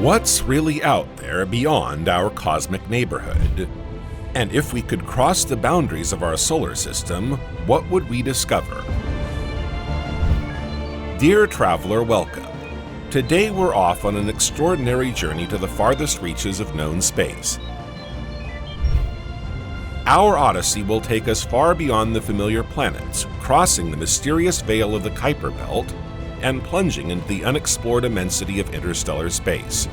What's really out there beyond our cosmic neighborhood? And if we could cross the boundaries of our solar system, what would we discover? Dear traveler, welcome. Today we're off on an extraordinary journey to the farthest reaches of known space. Our odyssey will take us far beyond the familiar planets, crossing the mysterious veil of the Kuiper Belt and plunging into the unexplored immensity of interstellar space.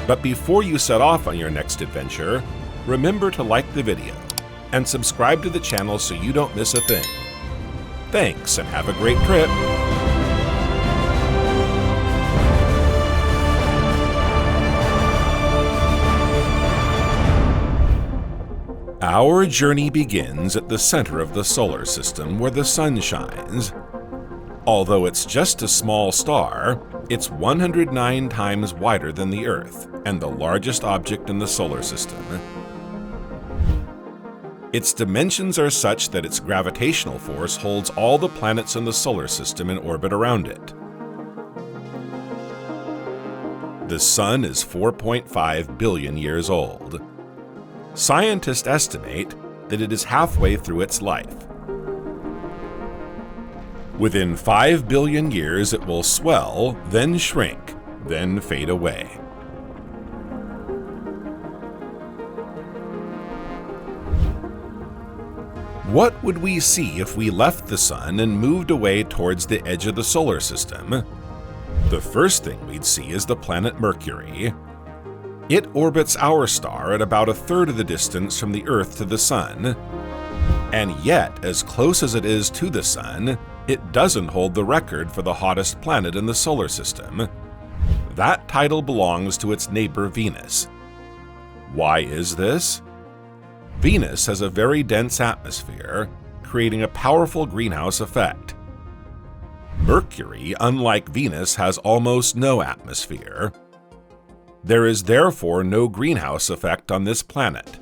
But before you set off on your next adventure, remember to like the video and subscribe to the channel so you don't miss a thing. Thanks, and have a great trip! Our journey begins at the center of the solar system where the sun shines. Although it's just a small star, it's 109 times wider than the Earth and the largest object in the solar system. Its dimensions are such that its gravitational force holds all the planets in the solar system in orbit around it. The Sun is 4.5 billion years old. Scientists estimate that it is halfway through its life. Within 5 billion years it will swell, then shrink, then fade away. What would we see if we left the Sun and moved away towards the edge of the solar system? The first thing we'd see is the planet Mercury. It orbits our star at about a third of the distance from the Earth to the Sun. And yet, as close as it is to the Sun, it doesn't hold the record for the hottest planet in the solar system. That title belongs to its neighbor Venus. Why is this? Venus has a very dense atmosphere, creating a powerful greenhouse effect. Mercury, unlike Venus, has almost no atmosphere. There is therefore no greenhouse effect on this planet.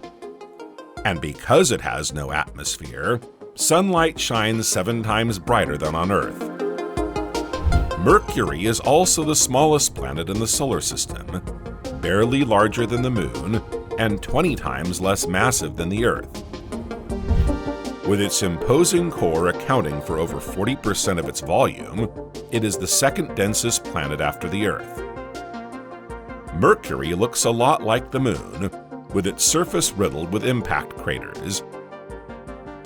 And because it has no atmosphere, sunlight shines 7 times brighter than on Earth. Mercury is also the smallest planet in the solar system, barely larger than the Moon, and 20 times less massive than the Earth. With its imposing core accounting for over 40% of its volume, it is the second densest planet after the Earth. Mercury looks a lot like the Moon, with its surface riddled with impact craters.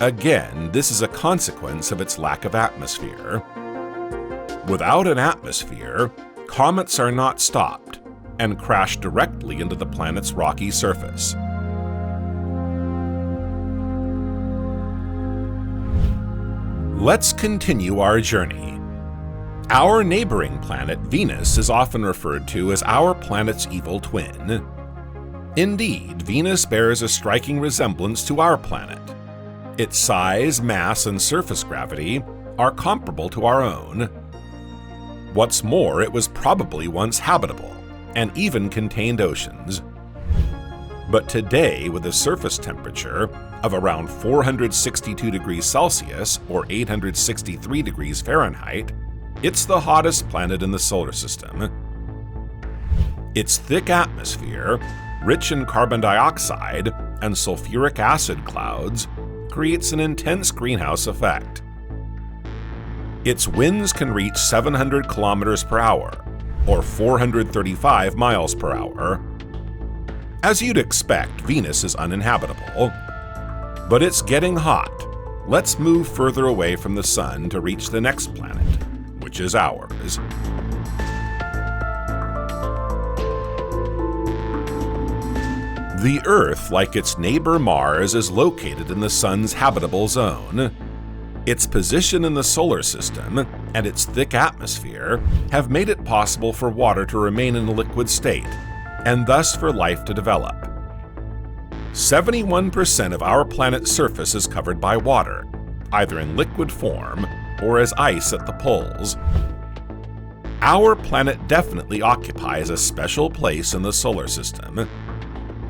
Again, this is a consequence of its lack of atmosphere. Without an atmosphere, comets are not stopped and crash directly into the planet's rocky surface. Let's continue our journey. Our neighboring planet, Venus, is often referred to as our planet's evil twin. Indeed, Venus bears a striking resemblance to our planet. Its size, mass, and surface gravity are comparable to our own. What's more, it was probably once habitable, and even contained oceans. But today, with a surface temperature of around 462 degrees Celsius or 863 degrees Fahrenheit, it's the hottest planet in the solar system. Its thick atmosphere, rich in carbon dioxide and sulfuric acid clouds, creates an intense greenhouse effect. Its winds can reach 700 kilometers per hour, or 435 miles per hour. As you'd expect, Venus is uninhabitable. But it's getting hot. Let's move further away from the Sun to reach the next planet, which is ours. The Earth, like its neighbor Mars, is located in the Sun's habitable zone. Its position in the solar system and its thick atmosphere have made it possible for water to remain in a liquid state, and thus for life to develop. 71% of our planet's surface is covered by water, either in liquid form or as ice at the poles. Our planet definitely occupies a special place in the solar system.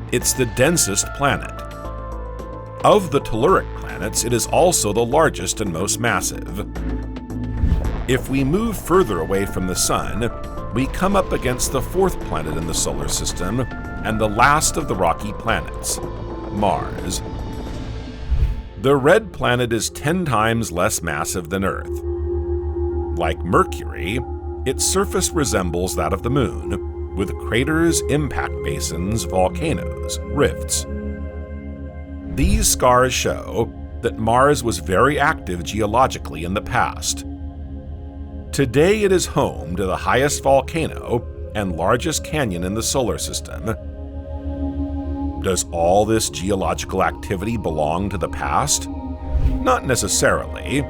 It's the densest planet. Of the telluric planets, it is also the largest and most massive. If we move further away from the Sun, we come up against the fourth planet in the solar system and the last of the rocky planets, Mars. The red planet is 10 times less massive than Earth. Like Mercury, its surface resembles that of the Moon, with craters, impact basins, volcanoes, rifts. These scars show that Mars was very active geologically in the past. Today it is home to the highest volcano and largest canyon in the solar system. Does all this geological activity belong to the past? Not necessarily.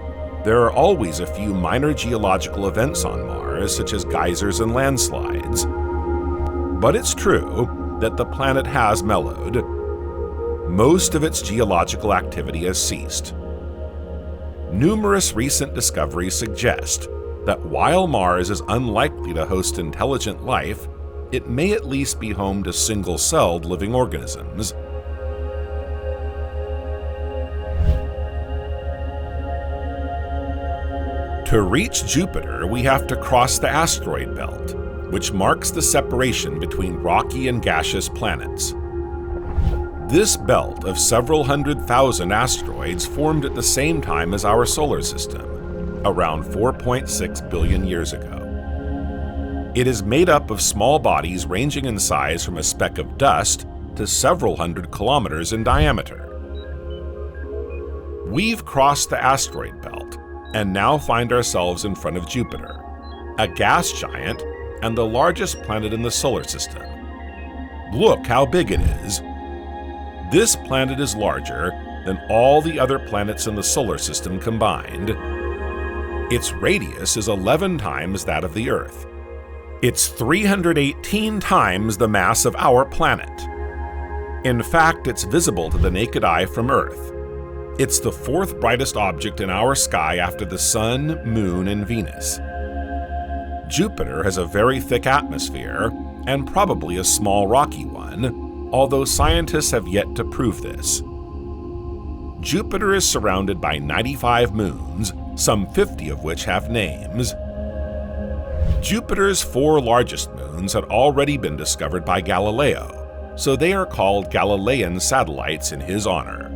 There are always a few minor geological events on Mars, such as geysers and landslides. But it's true that the planet has mellowed. Most of its geological activity has ceased. Numerous recent discoveries suggest that while Mars is unlikely to host intelligent life, it may at least be home to single-celled living organisms. To reach Jupiter, we have to cross the asteroid belt, which marks the separation between rocky and gaseous planets. This belt of several 100,000 asteroids formed at the same time as our solar system, around 4.6 billion years ago. It is made up of small bodies ranging in size from a speck of dust to several hundred kilometers in diameter. We've crossed the asteroid belt and now find ourselves in front of Jupiter, a gas giant and the largest planet in the solar system. Look how big it is. This planet is larger than all the other planets in the solar system combined. Its radius is 11 times that of the Earth. It's 318 times the mass of our planet. In fact, it's visible to the naked eye from Earth. It's the fourth brightest object in our sky after the Sun, Moon, and Venus. Jupiter has a very thick atmosphere, and probably a small rocky one, although scientists have yet to prove this. Jupiter is surrounded by 95 moons, some 50 of which have names. Jupiter's 4 largest moons had already been discovered by Galileo, so they are called Galilean satellites in his honor.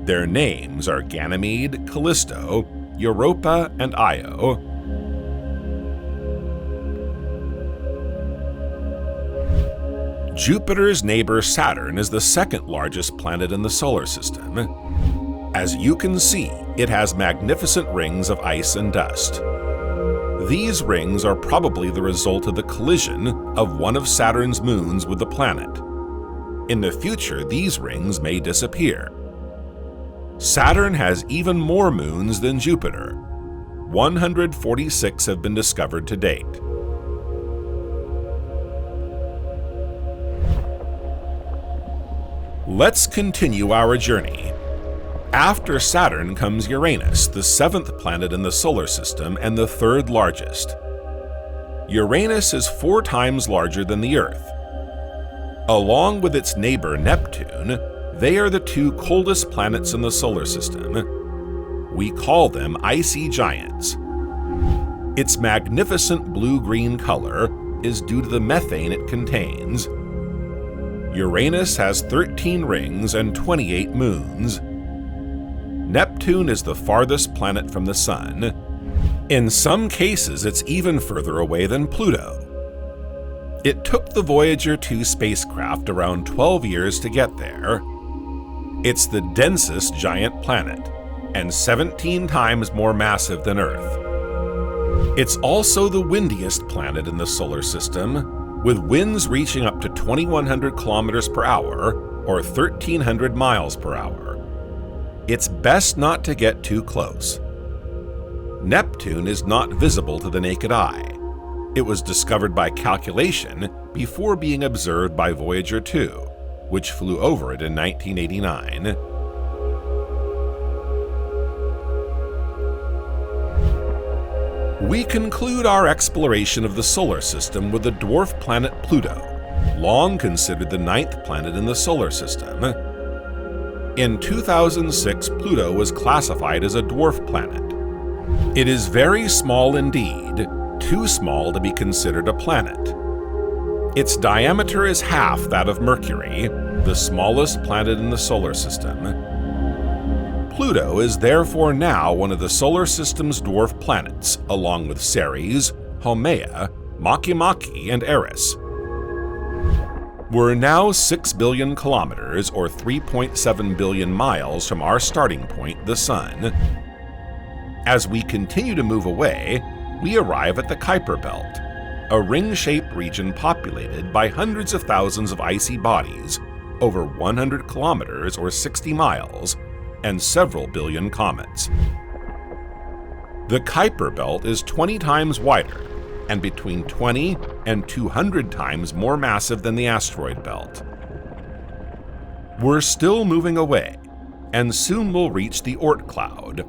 Their names are Ganymede, Callisto, Europa, and Io. Jupiter's neighbor Saturn is the second largest planet in the solar system. As you can see, it has magnificent rings of ice and dust. These rings are probably the result of the collision of one of Saturn's moons with the planet. In the future, these rings may disappear. Saturn has even more moons than Jupiter. 146 have been discovered to date. Let's continue our journey. After Saturn comes Uranus, the 7th planet in the solar system and the 3rd largest. Uranus is 4 times larger than the Earth. Along with its neighbor Neptune, they are the 2 coldest planets in the solar system. We call them icy giants. Its magnificent blue-green color is due to the methane it contains. Uranus has 13 rings and 28 moons. Neptune is the farthest planet from the Sun. In some cases, it's even further away than Pluto. It took the Voyager 2 spacecraft around 12 years to get there. It's the densest giant planet, and 17 times more massive than Earth. It's also the windiest planet in the solar system, with winds reaching up to 2,100 kilometers per hour, or 1,300 miles per hour. It's best not to get too close. Neptune is not visible to the naked eye. It was discovered by calculation before being observed by Voyager 2, which flew over it in 1989. We conclude our exploration of the solar system with the dwarf planet Pluto, long considered the 9th planet in the solar system. In 2006, Pluto was classified as a dwarf planet. It is very small indeed, too small to be considered a planet. Its diameter is half that of Mercury, the smallest planet in the solar system. Pluto is therefore now one of the solar system's dwarf planets, along with Ceres, Haumea, Makemake, and Eris. We're now 6 billion kilometers, or 3.7 billion miles, from our starting point, the Sun. As we continue to move away, we arrive at the Kuiper Belt, a ring-shaped region populated by hundreds of thousands of icy bodies, over 100 kilometers, or 60 miles, and several billion comets. The Kuiper Belt is 20 times wider, and between 20 and 200 times more massive than the asteroid belt. We're still moving away, and soon we'll reach the Oort cloud,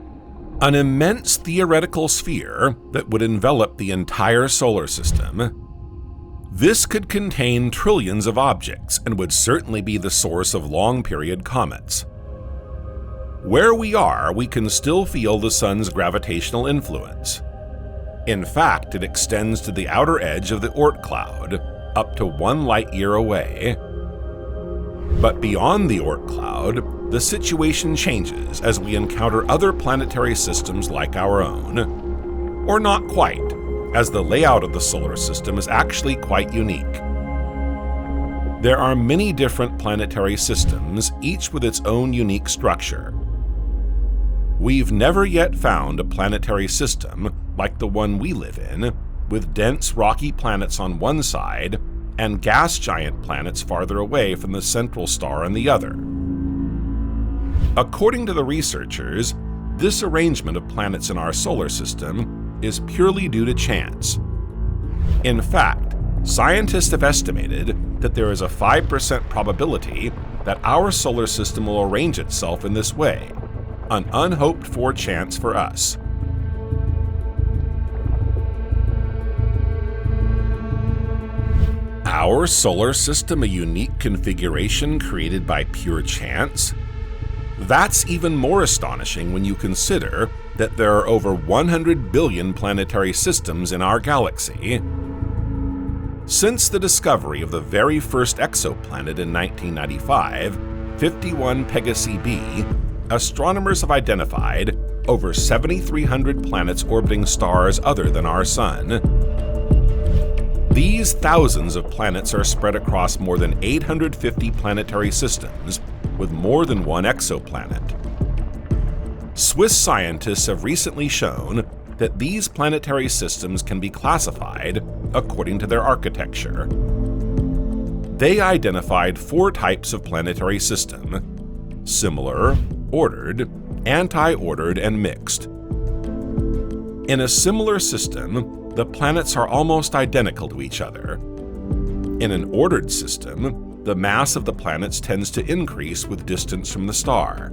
an immense theoretical sphere that would envelop the entire solar system. This could contain trillions of objects and would certainly be the source of long-period comets. Where we are, we can still feel the Sun's gravitational influence. In fact, it extends to the outer edge of the Oort cloud, up to 1 light-year away. But beyond the Oort cloud, the situation changes as we encounter other planetary systems like our own. Or not quite, as the layout of the solar system is actually quite unique. There are many different planetary systems, each with its own unique structure. We've never yet found a planetary system like the one we live in, with dense rocky planets on one side and gas giant planets farther away from the central star on the other. According to the researchers, this arrangement of planets in our solar system is purely due to chance. In fact, scientists have estimated that there is a 5% probability that our solar system will arrange itself in this way, an unhoped-for chance for us. Our solar system a unique configuration created by pure chance? That's even more astonishing when you consider that there are over 100 billion planetary systems in our galaxy. Since the discovery of the very first exoplanet in 1995, 51 Pegasi b, astronomers have identified over 7,300 planets orbiting stars other than our Sun. These thousands of planets are spread across more than 850 planetary systems, with more than one exoplanet. Swiss scientists have recently shown that these planetary systems can be classified according to their architecture. They identified 4 types of planetary system: similar, ordered, anti-ordered, and mixed. In a similar system, the planets are almost identical to each other. In an ordered system, the mass of the planets tends to increase with distance from the star.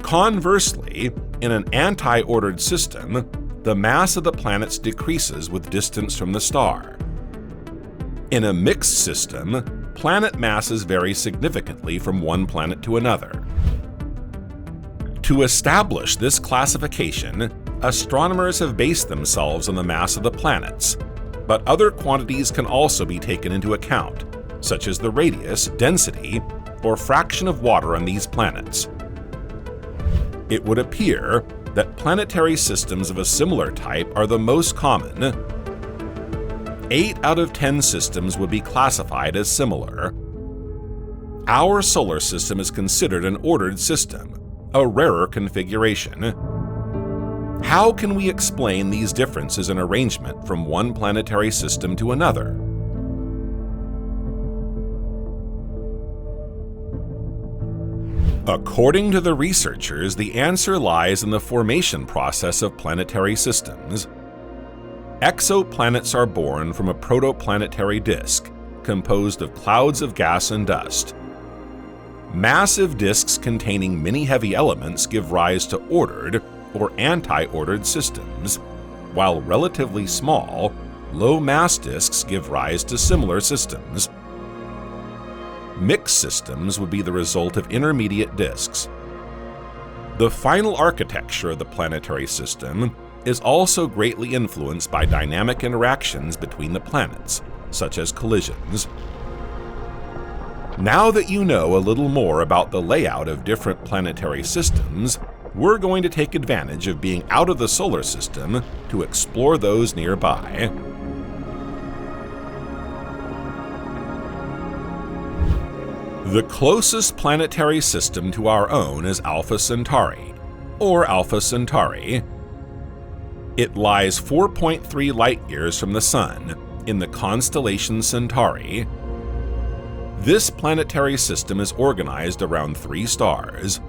Conversely, in an anti-ordered system, the mass of the planets decreases with distance from the star. In a mixed system, planet masses vary significantly from one planet to another. To establish this classification, astronomers have based themselves on the mass of the planets, but other quantities can also be taken into account, such as the radius, density, or fraction of water on these planets. It would appear that planetary systems of a similar type are the most common. 8 out of 10 systems would be classified as similar. Our solar system is considered an ordered system, a rarer configuration. How can we explain these differences in arrangement from one planetary system to another? According to the researchers, the answer lies in the formation process of planetary systems. Exoplanets are born from a protoplanetary disk, composed of clouds of gas and dust. Massive disks containing many heavy elements give rise to ordered or anti-ordered systems, while relatively small, low-mass disks give rise to similar systems. Mixed systems would be the result of intermediate disks. The final architecture of the planetary system is also greatly influenced by dynamic interactions between the planets, such as collisions. Now that you know a little more about the layout of different planetary systems, we're going to take advantage of being out of the solar system to explore those nearby. The closest planetary system to our own is Alpha Centauri, or Alpha Centauri. It lies 4.3 light-years from the Sun, in the constellation Centauri. This planetary system is organized around 3 stars.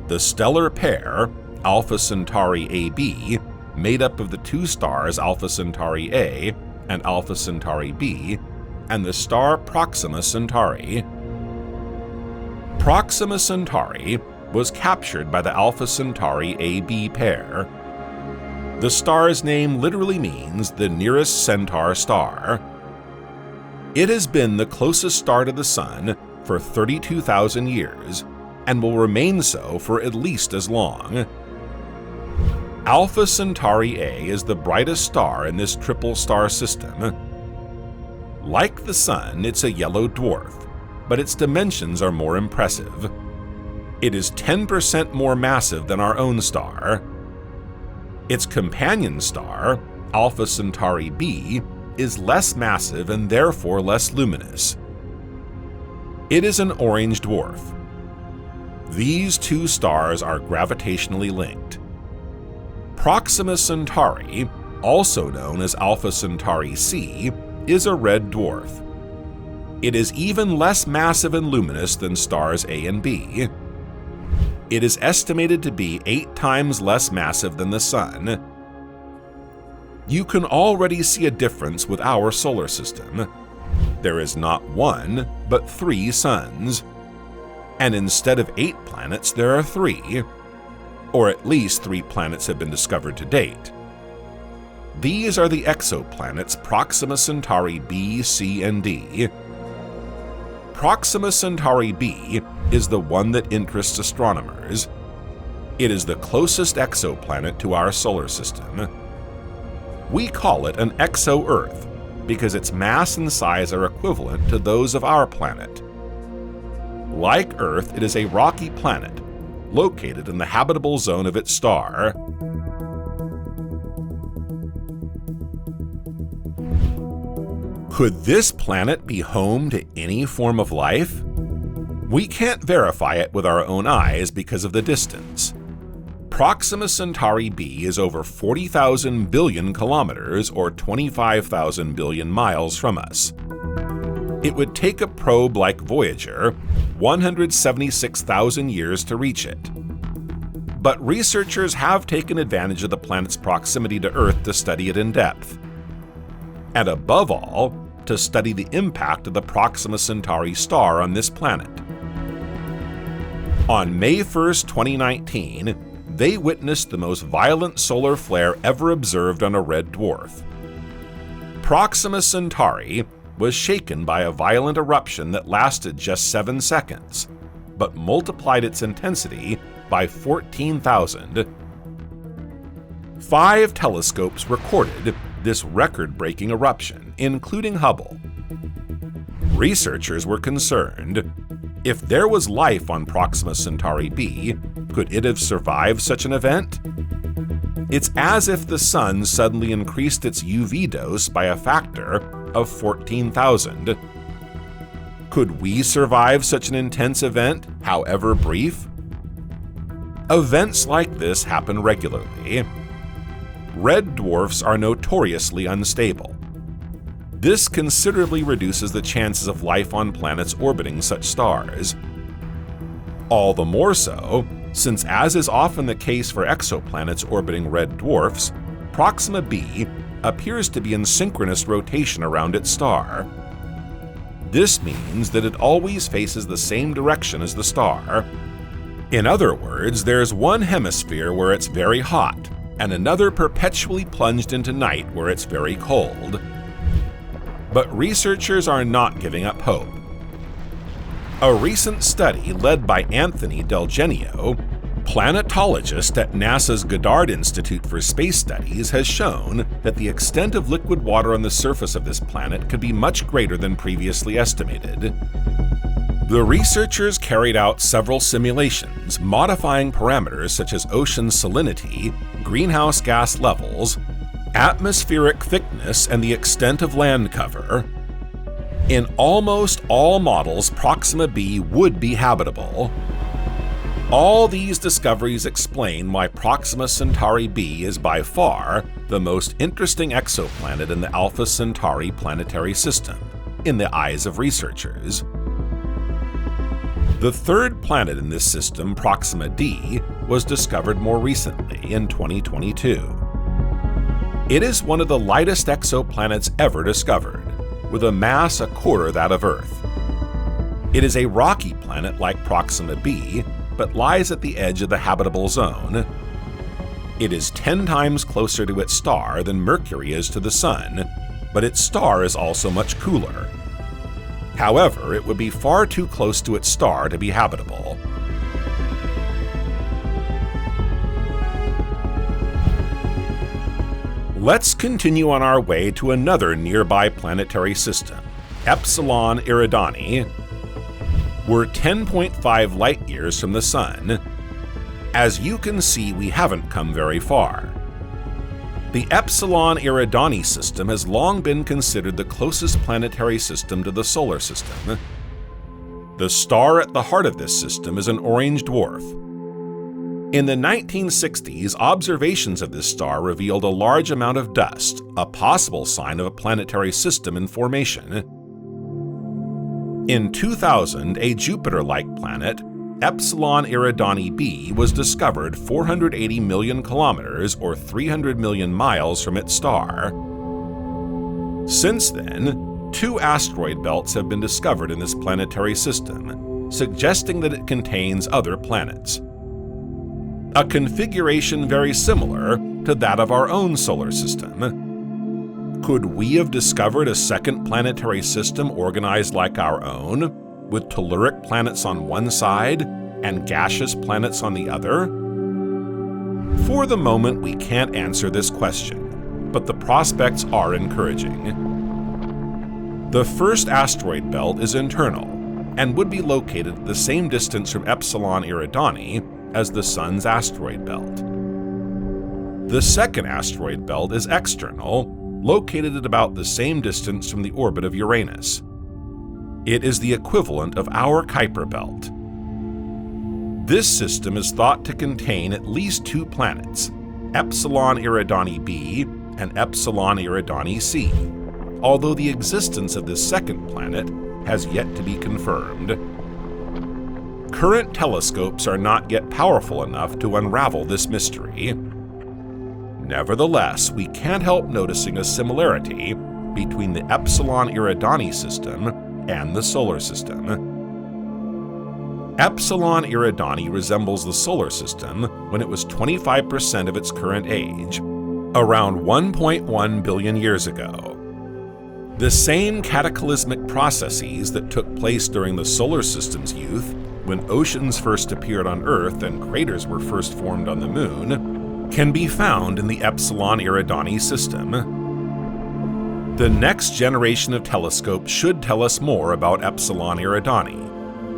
The stellar pair, Alpha Centauri AB, made up of the 2 stars Alpha Centauri A and Alpha Centauri B, and the star Proxima Centauri. Proxima Centauri was captured by the Alpha Centauri AB pair. The star's name literally means the nearest centaur star. It has been the closest star to the Sun for 32,000 years, and will remain so for at least as long. Alpha Centauri A is the brightest star in this triple star system. Like the Sun, it's a yellow dwarf, but its dimensions are more impressive. It is 10% more massive than our own star. Its companion star, Alpha Centauri B, is less massive and therefore less luminous. It is an orange dwarf. These 2 stars are gravitationally linked. Proxima Centauri, also known as Alpha Centauri C, is a red dwarf. It is even less massive and luminous than stars A and B. It is estimated to be 8 times less massive than the Sun. You can already see a difference with our solar system. There is not 1, but 3 suns. And instead of 8 planets, there are 3. Or at least 3 planets have been discovered to date. These are the exoplanets Proxima Centauri B, C, and D. Proxima Centauri B is the one that interests astronomers. It is the closest exoplanet to our solar system. We call it an exo-Earth because its mass and size are equivalent to those of our planet. Like Earth, it is a rocky planet, located in the habitable zone of its star. Could this planet be home to any form of life? We can't verify it with our own eyes because of the distance. Proxima Centauri B is over 40,000 billion kilometers or 25,000 billion miles from us. It would take a probe like Voyager 176,000 years to reach it. But researchers have taken advantage of the planet's proximity to Earth to study it in depth. And above all, to study the impact of the Proxima Centauri star on this planet. On May 1st, 2019, they witnessed the most violent solar flare ever observed on a red dwarf. Proxima Centauri was shaken by a violent eruption that lasted just 7 seconds, but multiplied its intensity by 14,000. 5 telescopes recorded this record-breaking eruption, including Hubble. Researchers were concerned. If there was life on Proxima Centauri B, could it have survived such an event? It's as if the Sun suddenly increased its UV dose by a factor of 14,000. Could we survive such an intense event, however brief? Events like this happen regularly. Red dwarfs are notoriously unstable. This considerably reduces the chances of life on planets orbiting such stars. All the more so, since as is often the case for exoplanets orbiting red dwarfs, Proxima B appears to be in synchronous rotation around its star. This means that it always faces the same direction as the star. In other words, there's one hemisphere where it's very hot, and another perpetually plunged into night where it's very cold. But researchers are not giving up hope. A recent study led by Anthony Del Genio Planetologist at NASA's Goddard Institute for Space Studies has shown that the extent of liquid water on the surface of this planet could be much greater than previously estimated. The researchers carried out several simulations, modifying parameters such as ocean salinity, greenhouse gas levels, atmospheric thickness, and the extent of land cover. In almost all models, Proxima B would be habitable. All these discoveries explain why Proxima Centauri B is by far the most interesting exoplanet in the Alpha Centauri planetary system, in the eyes of researchers. The third planet in this system, Proxima D, was discovered more recently, in 2022. It is one of the lightest exoplanets ever discovered, with a mass a quarter that of Earth. It is a rocky planet like Proxima B, but lies at the edge of the habitable zone. It is 10 times closer to its star than Mercury is to the Sun, but its star is also much cooler. However, it would be far too close to its star to be habitable. Let's continue on our way to another nearby planetary system, Epsilon Eridani. We're 10.5 light-years from the Sun. As you can see, we haven't come very far. The Epsilon Eridani system has long been considered the closest planetary system to the solar system. The star at the heart of this system is an orange dwarf. In the 1960s, observations of this star revealed a large amount of dust, a possible sign of a planetary system in formation. In 2000, a Jupiter-like planet, Epsilon Eridani B, was discovered 480 million kilometers or 300 million miles from its star. Since then, 2 asteroid belts have been discovered in this planetary system, suggesting that it contains other planets. A configuration very similar to that of our own solar system. Could we have discovered a second planetary system organized like our own, with telluric planets on one side and gaseous planets on the other? For the moment, we can't answer this question, but the prospects are encouraging. The first asteroid belt is internal, and would be located at the same distance from Epsilon Eridani as the Sun's asteroid belt. The second asteroid belt is external, located at about the same distance from the orbit of Uranus. It is the equivalent of our Kuiper belt. This system is thought to contain at least 2 planets, Epsilon Eridani B and Epsilon Eridani C, although the existence of this second planet has yet to be confirmed. Current telescopes are not yet powerful enough to unravel this mystery. Nevertheless, we can't help noticing a similarity between the Epsilon Eridani system and the solar system. Epsilon Eridani resembles the solar system when it was 25% of its current age, around 1.1 billion years ago. The same cataclysmic processes that took place during the solar system's youth, when oceans first appeared on Earth and craters were first formed on the Moon, can be found in the Epsilon Eridani system. The next generation of telescopes should tell us more about Epsilon Eridani,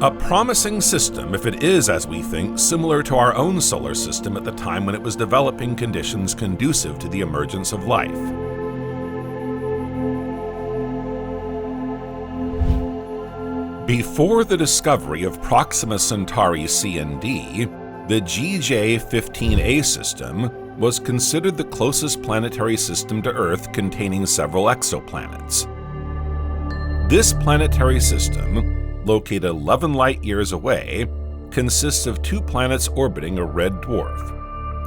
a promising system if it is, as we think, similar to our own solar system at the time when it was developing conditions conducive to the emergence of life. Before the discovery of Proxima Centauri C and D, the GJ-15A system was considered the closest planetary system to Earth containing several exoplanets. This planetary system, located 11 light-years away, consists of 2 planets orbiting a red dwarf,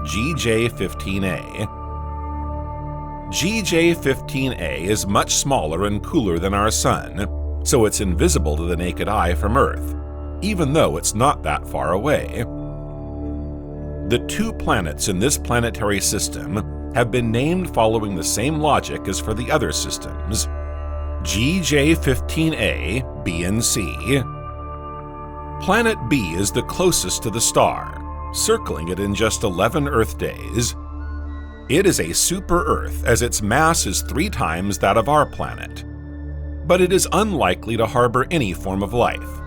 GJ-15A. GJ-15A is much smaller and cooler than our Sun, so it's invisible to the naked eye from Earth, even though it's not that far away. The 2 planets in this planetary system have been named following the same logic as for the other systems, GJ-15A, B and C. Planet B is the closest to the star, circling it in just 11 Earth days. It is a super-Earth as its mass is 3 times that of our planet. But it is unlikely to harbor any form of life.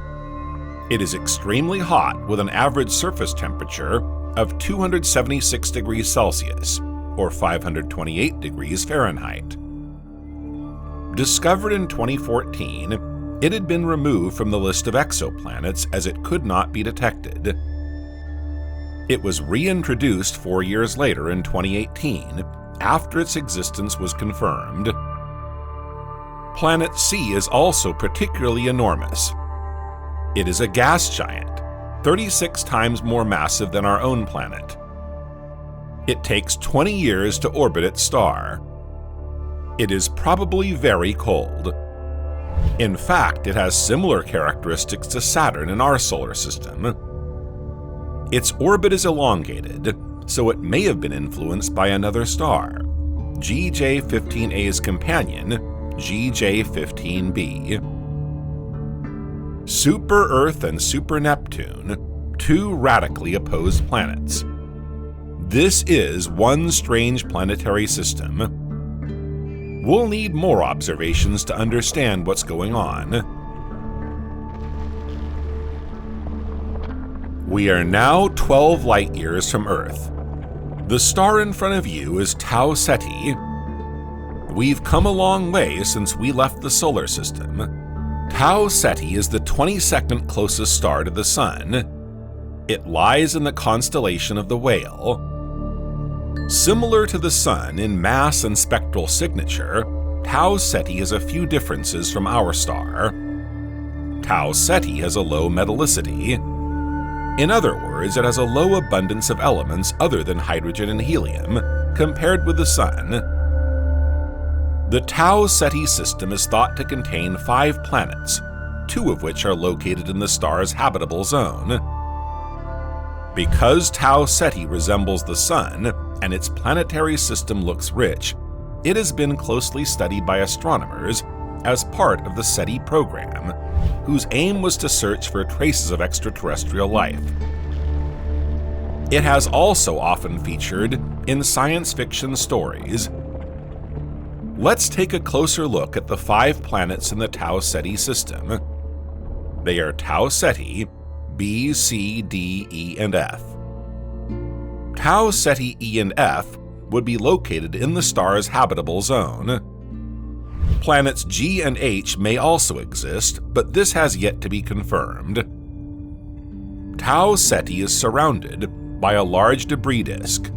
It is extremely hot with an average surface temperature of 276 degrees Celsius, or 528 degrees Fahrenheit. Discovered in 2014, it had been removed from the list of exoplanets as it could not be detected. It was reintroduced 4 years later in 2018, after its existence was confirmed. Planet C is also particularly enormous. It is a gas giant, 36 times more massive than our own planet. It takes 20 years to orbit its star. It is probably very cold. In fact, it has similar characteristics to Saturn in our solar system. Its orbit is elongated, so it may have been influenced by another star, GJ15A's companion, GJ15b. Super-Earth and Super-Neptune, 2 radically opposed planets. This is one strange planetary system. We'll need more observations to understand what's going on. We are now 12 light-years from Earth. The star in front of you is Tau Ceti. We've come a long way since we left the solar system. Tau Ceti is the 22nd closest star to the Sun. It lies in the constellation of the Whale. Similar to the Sun in mass and spectral signature, Tau Ceti has a few differences from our star. Tau Ceti has a low metallicity. In other words, it has a low abundance of elements other than hydrogen and helium, compared with the Sun. The Tau Ceti system is thought to contain 5 planets, 2 of which are located in the star's habitable zone. Because Tau Ceti resembles the Sun, and its planetary system looks rich, it has been closely studied by astronomers as part of the SETI program, whose aim was to search for traces of extraterrestrial life. It has also often featured in science fiction stories. Let's take a closer look at the 5 planets in the Tau Ceti system. They are Tau Ceti, B, C, D, E, and F. Tau Ceti E and F would be located in the star's habitable zone. Planets G and H may also exist, but this has yet to be confirmed. Tau Ceti is surrounded by a large debris disk.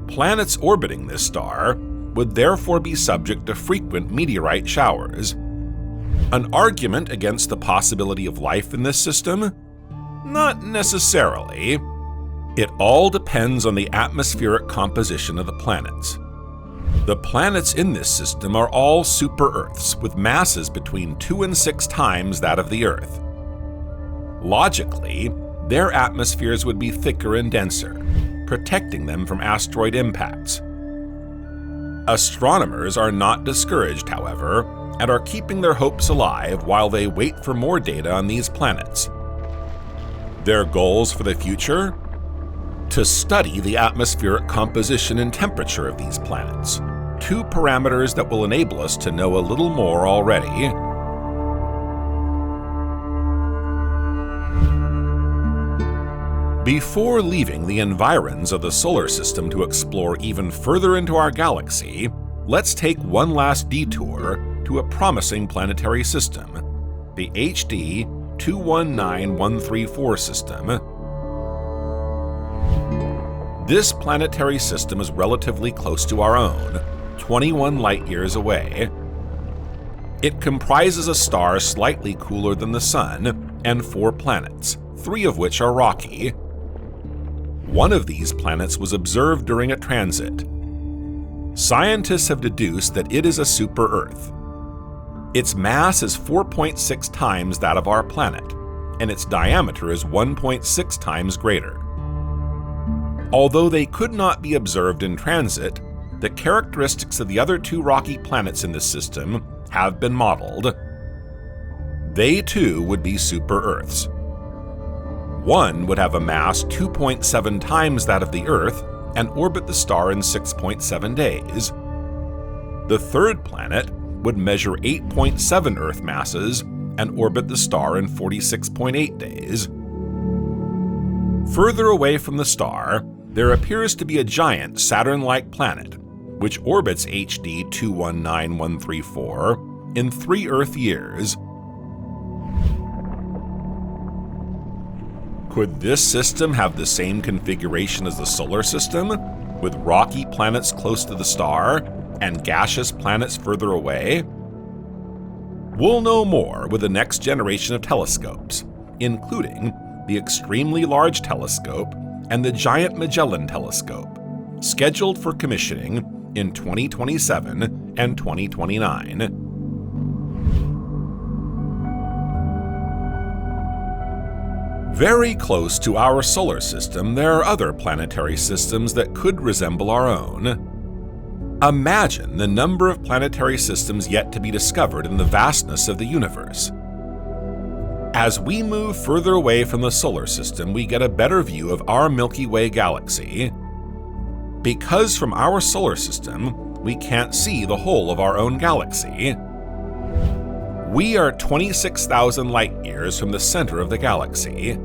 Planets orbiting this star would therefore be subject to frequent meteorite showers. An argument against the possibility of life in this system? Not necessarily. It all depends on the atmospheric composition of the planets. The planets in this system are all super-Earths with masses between 2 and 6 times that of the Earth. Logically, their atmospheres would be thicker and denser, protecting them from asteroid impacts. Astronomers are not discouraged, however, and are keeping their hopes alive while they wait for more data on these planets. Their goals for the future? To study the atmospheric composition and temperature of these planets, 2 parameters that will enable us to know a little more already. Before leaving the environs of the solar system to explore even further into our galaxy, let's take one last detour to a promising planetary system, the HD 219134 system. This planetary system is relatively close to our own, 21 light-years away. It comprises a star slightly cooler than the Sun and 4 planets, 3 of which are rocky. One of these planets was observed during a transit. Scientists have deduced that it is a super-Earth. Its mass is 4.6 times that of our planet, and its diameter is 1.6 times greater. Although they could not be observed in transit, the characteristics of the other 2 rocky planets in this system have been modeled. They too would be super-Earths. One would have a mass 2.7 times that of the Earth and orbit the star in 6.7 days. The third planet would measure 8.7 Earth masses and orbit the star in 46.8 days. Further away from the star, there appears to be a giant Saturn-like planet, which orbits HD 219134 in 3 Earth years. Could this system have the same configuration as the solar system, with rocky planets close to the star and gaseous planets further away? We'll know more with the next generation of telescopes, including the Extremely Large Telescope and the Giant Magellan Telescope, scheduled for commissioning in 2027 and 2029. Very close to our solar system, there are other planetary systems that could resemble our own. Imagine the number of planetary systems yet to be discovered in the vastness of the universe. As we move further away from the solar system, we get a better view of our Milky Way Galaxy. Because from our solar system, we can't see the whole of our own galaxy. We are 26,000 light-years from the center of the galaxy.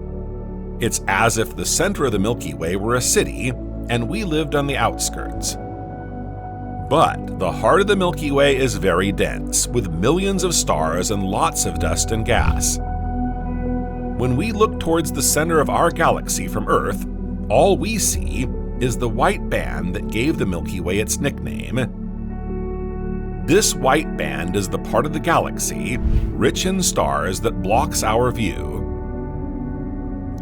It's as if the center of the Milky Way were a city, and we lived on the outskirts. But the heart of the Milky Way is very dense, with millions of stars and lots of dust and gas. When we look towards the center of our galaxy from Earth, all we see is the white band that gave the Milky Way its nickname. This white band is the part of the galaxy, rich in stars, that blocks our view.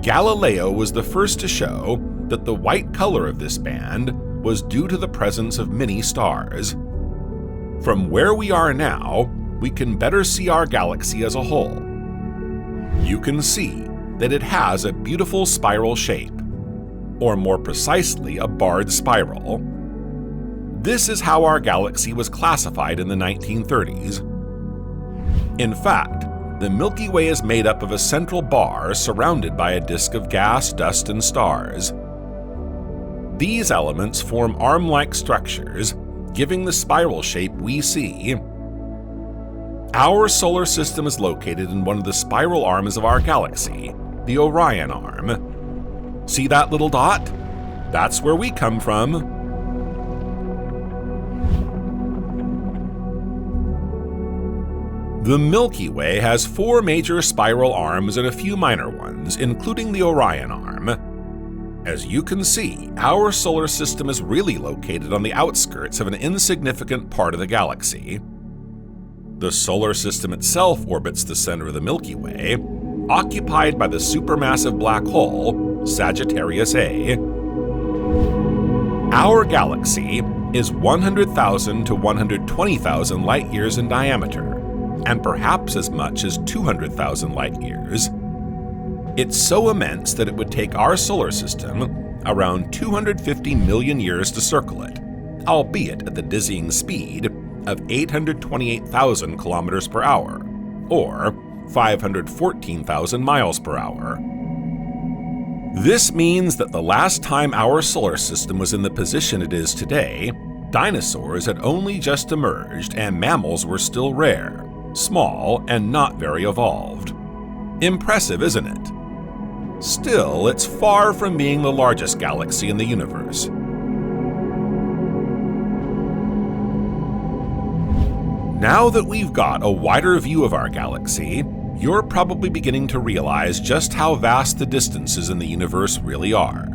Galileo was the first to show that the white color of this band was due to the presence of many stars. From where we are now, we can better see our galaxy as a whole. You can see that it has a beautiful spiral shape, or more precisely, a barred spiral. This is how our galaxy was classified in the 1930s. In fact, the Milky Way is made up of a central bar surrounded by a disk of gas, dust, and stars. These elements form arm-like structures, giving the spiral shape we see. Our solar system is located in one of the spiral arms of our galaxy, the Orion arm. See that little dot? That's where we come from. The Milky Way has 4 major spiral arms and a few minor ones, including the Orion arm. As you can see, our solar system is really located on the outskirts of an insignificant part of the galaxy. The solar system itself orbits the center of the Milky Way, occupied by the supermassive black hole, Sagittarius A. Our galaxy is 100,000 to 120,000 light-years in diameter, and perhaps as much as 200,000 light-years. It's so immense that it would take our solar system around 250 million years to circle it, albeit at the dizzying speed of 828,000 kilometers per hour, or 514,000 miles per hour. This means that the last time our solar system was in the position it is today, dinosaurs had only just emerged and mammals were still rare, small, and not very evolved. Impressive, isn't it? Still, it's far from being the largest galaxy in the universe. Now that we've got a wider view of our galaxy, you're probably beginning to realize just how vast the distances in the universe really are.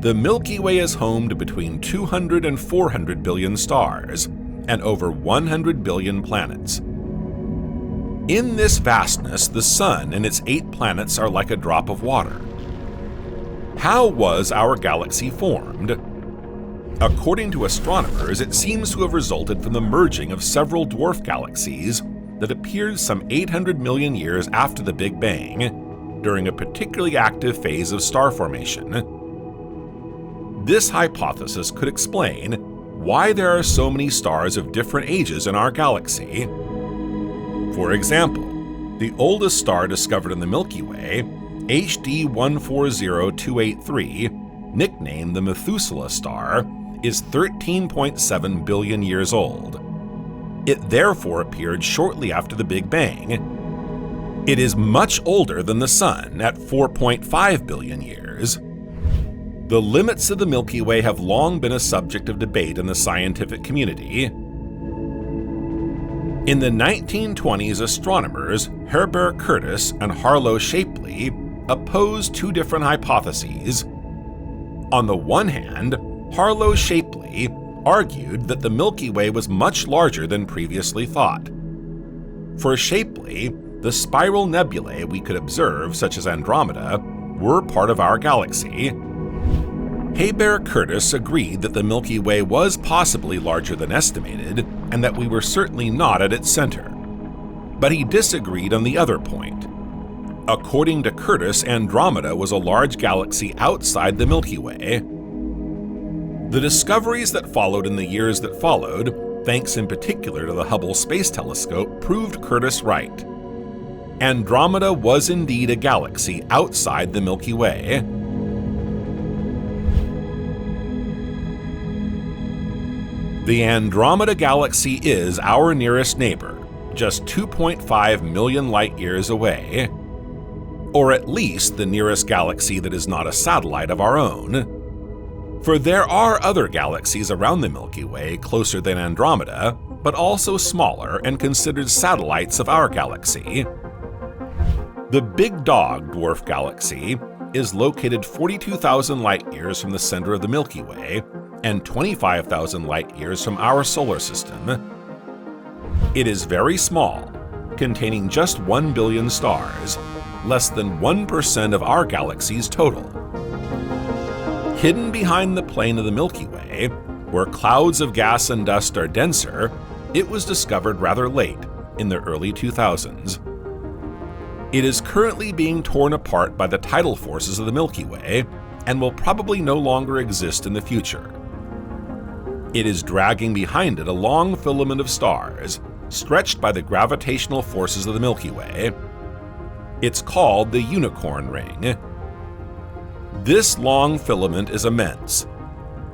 The Milky Way is home to between 200 and 400 billion stars, and over 100 billion planets. In this vastness, the Sun and its 8 planets are like a drop of water. How was our galaxy formed? According to astronomers, it seems to have resulted from the merging of several dwarf galaxies that appeared some 800 million years after the Big Bang, during a particularly active phase of star formation. This hypothesis could explain why there are so many stars of different ages in our galaxy. For example, the oldest star discovered in the Milky Way HD 140283, nicknamed the Methuselah star, is 13.7 billion years old. It therefore appeared shortly after the Big Bang. It is much older than the Sun at 4.5 billion years. The limits of the Milky Way have long been a subject of debate in the scientific community. In the 1920s, astronomers Herbert Curtis and Harlow Shapley opposed two different hypotheses. On the one hand, Harlow Shapley argued that the Milky Way was much larger than previously thought. For Shapley, the spiral nebulae we could observe, such as Andromeda, were part of our galaxy. Herbert Curtis agreed that the Milky Way was possibly larger than estimated, and that we were certainly not at its center. But he disagreed on the other point. According to Curtis, Andromeda was a large galaxy outside the Milky Way. The discoveries that followed in the years that followed, thanks in particular to the Hubble Space Telescope, proved Curtis right. Andromeda was indeed a galaxy outside the Milky Way. The Andromeda Galaxy is our nearest neighbor, just 2.5 million light-years away, or at least the nearest galaxy that is not a satellite of our own. For there are other galaxies around the Milky Way closer than Andromeda, but also smaller and considered satellites of our galaxy. The Big Dog dwarf galaxy is located 42,000 light-years from the center of the Milky Way and 25,000 light-years from our solar system. It is very small, containing just 1 billion stars, less than 1% of our galaxy's total. Hidden behind the plane of the Milky Way, where clouds of gas and dust are denser, it was discovered rather late, in the early 2000s. It is currently being torn apart by the tidal forces of the Milky Way, and will probably no longer exist in the future. It is dragging behind it a long filament of stars, stretched by the gravitational forces of the Milky Way. It's called the Unicorn Ring. This long filament is immense.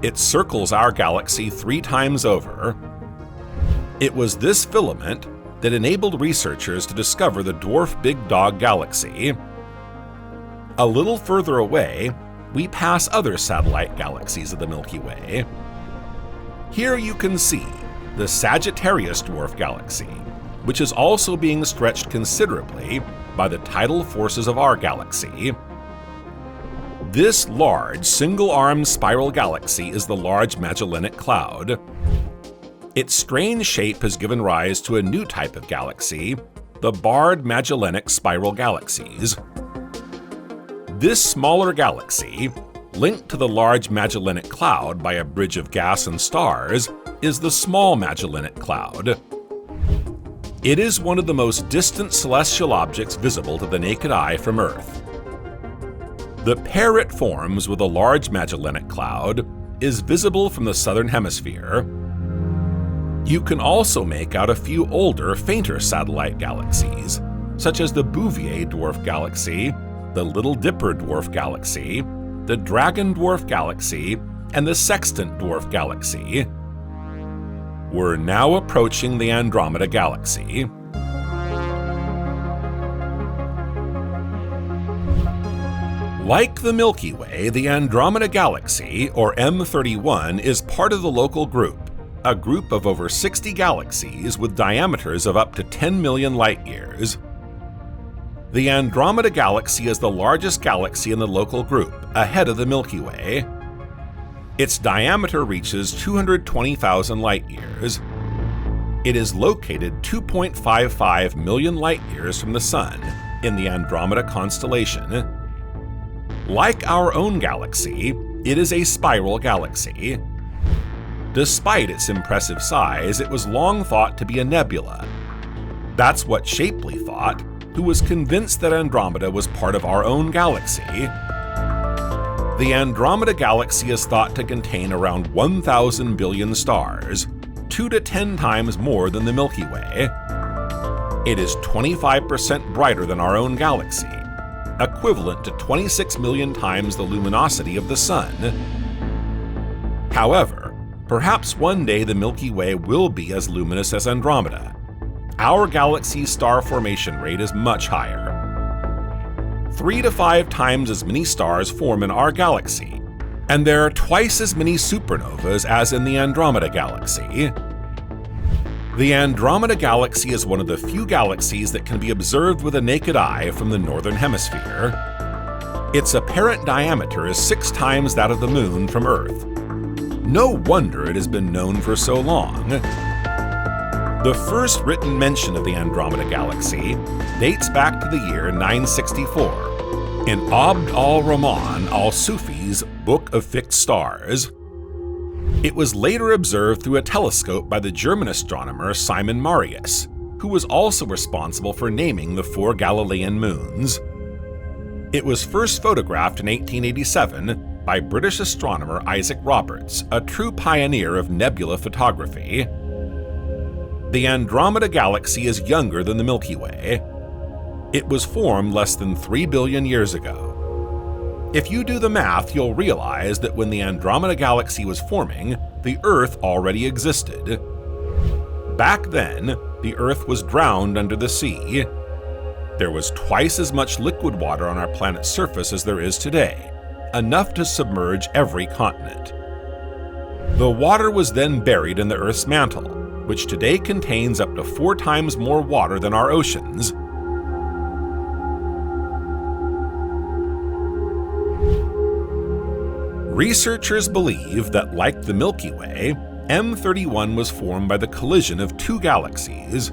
It circles our galaxy 3 times over. It was this filament that enabled researchers to discover the dwarf Big Dog Galaxy. A little further away, we pass other satellite galaxies of the Milky Way. Here you can see the Sagittarius dwarf galaxy, which is also being stretched considerably by the tidal forces of our galaxy. This large, single-armed spiral galaxy is the Large Magellanic Cloud. Its strange shape has given rise to a new type of galaxy, the Barred Magellanic Spiral Galaxies. This smaller galaxy, linked to the Large Magellanic Cloud by a bridge of gas and stars, is the Small Magellanic Cloud. It is one of the most distant celestial objects visible to the naked eye from Earth. The pair it forms with a Large Magellanic Cloud is visible from the southern hemisphere. You can also make out a few older, fainter satellite galaxies, such as the Bouvier dwarf galaxy, the Little Dipper dwarf galaxy, the Dragon dwarf galaxy, and the Sextant dwarf galaxy. We're now approaching the Andromeda Galaxy. Like the Milky Way, the Andromeda Galaxy, or M31, is part of the Local Group, a group of over 60 galaxies with diameters of up to 10 million light-years. The Andromeda Galaxy is the largest galaxy in the Local Group, ahead of the Milky Way. Its diameter reaches 220,000 light-years. It is located 2.55 million light-years from the Sun, in the Andromeda constellation. Like our own galaxy, it is a spiral galaxy. Despite its impressive size, it was long thought to be a nebula. That's what Shapley thought, who was convinced that Andromeda was part of our own galaxy. The Andromeda Galaxy is thought to contain around 1,000 billion stars, 2 to 10 times more than the Milky Way. It is 25% brighter than our own galaxy, equivalent to 26 million times the luminosity of the Sun. However, perhaps one day the Milky Way will be as luminous as Andromeda. Our galaxy's star formation rate is much higher. 3 to 5 times as many stars form in our galaxy, and there are twice as many supernovas as in the Andromeda Galaxy. The Andromeda Galaxy is one of the few galaxies that can be observed with a naked eye from the northern hemisphere. Its apparent diameter is 6 times that of the Moon from Earth. No wonder it has been known for so long. The first written mention of the Andromeda Galaxy dates back to the year 964 in Abd al-Rahman al-Sufi's Book of Fixed Stars. It was later observed through a telescope by the German astronomer Simon Marius, who was also responsible for naming the 4 Galilean moons. It was first photographed in 1887 by British astronomer Isaac Roberts, a true pioneer of nebula photography. The Andromeda Galaxy is younger than the Milky Way. It was formed less than 3 billion years ago. If you do the math, you'll realize that when the Andromeda Galaxy was forming, the Earth already existed. Back then, the Earth was drowned under the sea. There was twice as much liquid water on our planet's surface as there is today, enough to submerge every continent. The water was then buried in the Earth's mantle, which today contains up to 4 times more water than our oceans. Researchers believe that, like the Milky Way, M31 was formed by the collision of 2 galaxies.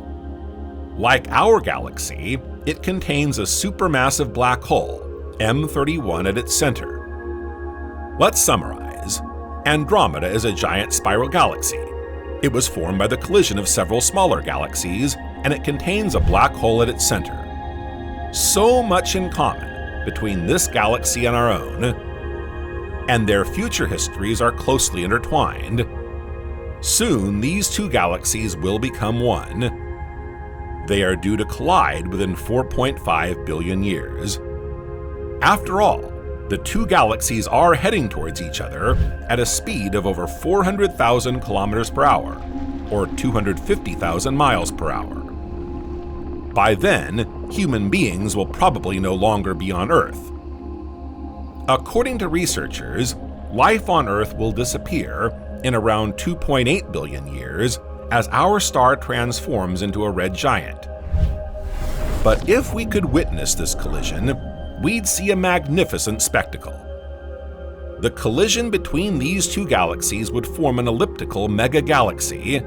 Like our galaxy, it contains a supermassive black hole, M31, at its center. Let's summarize. Andromeda is a giant spiral galaxy. It was formed by the collision of several smaller galaxies, and it contains a black hole at its center. So much in common between this galaxy and our own, and their future histories are closely intertwined. Soon, these 2 galaxies will become one. They are due to collide within 4.5 billion years. After all, the 2 galaxies are heading towards each other at a speed of over 400,000 kilometers per hour, or 250,000 miles per hour. By then, human beings will probably no longer be on Earth. According to researchers, life on Earth will disappear in around 2.8 billion years as our star transforms into a red giant. But if we could witness this collision, we'd see a magnificent spectacle. The collision between these 2 galaxies would form an elliptical mega-galaxy.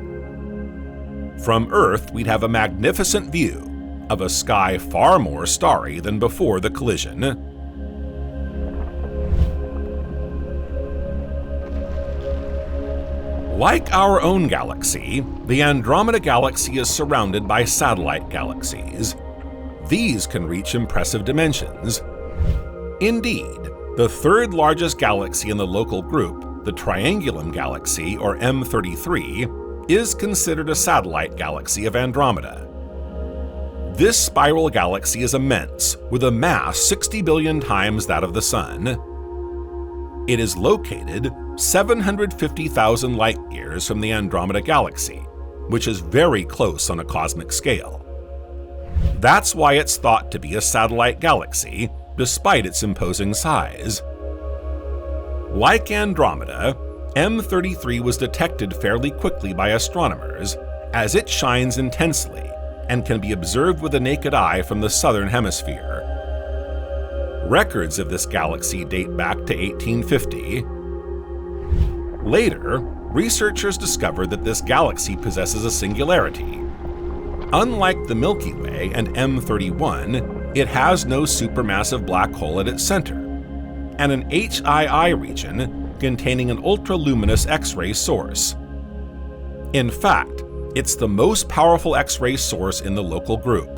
From Earth, we'd have a magnificent view of a sky far more starry than before the collision. Like our own galaxy, the Andromeda Galaxy is surrounded by satellite galaxies. These can reach impressive dimensions. Indeed, the 3rd largest galaxy in the local group, the Triangulum Galaxy, or M33, is considered a satellite galaxy of Andromeda. This spiral galaxy is immense, with a mass 60 billion times that of the Sun. It is located 750,000 light-years from the Andromeda Galaxy, which is very close on a cosmic scale. That's why it's thought to be a satellite galaxy, despite its imposing size. Like Andromeda, M33 was detected fairly quickly by astronomers, as it shines intensely and can be observed with the naked eye from the southern hemisphere. Records of this galaxy date back to 1850. Later, researchers discovered that this galaxy possesses a singularity. Unlike the Milky Way and M31, it has no supermassive black hole at its center, and an HII region containing an ultra-luminous X-ray source. In fact, it's the most powerful X-ray source in the local group.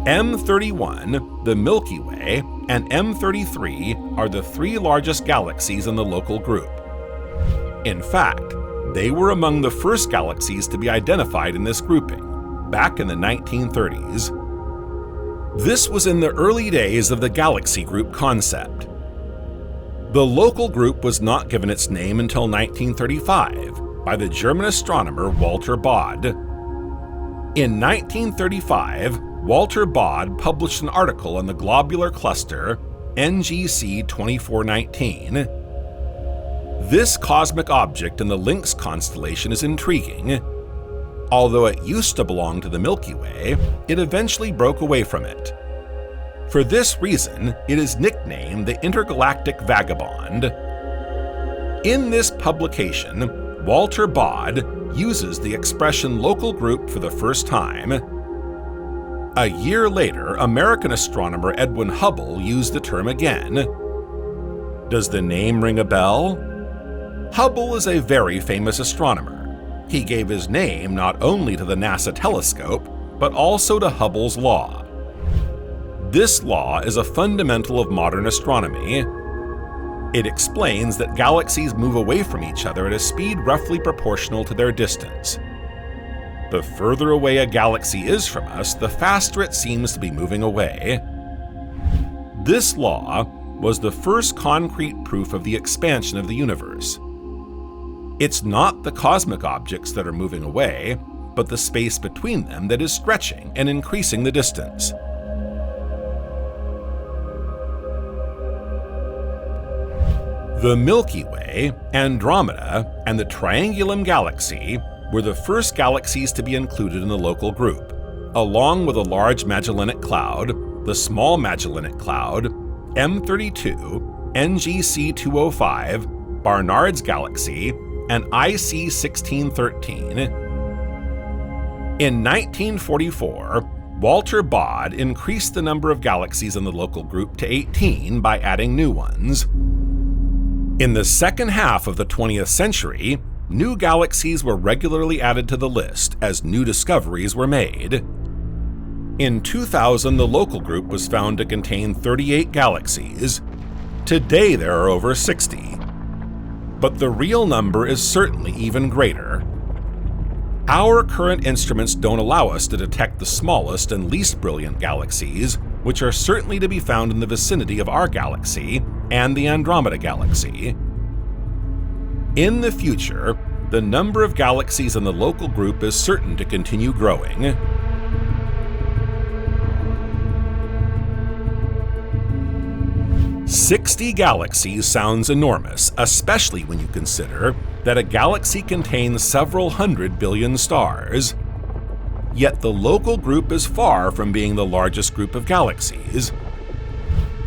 M31, the Milky Way, and M33 are the 3 largest galaxies in the local group. In fact, they were among the first galaxies to be identified in this grouping, back in the 1930s. This was in the early days of the galaxy group concept. The local group was not given its name until 1935 by the German astronomer Walter Baade. In 1935, Walter Baade published an article on the globular cluster NGC 2419. This cosmic object in the Lynx constellation is intriguing. Although it used to belong to the Milky Way, it eventually broke away from it. For this reason, it is nicknamed the Intergalactic Vagabond. In this publication, Walter Baade uses the expression local group for the first time. A year later, American astronomer Edwin Hubble used the term again. Does the name ring a bell? Hubble is a very famous astronomer. He gave his name not only to the NASA telescope, but also to Hubble's law. This law is a fundamental of modern astronomy. It explains that galaxies move away from each other at a speed roughly proportional to their distance. The further away a galaxy is from us, the faster it seems to be moving away. This law was the first concrete proof of the expansion of the universe. It's not the cosmic objects that are moving away, but the space between them that is stretching and increasing the distance. The Milky Way, Andromeda, and the Triangulum Galaxy were the first galaxies to be included in the local group, along with a large Magellanic Cloud, the Small Magellanic Cloud, M32, NGC 205, Barnard's Galaxy, and IC 1613. In 1944, Walter Baade increased the number of galaxies in the local group to 18 by adding new ones. In the second half of the 20th century, new galaxies were regularly added to the list as new discoveries were made. In 2000, the local group was found to contain 38 galaxies. Today there are over 60. But the real number is certainly even greater. Our current instruments don't allow us to detect the smallest and least brilliant galaxies, which are certainly to be found in the vicinity of our galaxy and the Andromeda Galaxy. In the future, the number of galaxies in the local group is certain to continue growing. "60 galaxies sounds enormous, especially when you consider that a galaxy contains several hundred billion stars. Yet the local group is far from being the largest group of galaxies.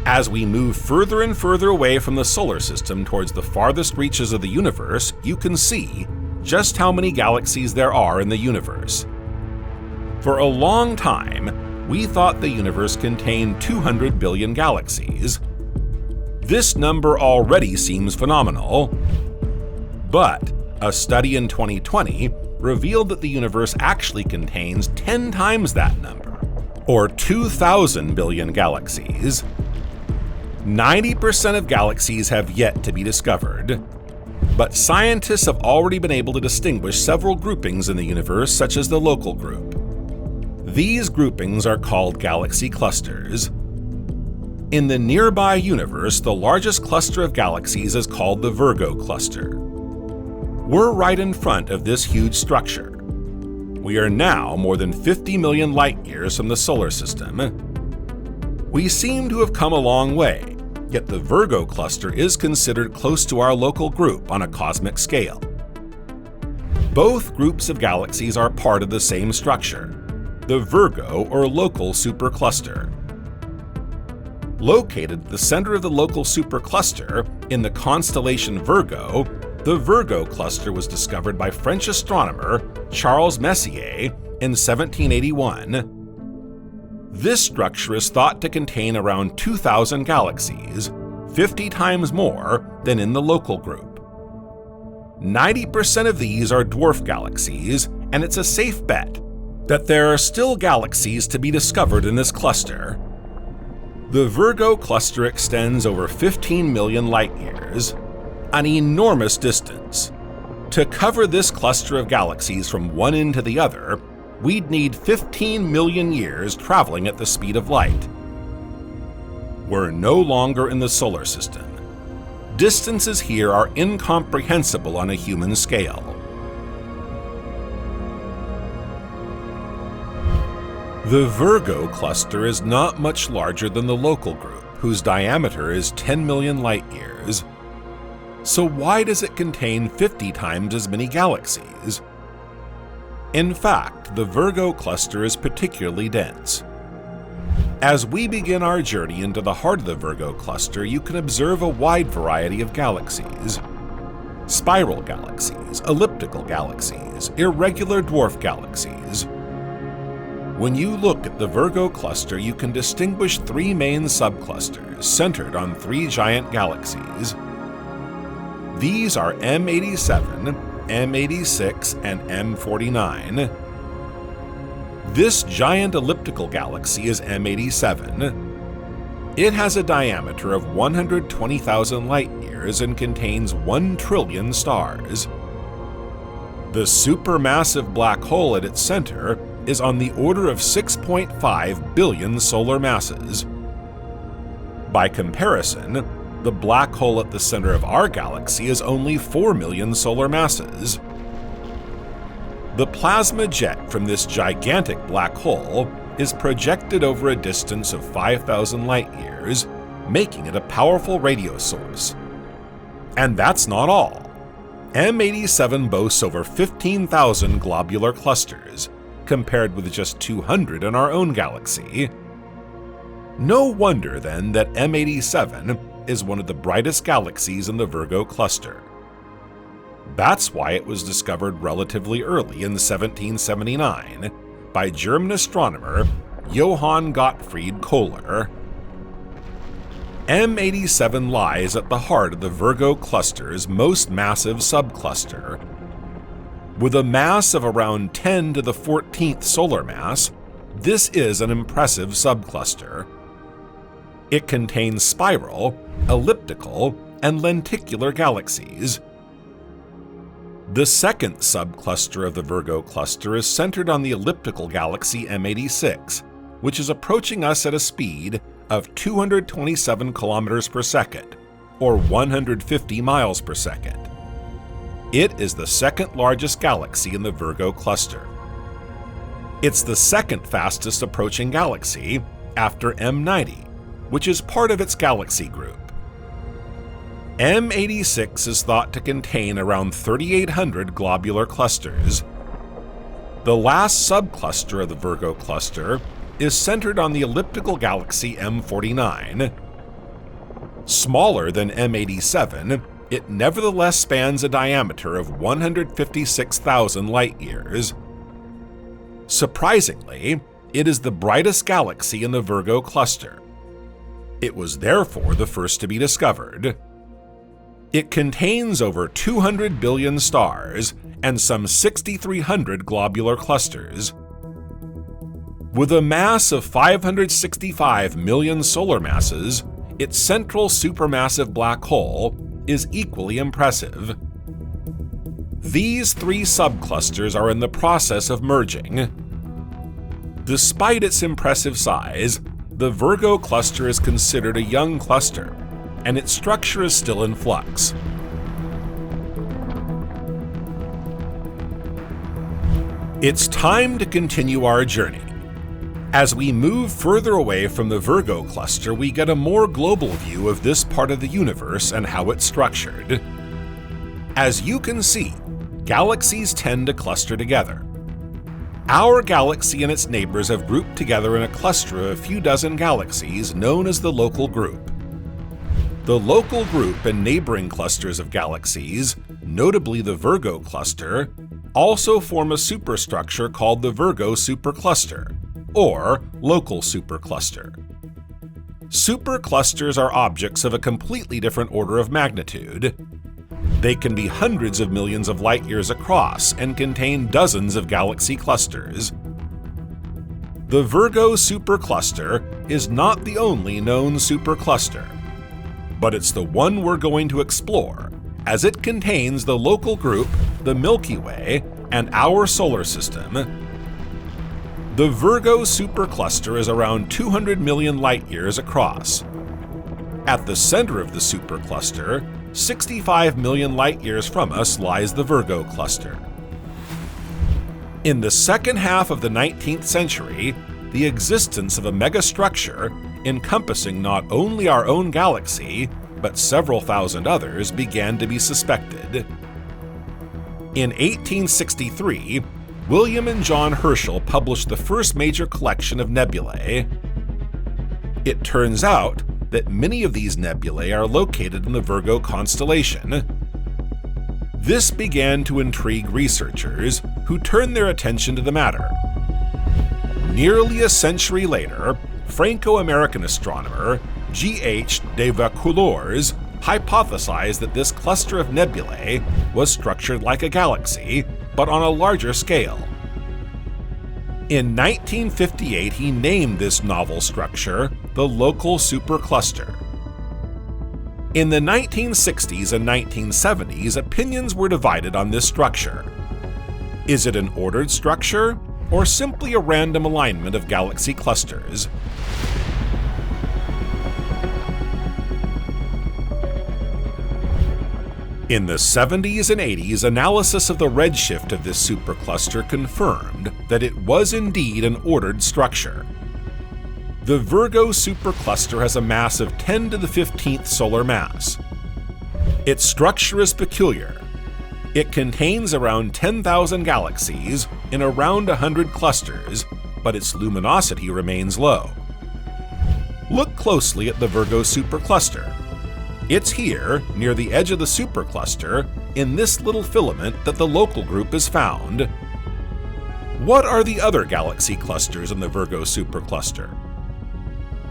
As we move further and further away from the solar system towards the farthest reaches of the universe, you can see just how many galaxies there are in the universe. For a long time, we thought the universe contained 200 billion galaxies. This number already seems phenomenal, but a study in 2020 revealed that the universe actually contains 10 times that number, or 2,000 billion galaxies. 90% of galaxies have yet to be discovered, but scientists have already been able to distinguish several groupings in the universe, such as the local group. These groupings are called galaxy clusters. In the nearby universe, the largest cluster of galaxies is called the Virgo Cluster. We're right in front of this huge structure. We are now more than 50 million light-years from the solar system. We seem to have come a long way, yet the Virgo Cluster is considered close to our local group on a cosmic scale. Both groups of galaxies are part of the same structure, the Virgo or local supercluster. Located at the center of the local supercluster in the constellation Virgo, the Virgo Cluster was discovered by French astronomer Charles Messier in 1781. This structure is thought to contain around 2,000 galaxies, 50 times more than in the local group. 90% of these are dwarf galaxies, and it's a safe bet that there are still galaxies to be discovered in this cluster. The Virgo Cluster extends over 15 million light-years, an enormous distance. To cover this cluster of galaxies from one end to the other we'd need 15 million years traveling at the speed of light. We're no longer in the solar system. Distances here are incomprehensible on a human scale. The Virgo Cluster is not much larger than the local group, whose diameter is 10 million light-years. So why does it contain 50 times as many galaxies? In fact, the Virgo Cluster is particularly dense. As we begin our journey into the heart of the Virgo Cluster, you can observe a wide variety of galaxies. Spiral galaxies, elliptical galaxies, irregular dwarf galaxies. When you look at the Virgo Cluster, you can distinguish three main subclusters centered on three giant galaxies. These are M87, M86, and M49. This giant elliptical galaxy is M87. It has a diameter of 120,000 light-years and contains 1 trillion stars. The supermassive black hole at its center is on the order of 6.5 billion solar masses. By comparison, the black hole at the center of our galaxy is only 4 million solar masses. The plasma jet from this gigantic black hole is projected over a distance of 5,000 light-years, making it a powerful radio source. And that's not all. M87 boasts over 15,000 globular clusters, compared with just 200 in our own galaxy. No wonder, then, that M87 is one of the brightest galaxies in the Virgo Cluster. That's why it was discovered relatively early in 1779 by German astronomer Johann Gottfried Kohler. M87 lies at the heart of the Virgo Cluster's most massive subcluster. With a mass of around 10 to the 14th solar mass, this is an impressive subcluster. It contains spiral, elliptical, and lenticular galaxies. The second subcluster of the Virgo Cluster is centered on the elliptical galaxy M86, which is approaching us at a speed of 227 kilometers per second, or 150 miles per second. It is the second largest galaxy in the Virgo Cluster. It's the second fastest approaching galaxy after M90, which is part of its galaxy group. M86 is thought to contain around 3,800 globular clusters. The last subcluster of the Virgo Cluster is centered on the elliptical galaxy M49. Smaller than M87, it nevertheless spans a diameter of 156,000 light-years. Surprisingly, it is the brightest galaxy in the Virgo Cluster. It was therefore the first to be discovered. It contains over 200 billion stars and some 6,300 globular clusters. With a mass of 565 million solar masses, its central supermassive black hole is equally impressive. These three subclusters are in the process of merging. Despite its impressive size, the Virgo Cluster is considered a young cluster, and its structure is still in flux. It's time to continue our journey. As we move further away from the Virgo Cluster, we get a more global view of this part of the universe and how it's structured. As you can see, galaxies tend to cluster together. Our galaxy and its neighbors have grouped together in a cluster of a few dozen galaxies known as the local group. The local group and neighboring clusters of galaxies, notably the Virgo Cluster, also form a superstructure called the Virgo supercluster, or local supercluster. Superclusters are objects of a completely different order of magnitude. They can be hundreds of millions of light-years across and contain dozens of galaxy clusters. The Virgo supercluster is not the only known supercluster, but it's the one we're going to explore, as it contains the local group, the Milky Way, and our solar system. The Virgo supercluster is around 200 million light-years across. At the center of the supercluster, 65 million light-years from us lies the Virgo cluster. In the second half of the 19th century, the existence of a megastructure encompassing not only our own galaxy, but several thousand others began to be suspected. In 1863, William and John Herschel published the first major collection of nebulae. It turns out that many of these nebulae are located in the Virgo constellation. This began to intrigue researchers, who turned their attention to the matter. Nearly a century later, Franco-American astronomer G.H. de Vaucouleurs hypothesized that this cluster of nebulae was structured like a galaxy, but on a larger scale. In 1958, he named this novel structure the local supercluster. In the 1960s and 1970s, opinions were divided on this structure. Is it an ordered structure, or simply a random alignment of galaxy clusters? In the 70s and 80s, analysis of the redshift of this supercluster confirmed that it was indeed an ordered structure. The Virgo supercluster has a mass of 10 to the 15th solar mass. Its structure is peculiar. It contains around 10,000 galaxies in around 100 clusters, but its luminosity remains low. Look closely at the Virgo supercluster. It's here, near the edge of the supercluster, in this little filament that the local group is found. What are the other galaxy clusters in the Virgo supercluster?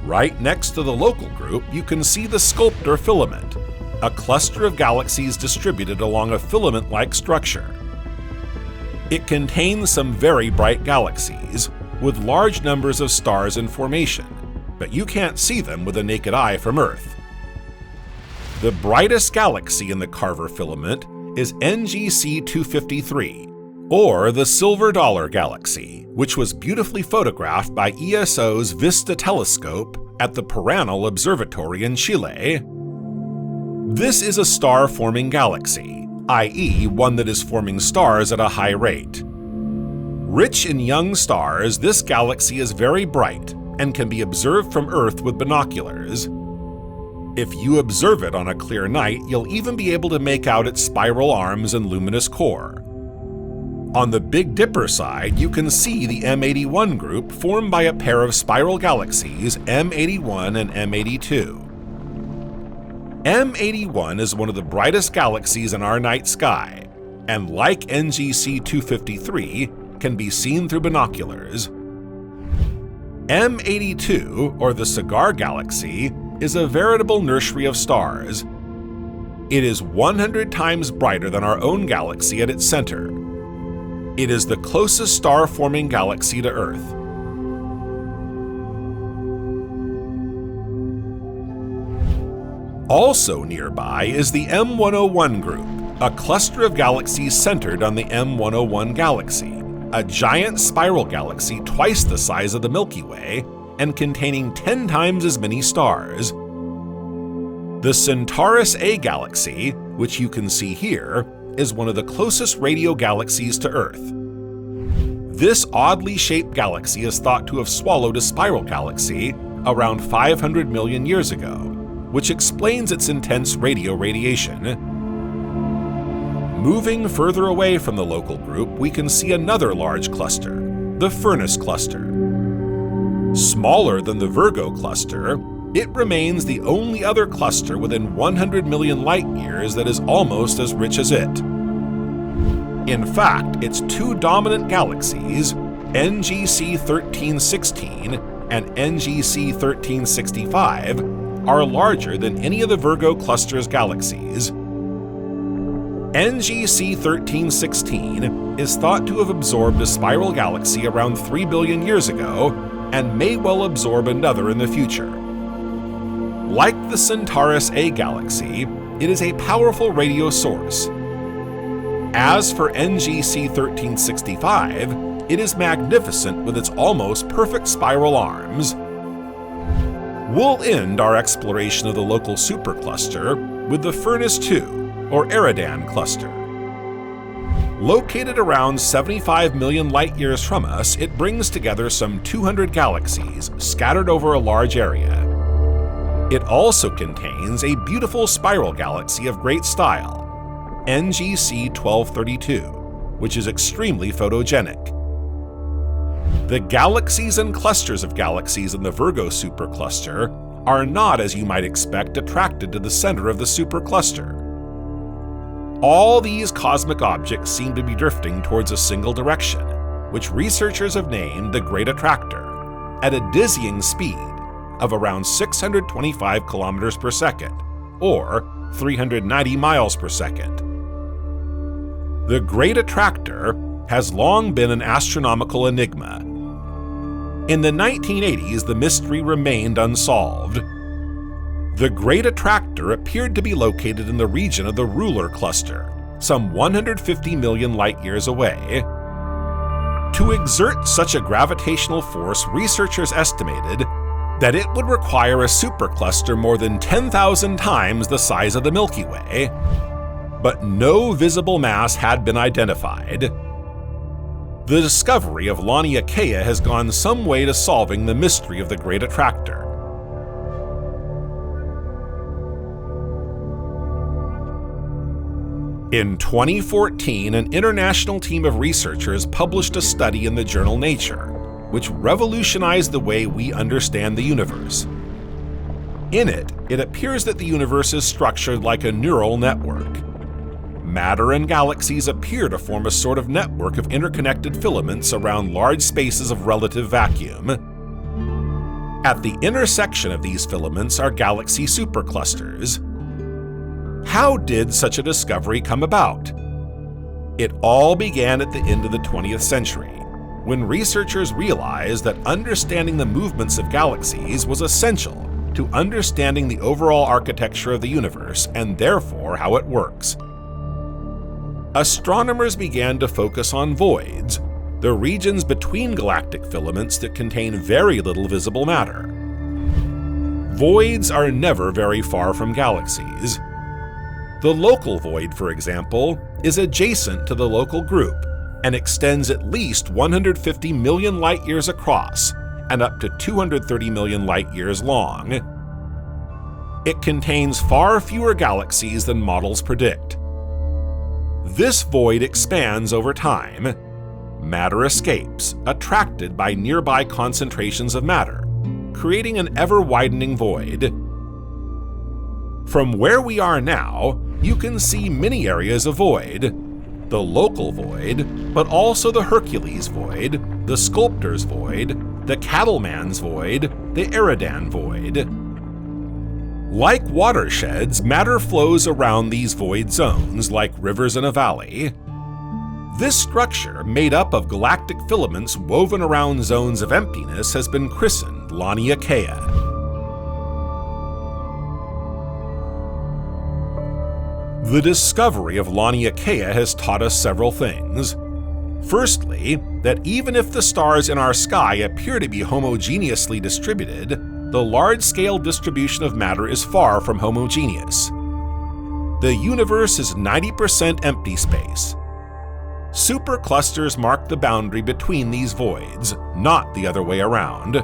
Right next to the local group, you can see the Sculptor filament, a cluster of galaxies distributed along a filament-like structure. It contains some very bright galaxies, with large numbers of stars in formation, but you can't see them with the naked eye from Earth. The brightest galaxy in the Carver filament is NGC 253, or the Silver Dollar Galaxy, which was beautifully photographed by ESO's VISTA telescope at the Paranal Observatory in Chile. This is a star-forming galaxy, i.e., one that is forming stars at a high rate. Rich in young stars, this galaxy is very bright and can be observed from Earth with binoculars. If you observe it on a clear night, you'll even be able to make out its spiral arms and luminous core. On the Big Dipper side, you can see the M81 group formed by a pair of spiral galaxies, M81 and M82. M81 is one of the brightest galaxies in our night sky, and like NGC 253, can be seen through binoculars. M82, or the Cigar Galaxy, is a veritable nursery of stars. It is 100 times brighter than our own galaxy at its center. It is the closest star-forming galaxy to Earth. Also nearby is the M101 group, a cluster of galaxies centered on the M101 galaxy, a giant spiral galaxy twice the size of the Milky Way and containing 10 times as many stars. The Centaurus A Galaxy, which you can see here, is one of the closest radio galaxies to Earth. This oddly shaped galaxy is thought to have swallowed a spiral galaxy around 500 million years ago, which explains its intense radio radiation. Moving further away from the local group, we can see another large cluster, the Furnace Cluster. Smaller than the Virgo cluster, it remains the only other cluster within 100 million light-years that is almost as rich as it. In fact, its two dominant galaxies, NGC 1316 and NGC 1365, are larger than any of the Virgo cluster's galaxies. NGC 1316 is thought to have absorbed a spiral galaxy around 3 billion years ago and may well absorb another in the future. Like the Centaurus A Galaxy, it is a powerful radio source. As for NGC 1365, it is magnificent with its almost perfect spiral arms. We'll end our exploration of the local supercluster with the Furnace 2, or Eridani cluster. Located around 75 million light-years from us, it brings together some 200 galaxies scattered over a large area. It also contains a beautiful spiral galaxy of great style, NGC 1232, which is extremely photogenic. The galaxies and clusters of galaxies in the Virgo supercluster are not, as you might expect, attracted to the center of the supercluster. All these cosmic objects seem to be drifting towards a single direction, which researchers have named the Great Attractor, at a dizzying speed of around 625 kilometers per second, or 390 miles per second. The Great Attractor has long been an astronomical enigma. In the 1980s, the mystery remained unsolved. The Great Attractor appeared to be located in the region of the Ruler Cluster, some 150 million light-years away. To exert such a gravitational force, researchers estimated that it would require a supercluster more than 10,000 times the size of the Milky Way, but no visible mass had been identified. The discovery of Lania Kea has gone some way to solving the mystery of the Great Attractor. In 2014, an international team of researchers published a study in the journal Nature, which revolutionized the way we understand the universe. In it, it appears that the universe is structured like a neural network. Matter and galaxies appear to form a sort of network of interconnected filaments around large spaces of relative vacuum. At the intersection of these filaments are galaxy superclusters. How did such a discovery come about? It all began at the end of the 20th century, when researchers realized that understanding the movements of galaxies was essential to understanding the overall architecture of the universe and therefore how it works. Astronomers began to focus on voids, the regions between galactic filaments that contain very little visible matter. Voids are never very far from galaxies. The local void, for example, is adjacent to the local group and extends at least 150 million light-years across and up to 230 million light-years long. It contains far fewer galaxies than models predict. This void expands over time. Matter escapes, attracted by nearby concentrations of matter, creating an ever-widening void. From where we are now, you can see many areas of void. The local void, but also the Hercules void, the Sculptor's void, the Cattleman's void, the Eridani void. Like watersheds, matter flows around these void zones like rivers in a valley. This structure, made up of galactic filaments woven around zones of emptiness, has been christened Lania Kea. The discovery of Lania Kea has taught us several things. Firstly, that even if the stars in our sky appear to be homogeneously distributed, the large-scale distribution of matter is far from homogeneous. The universe is 90% empty space. Superclusters mark the boundary between these voids, not the other way around.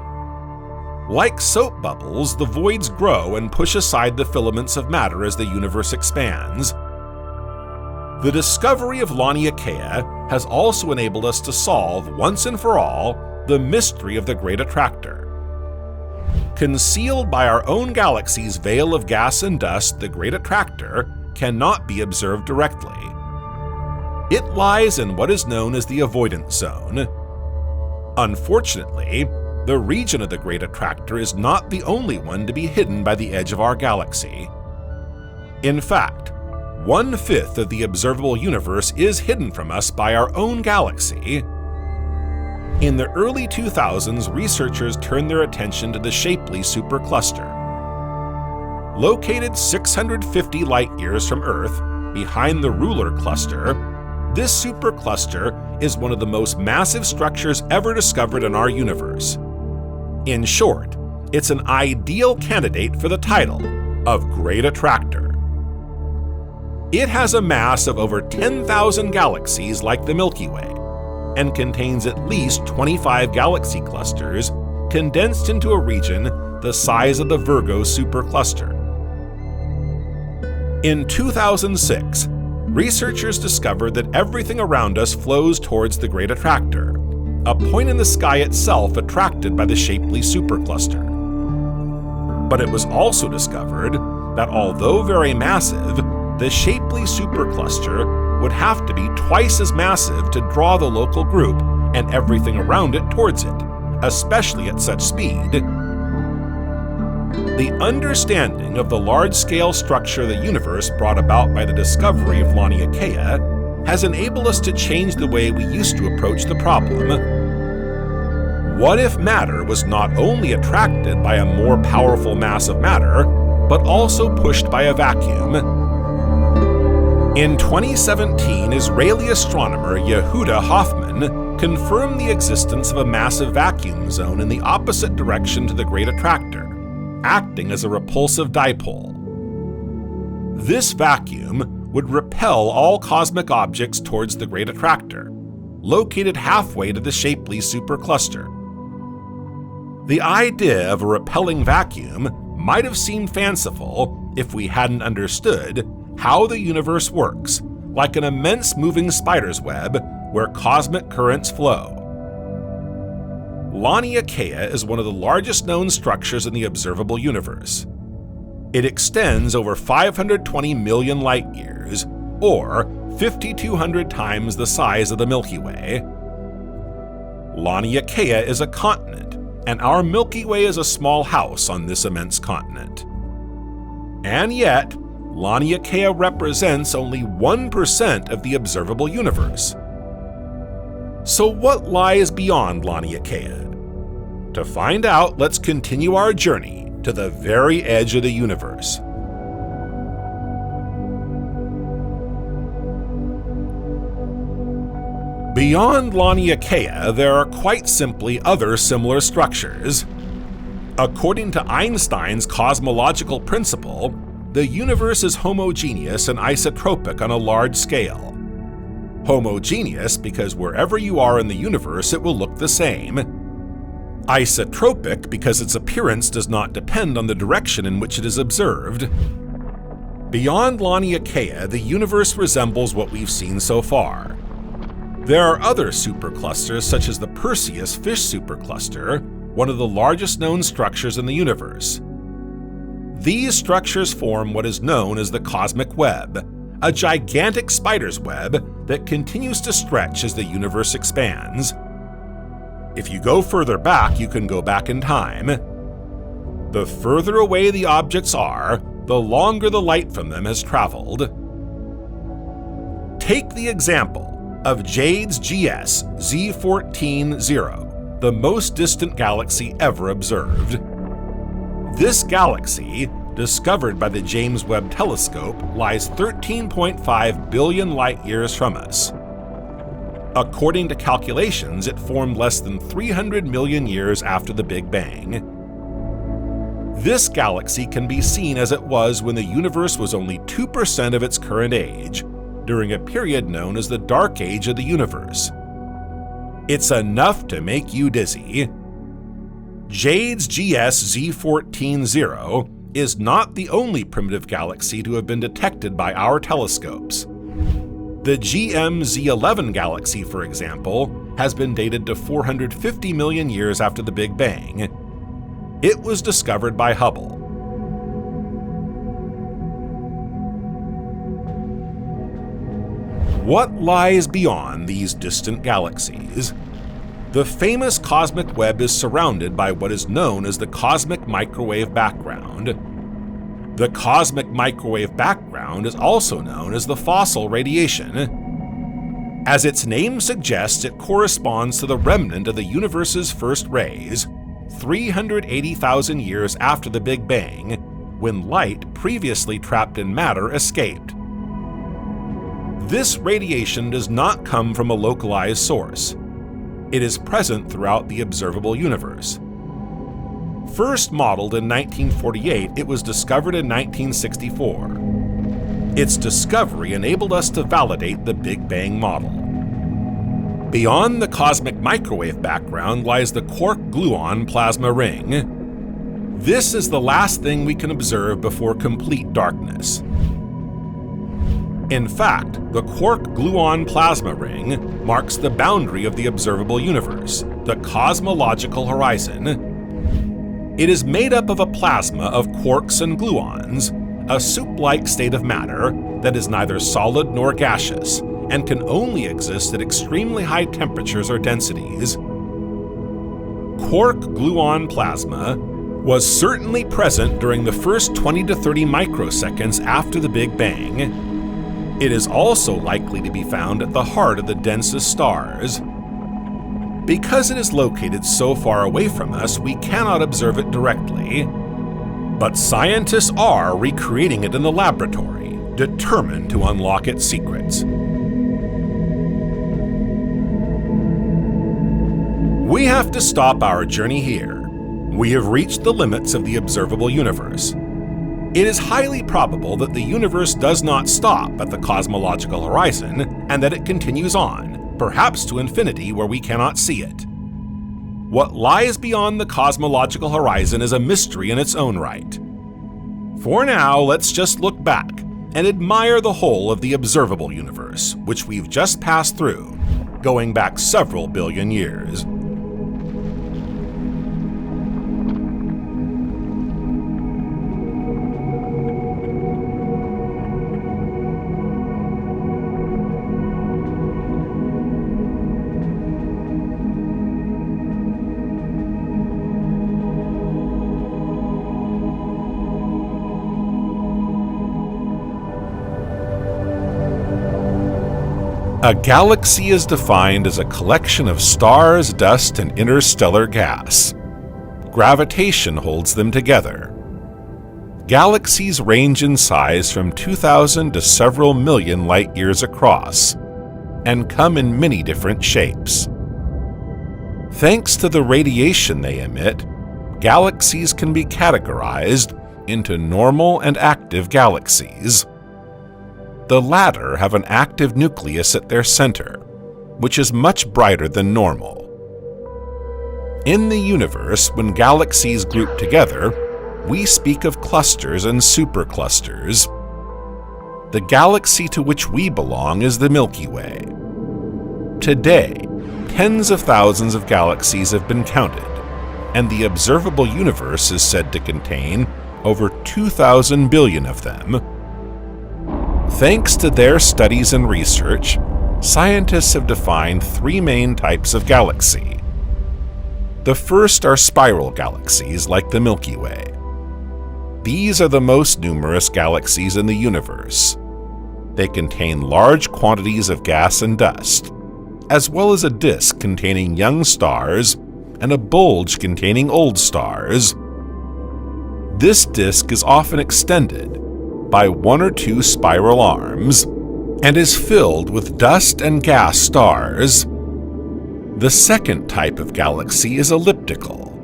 Like soap bubbles, the voids grow and push aside the filaments of matter as the universe expands. The discovery of Lania Kea has also enabled us to solve, once and for all, the mystery of the Great Attractor. Concealed by our own galaxy's veil of gas and dust, the Great Attractor cannot be observed directly. It lies in what is known as the avoidance zone. Unfortunately, the region of the Great Attractor is not the only one to be hidden by the edge of our galaxy. In fact, 1/5 of the observable universe is hidden from us by our own galaxy. In the early 2000s, researchers turned their attention to the Shapley supercluster. Located 650 light-years from Earth, behind the Ruler Cluster, This supercluster is one of the most massive structures ever discovered in our universe. In short, it's an ideal candidate for the title of Great Attractor. It has a mass of over 10,000 galaxies like the Milky Way, and contains at least 25 galaxy clusters condensed into a region the size of the Virgo supercluster. In 2006, researchers discovered that everything around us flows towards the Great Attractor, a point in the sky itself attracted by the shapely supercluster. But it was also discovered that although very massive, the shapely supercluster would have to be twice as massive to draw the local group and everything around it towards it, especially at such speed. The understanding of the large-scale structure of the universe brought about by the discovery of Laniakea has enabled us to change the way we used to approach the problem. What if matter was not only attracted by a more powerful mass of matter, but also pushed by a vacuum? In 2017, Israeli astronomer Yehuda Hoffman confirmed the existence of a massive vacuum zone in the opposite direction to the Great Attractor, acting as a repulsive dipole. This vacuum would repel all cosmic objects towards the Great Attractor, located halfway to the shapely supercluster. The idea of a repelling vacuum might have seemed fanciful if we hadn't understood how the universe works, like an immense moving spider's web where cosmic currents flow. Laniakea is one of the largest known structures in the observable universe. It extends over 520 million light-years, or 5,200 times the size of the Milky Way. Laniakea is a continent, and our Milky Way is a small house on this immense continent. And yet, Laniakea represents only 1% of the observable universe. So what lies beyond Laniakea? To find out, let's continue our journey to the very edge of the universe. Beyond Laniakea, there are quite simply other similar structures. According to Einstein's cosmological principle, the universe is homogeneous and isotropic on a large scale. Homogeneous because wherever you are in the universe it will look the same. Isotropic because its appearance does not depend on the direction in which it is observed. Beyond Laniakea, the universe resembles what we've seen so far. There are other superclusters such as the Perseus fish supercluster, one of the largest known structures in the universe. These structures form what is known as the cosmic web, a gigantic spider's web that continues to stretch as the universe expands. If you go further back, you can go back in time. The further away the objects are, the longer the light from them has traveled. Take the example of Jade's GS Z14-0, the most distant galaxy ever observed. This galaxy, discovered by the James Webb Telescope, lies 13.5 billion light-years from us. According to calculations, it formed less than 300 million years after the Big Bang. This galaxy can be seen as it was when the universe was only 2% of its current age, during a period known as the Dark Age of the universe. It's enough to make you dizzy. Jade's GS Z14-0 is not the only primitive galaxy to have been detected by our telescopes. The GM-Z11 galaxy, for example, has been dated to 450 million years after the Big Bang. It was discovered by Hubble. What lies beyond these distant galaxies? The famous cosmic web is surrounded by what is known as the cosmic microwave background. The cosmic microwave background is also known as the fossil radiation. As its name suggests, it corresponds to the remnant of the universe's first rays, 380,000 years after the Big Bang, when light previously trapped in matter escaped. This radiation does not come from a localized source. It is present throughout the observable universe. First modeled in 1948, it was discovered in 1964. Its discovery enabled us to validate the Big Bang model. Beyond the cosmic microwave background lies the quark-gluon plasma ring. This is the last thing we can observe before complete darkness. In fact, the quark-gluon plasma ring marks the boundary of the observable universe, the cosmological horizon. It is made up of a plasma of quarks and gluons, a soup-like state of matter that is neither solid nor gaseous, and can only exist at extremely high temperatures or densities. Quark-gluon plasma was certainly present during the first 20 to 30 microseconds after the Big Bang. It is also likely to be found at the heart of the densest stars. Because it is located so far away from us, we cannot observe it directly, but scientists are recreating it in the laboratory, determined to unlock its secrets. We have to stop our journey here. We have reached the limits of the observable universe. It is highly probable that the universe does not stop at the cosmological horizon and that it continues on, perhaps to infinity where we cannot see it. What lies beyond the cosmological horizon is a mystery in its own right. For now, let's just look back and admire the whole of the observable universe, which we've just passed through, going back several billion years. A galaxy is defined as a collection of stars, dust, and interstellar gas. Gravitation holds them together. Galaxies range in size from 2,000 to several million light-years across, and come in many different shapes. Thanks to the radiation they emit, galaxies can be categorized into normal and active galaxies. The latter have an active nucleus at their center, which is much brighter than normal. In the universe, when galaxies group together, we speak of clusters and superclusters. The galaxy to which we belong is the Milky Way. Today, tens of thousands of galaxies have been counted, and the observable universe is said to contain over 2,000 billion of them. Thanks to their studies and research, scientists have defined three main types of galaxy. The first are spiral galaxies like the Milky Way. These are the most numerous galaxies in the universe. They contain large quantities of gas and dust, as well as a disk containing young stars and a bulge containing old stars. This disk is often extended by one or two spiral arms and is filled with dust and gas stars. The second type of galaxy is elliptical.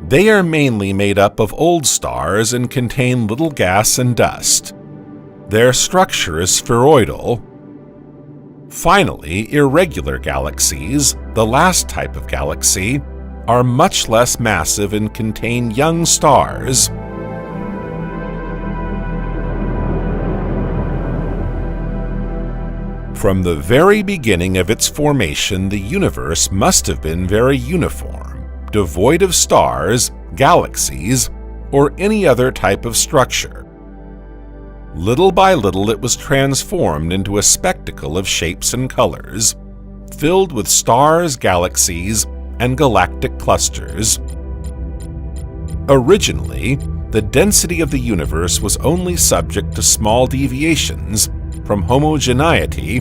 They are mainly made up of old stars and contain little gas and dust. Their structure is spheroidal. Finally, irregular galaxies, the last type of galaxy, are much less massive and contain young stars. From the very beginning of its formation, the universe must have been very uniform, devoid of stars, galaxies, or any other type of structure. Little by little, it was transformed into a spectacle of shapes and colors, filled with stars, galaxies, and galactic clusters. Originally, the density of the universe was only subject to small deviations from homogeneity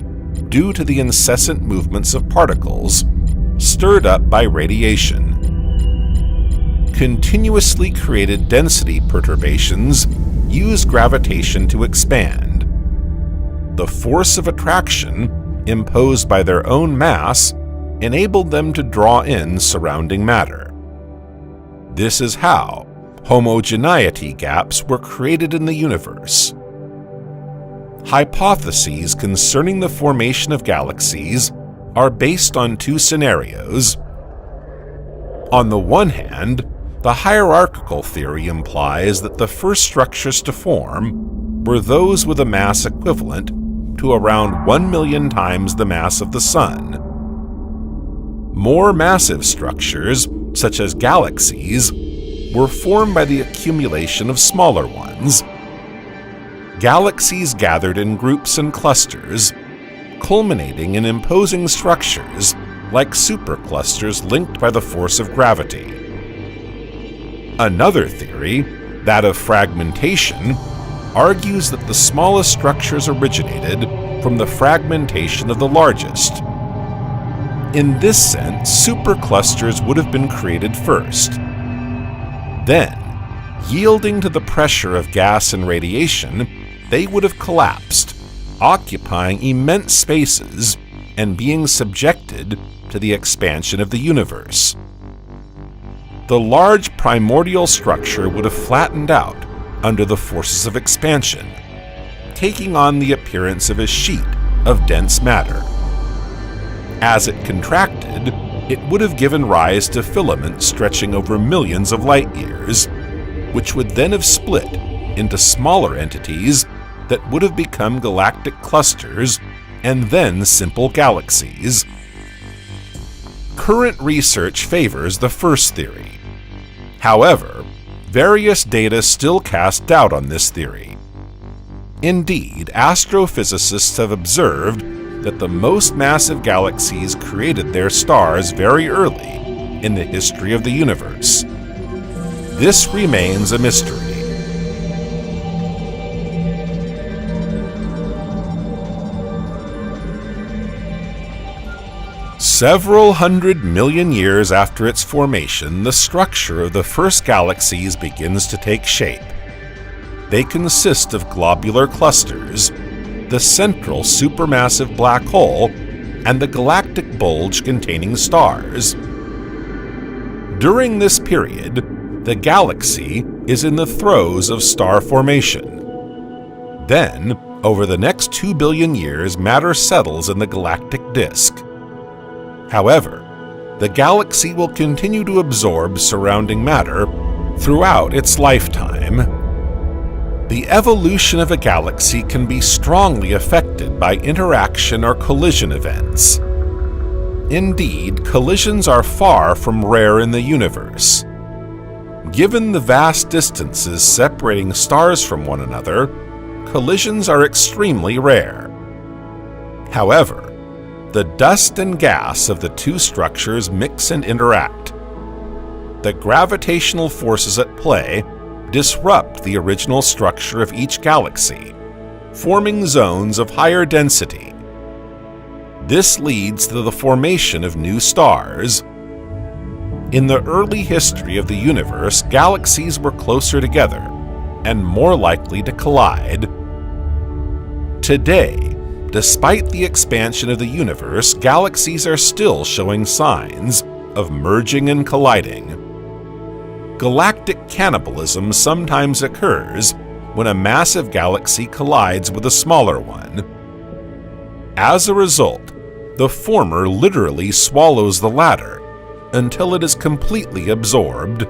due to the incessant movements of particles stirred up by radiation. Continuously created density perturbations use gravitation to expand. the force of attraction imposed by their own mass enabled them to draw in surrounding matter. This is how homogeneity gaps were created in the universe. Hypotheses concerning the formation of galaxies are based on two scenarios. On the one hand, the hierarchical theory implies that the first structures to form were those with a mass equivalent to around 1 million times the mass of the Sun. More massive structures, such as galaxies, were formed by the accumulation of smaller ones. Galaxies gathered in groups and clusters, culminating in imposing structures like superclusters linked by the force of gravity. Another theory, that of fragmentation, argues that the smallest structures originated from the fragmentation of the largest. In this sense, superclusters would have been created first. Then, yielding to the pressure of gas and radiation, they would have collapsed, occupying immense spaces and being subjected to the expansion of the universe. The large primordial structure would have flattened out under the forces of expansion, taking on the appearance of a sheet of dense matter. As it contracted, it would have given rise to filaments stretching over millions of light years, which would then have split into smaller entities that would have become galactic clusters and then simple galaxies. Current research favors the first theory. However, various data still cast doubt on this theory. Indeed, astrophysicists have observed that the most massive galaxies created their stars very early in the history of the universe. This remains a mystery. Several 100 million years after its formation, the structure of the first galaxies begins to take shape. They consist of globular clusters, the central supermassive black hole, and the galactic bulge containing stars. During this period, the galaxy is in the throes of star formation. Then, over the next 2 billion years, matter settles in the galactic disk. However, the galaxy will continue to absorb surrounding matter throughout its lifetime. The evolution of a galaxy can be strongly affected by interaction or collision events. Indeed, collisions are far from rare in the universe. Given the vast distances separating stars from one another, collisions are extremely rare. However, the dust and gas of the two structures mix and interact. The gravitational forces at play disrupt the original structure of each galaxy, forming zones of higher density. This leads to the formation of new stars. In the early history of the universe, galaxies were closer together and more likely to collide. Today, despite the expansion of the universe, galaxies are still showing signs of merging and colliding. Galactic cannibalism sometimes occurs when a massive galaxy collides with a smaller one. As a result, the former literally swallows the latter until it is completely absorbed.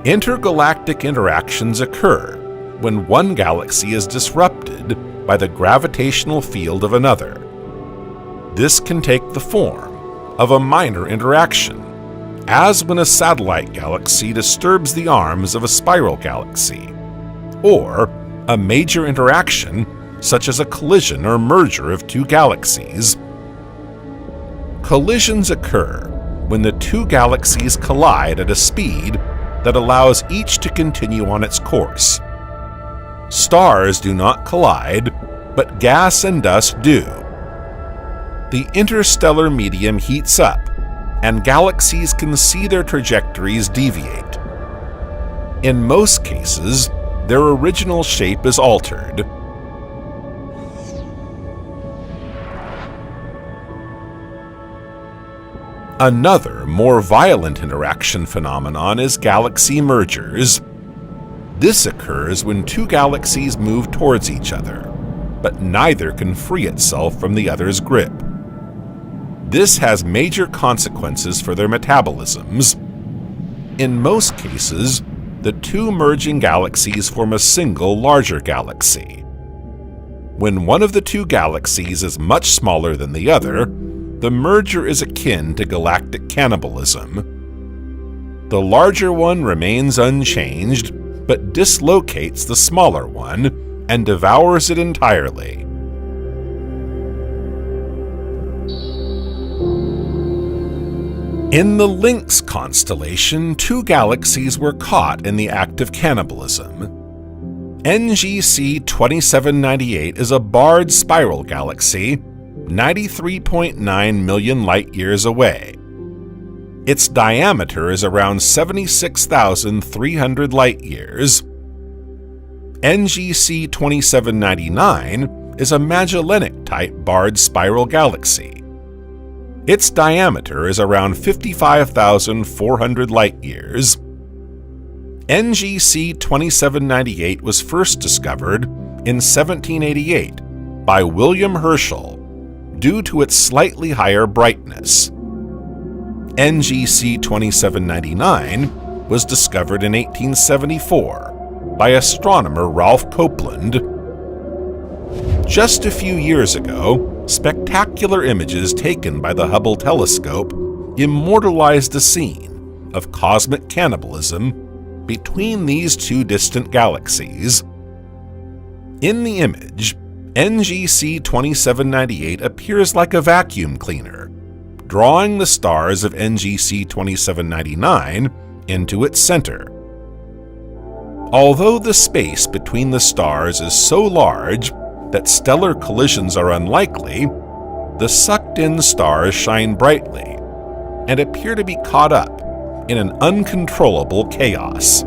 Intergalactic interactions occur when one galaxy is disrupted by the gravitational field of another. This can take the form of a minor interaction, as when a satellite galaxy disturbs the arms of a spiral galaxy, or a major interaction such as a collision or merger of two galaxies. Collisions occur when the two galaxies collide at a speed that allows each to continue on its course. Stars do not collide, but gas and dust do. The interstellar medium heats up, and galaxies can see their trajectories deviate. In most cases, their original shape is altered. Another, more violent interaction phenomenon is galaxy mergers. This occurs when two galaxies move towards each other, but neither can free itself from the other's grip. This has major consequences for their metabolisms. In most cases, the two merging galaxies form a single larger galaxy. When one of the two galaxies is much smaller than the other, the merger is akin to galactic cannibalism. The larger one remains unchanged, but dislocates the smaller one and devours it entirely. In the Lynx constellation, two galaxies were caught in the act of cannibalism. NGC 2798 is a barred spiral galaxy, 93.9 million light-years away. Its diameter is around 76,300 light-years. NGC 2799 is a Magellanic-type barred spiral galaxy. Its diameter is around 55,400 light-years. NGC 2798 was first discovered in 1788 by William Herschel due to its slightly higher brightness. NGC 2799 was discovered in 1874 by astronomer Ralph Copeland. Just a few years ago, spectacular images taken by the Hubble telescope immortalized a scene of cosmic cannibalism between these two distant galaxies. In the image, NGC 2798 appears like a vacuum cleaner, drawing the stars of NGC 2799 into its center. Although the space between the stars is so large that stellar collisions are unlikely, the sucked-in stars shine brightly and appear to be caught up in an uncontrollable chaos.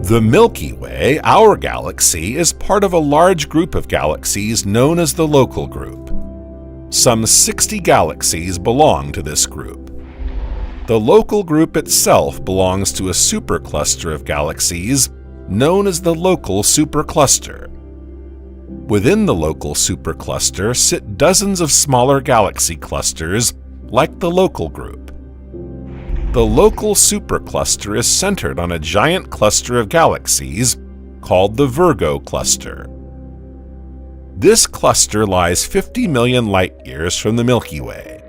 The Milky Way, our galaxy, is part of a large group of galaxies known as the Local Group. Some 60 galaxies belong to this group. The Local Group itself belongs to a supercluster of galaxies known as the Local Supercluster. Within the Local Supercluster sit dozens of smaller galaxy clusters like the Local Group. The Local Supercluster is centered on a giant cluster of galaxies called the Virgo Cluster. This cluster lies 50 million light-years from the Milky Way.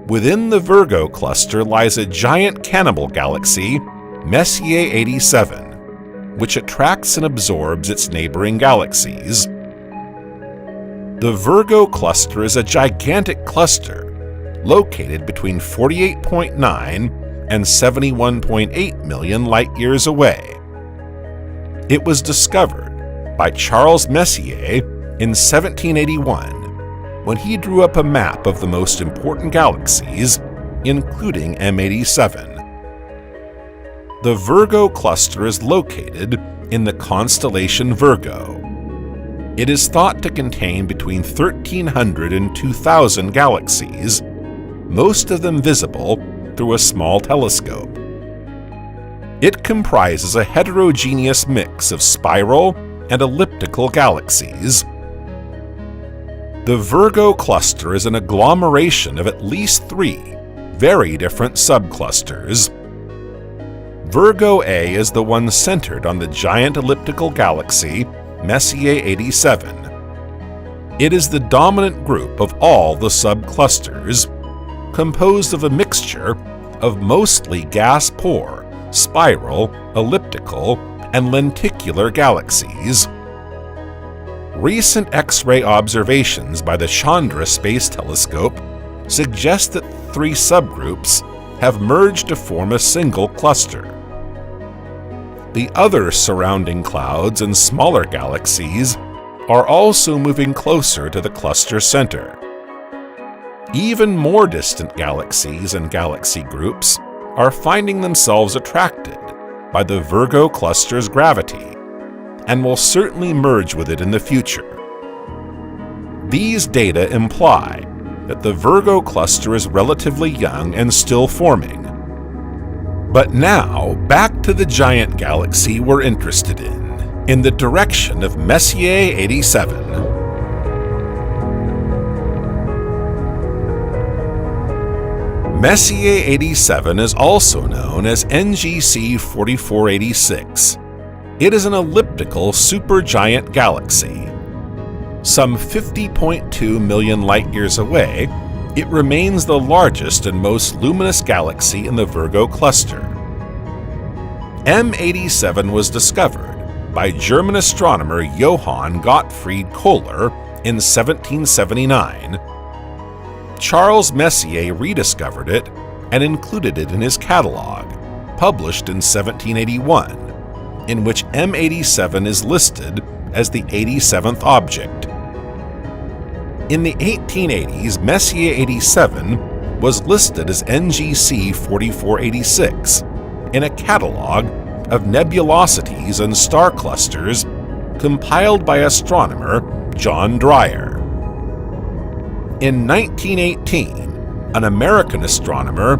Within the Virgo Cluster lies a giant Cannibal Galaxy, Messier 87, which attracts and absorbs its neighboring galaxies. The Virgo Cluster is a gigantic cluster located between 48.9 and 71.8 million light-years away. It was discovered by Charles Messier in 1781 when he drew up a map of the most important galaxies, including M87. The Virgo Cluster is located in the constellation Virgo. It is thought to contain between 1,300 and 2,000 galaxies, most of them visible through a small telescope. It comprises a heterogeneous mix of spiral and elliptical galaxies. The Virgo Cluster is an agglomeration of at least 3 very different subclusters. Virgo A is the one centered on the giant elliptical galaxy Messier 87. It is the dominant group of all the subclusters, composed of a mixture of mostly gas-poor, spiral, elliptical, and lenticular galaxies. Recent X-ray observations by the Chandra Space Telescope suggest that 3 subgroups have merged to form a single cluster. The other surrounding clouds and smaller galaxies are also moving closer to the cluster center. Even more distant galaxies and galaxy groups are finding themselves attracted by the Virgo Cluster's gravity and will certainly merge with it in the future. These data imply that the Virgo Cluster is relatively young and still forming. But now, back to the giant galaxy we're interested in the direction of Messier 87. Messier 87 is also known as NGC 4486. It is an elliptical supergiant galaxy. Some 50.2 million light-years away, it remains the largest and most luminous galaxy in the Virgo Cluster. M87 was discovered by German astronomer Johann Gottfried Kohler in 1779. Charles Messier rediscovered it and included it in his catalog, published in 1781, in which M87 is listed as the 87th object. In the 1880s, Messier 87 was listed as NGC 4486 in a catalog of nebulosities and star clusters compiled by astronomer John Dreyer. In 1918, an American astronomer,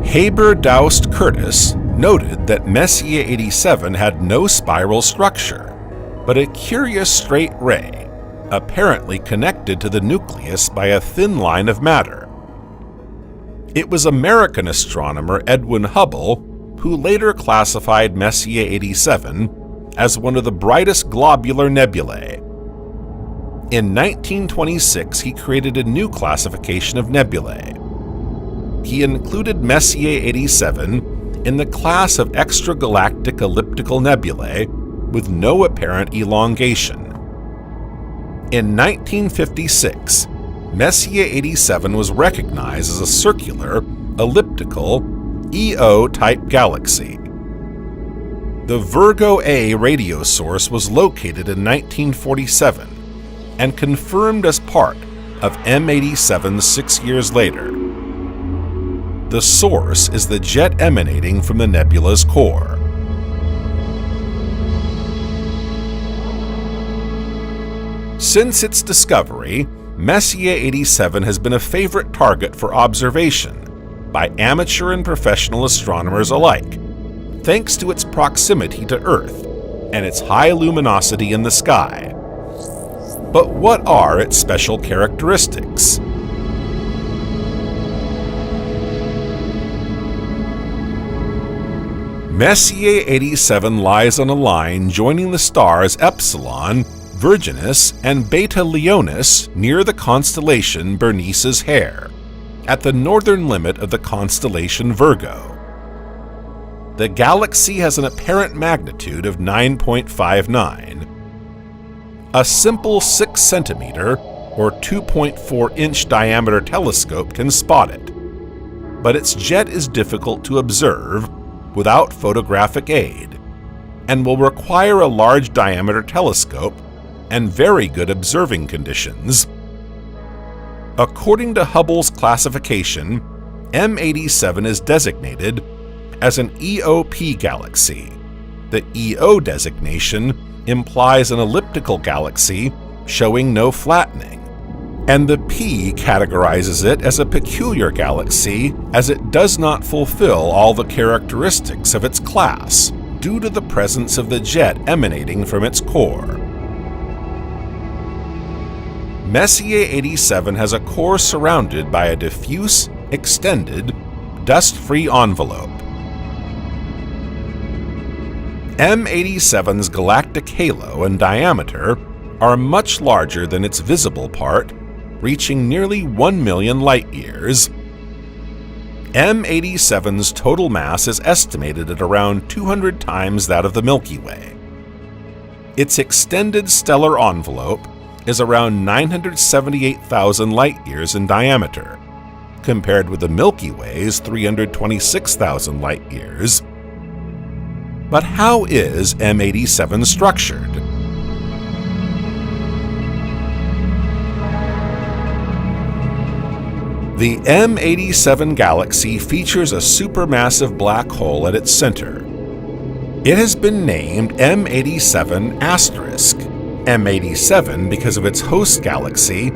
Heber Daust Curtis, noted that Messier 87 had no spiral structure, but a curious straight ray, apparently connected to the nucleus by a thin line of matter. It was American astronomer Edwin Hubble who later classified Messier 87 as one of the brightest globular nebulae. In 1926, he created a new classification of nebulae. He included Messier 87 in the class of extragalactic elliptical nebulae with no apparent elongation. In 1956, Messier 87 was recognized as a circular, elliptical, EO-type galaxy. The Virgo A radio source was located in 1947 and confirmed as part of M87 6 years later. The source is the jet emanating from the nebula's core. Since its discovery, Messier 87 has been a favorite target for observation by amateur and professional astronomers alike, thanks to its proximity to Earth and its high luminosity in the sky. But what are its special characteristics? Messier 87 lies on a line joining the stars Epsilon, Virginis, and Beta Leonis near the constellation Bernice's Hare, at the northern limit of the constellation Virgo. The galaxy has an apparent magnitude of 9.59. A simple 6 centimeter or 2.4-inch diameter telescope can spot it, but its jet is difficult to observe without photographic aid, and will require a large diameter telescope and very good observing conditions. According to Hubble's classification, M87 is designated as an EOP galaxy. The EO designation implies an elliptical galaxy showing no flattening, and the P categorizes it as a peculiar galaxy as it does not fulfill all the characteristics of its class due to the presence of the jet emanating from its core. Messier 87 has a core surrounded by a diffuse, extended, dust-free envelope. M87's galactic halo and diameter are much larger than its visible part, reaching nearly 1 million light-years. M87's total mass is estimated at around 200 times that of the Milky Way. Its extended stellar envelope is around 978,000 light-years in diameter, compared with the Milky Way's 326,000 light-years. But how is M87 structured? The M87 galaxy features a supermassive black hole at its center. It has been named M87*, M87 because of its host galaxy,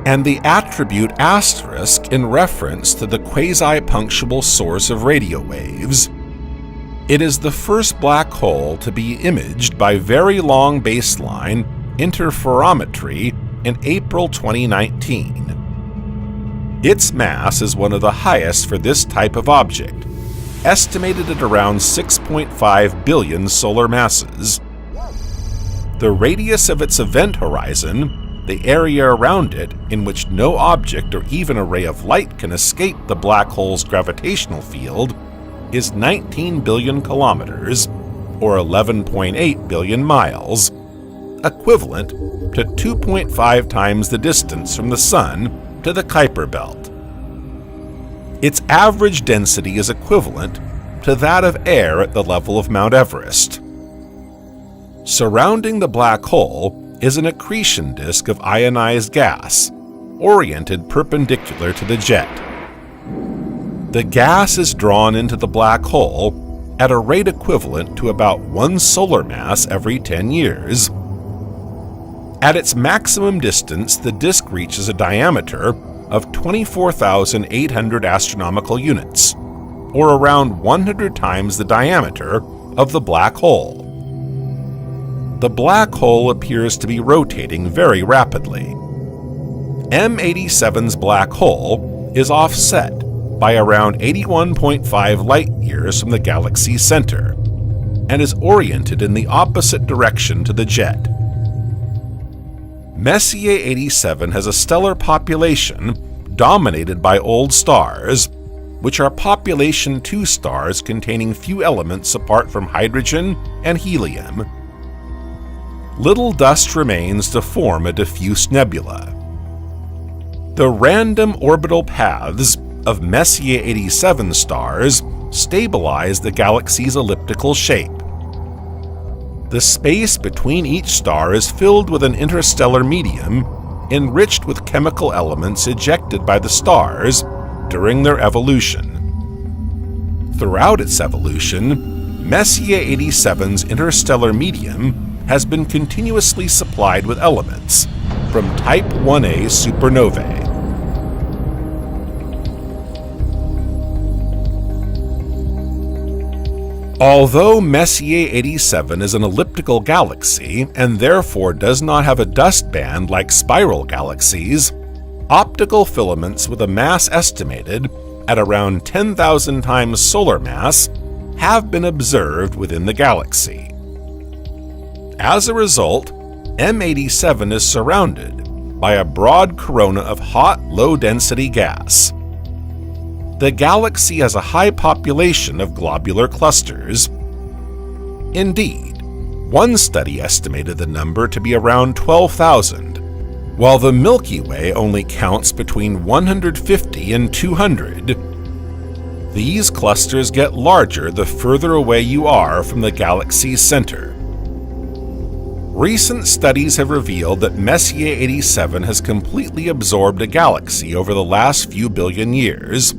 and the attribute asterisk in reference to the quasi-punctual source of radio waves. It is the first black hole to be imaged by Very Long Baseline Interferometry in April 2019. Its mass is one of the highest for this type of object, estimated at around 6.5 billion solar masses. The radius of its event horizon, the area around it in which no object or even a ray of light can escape the black hole's gravitational field, is 19 billion kilometers, or 11.8 billion miles, equivalent to 2.5 times the distance from the Sun to the Kuiper Belt. Its average density is equivalent to that of air at the level of Mount Everest. Surrounding the black hole is an accretion disk of ionized gas, oriented perpendicular to the jet. The gas is drawn into the black hole at a rate equivalent to about 1 solar mass every 10 years. At its maximum distance, the disk reaches a diameter of 24,800 astronomical units, or around 100 times the diameter of the black hole. The black hole appears to be rotating very rapidly. M87's black hole is offset by around 81.5 light-years from the galaxy's center, and is oriented in the opposite direction to the jet. Messier 87 has a stellar population dominated by old stars, which are population 2 stars containing few elements apart from hydrogen and helium. Little dust remains to form a diffuse nebula. The random orbital paths of Messier 87 stars stabilize the galaxy's elliptical shape. The space between each star is filled with an interstellar medium enriched with chemical elements ejected by the stars during their evolution. Throughout its evolution, Messier 87's interstellar medium has been continuously supplied with elements from Type 1a supernovae. Although Messier 87 is an elliptical galaxy and therefore does not have a dust band like spiral galaxies, optical filaments with a mass estimated at around 10,000 times solar mass have been observed within the galaxy. As a result, M87 is surrounded by a broad corona of hot, low-density gas. The galaxy has a high population of globular clusters. Indeed, one study estimated the number to be around 12,000, while the Milky Way only counts between 150 and 200. These clusters get larger the further away you are from the galaxy's center. Recent studies have revealed that Messier 87 has completely absorbed a galaxy over the last few billion years.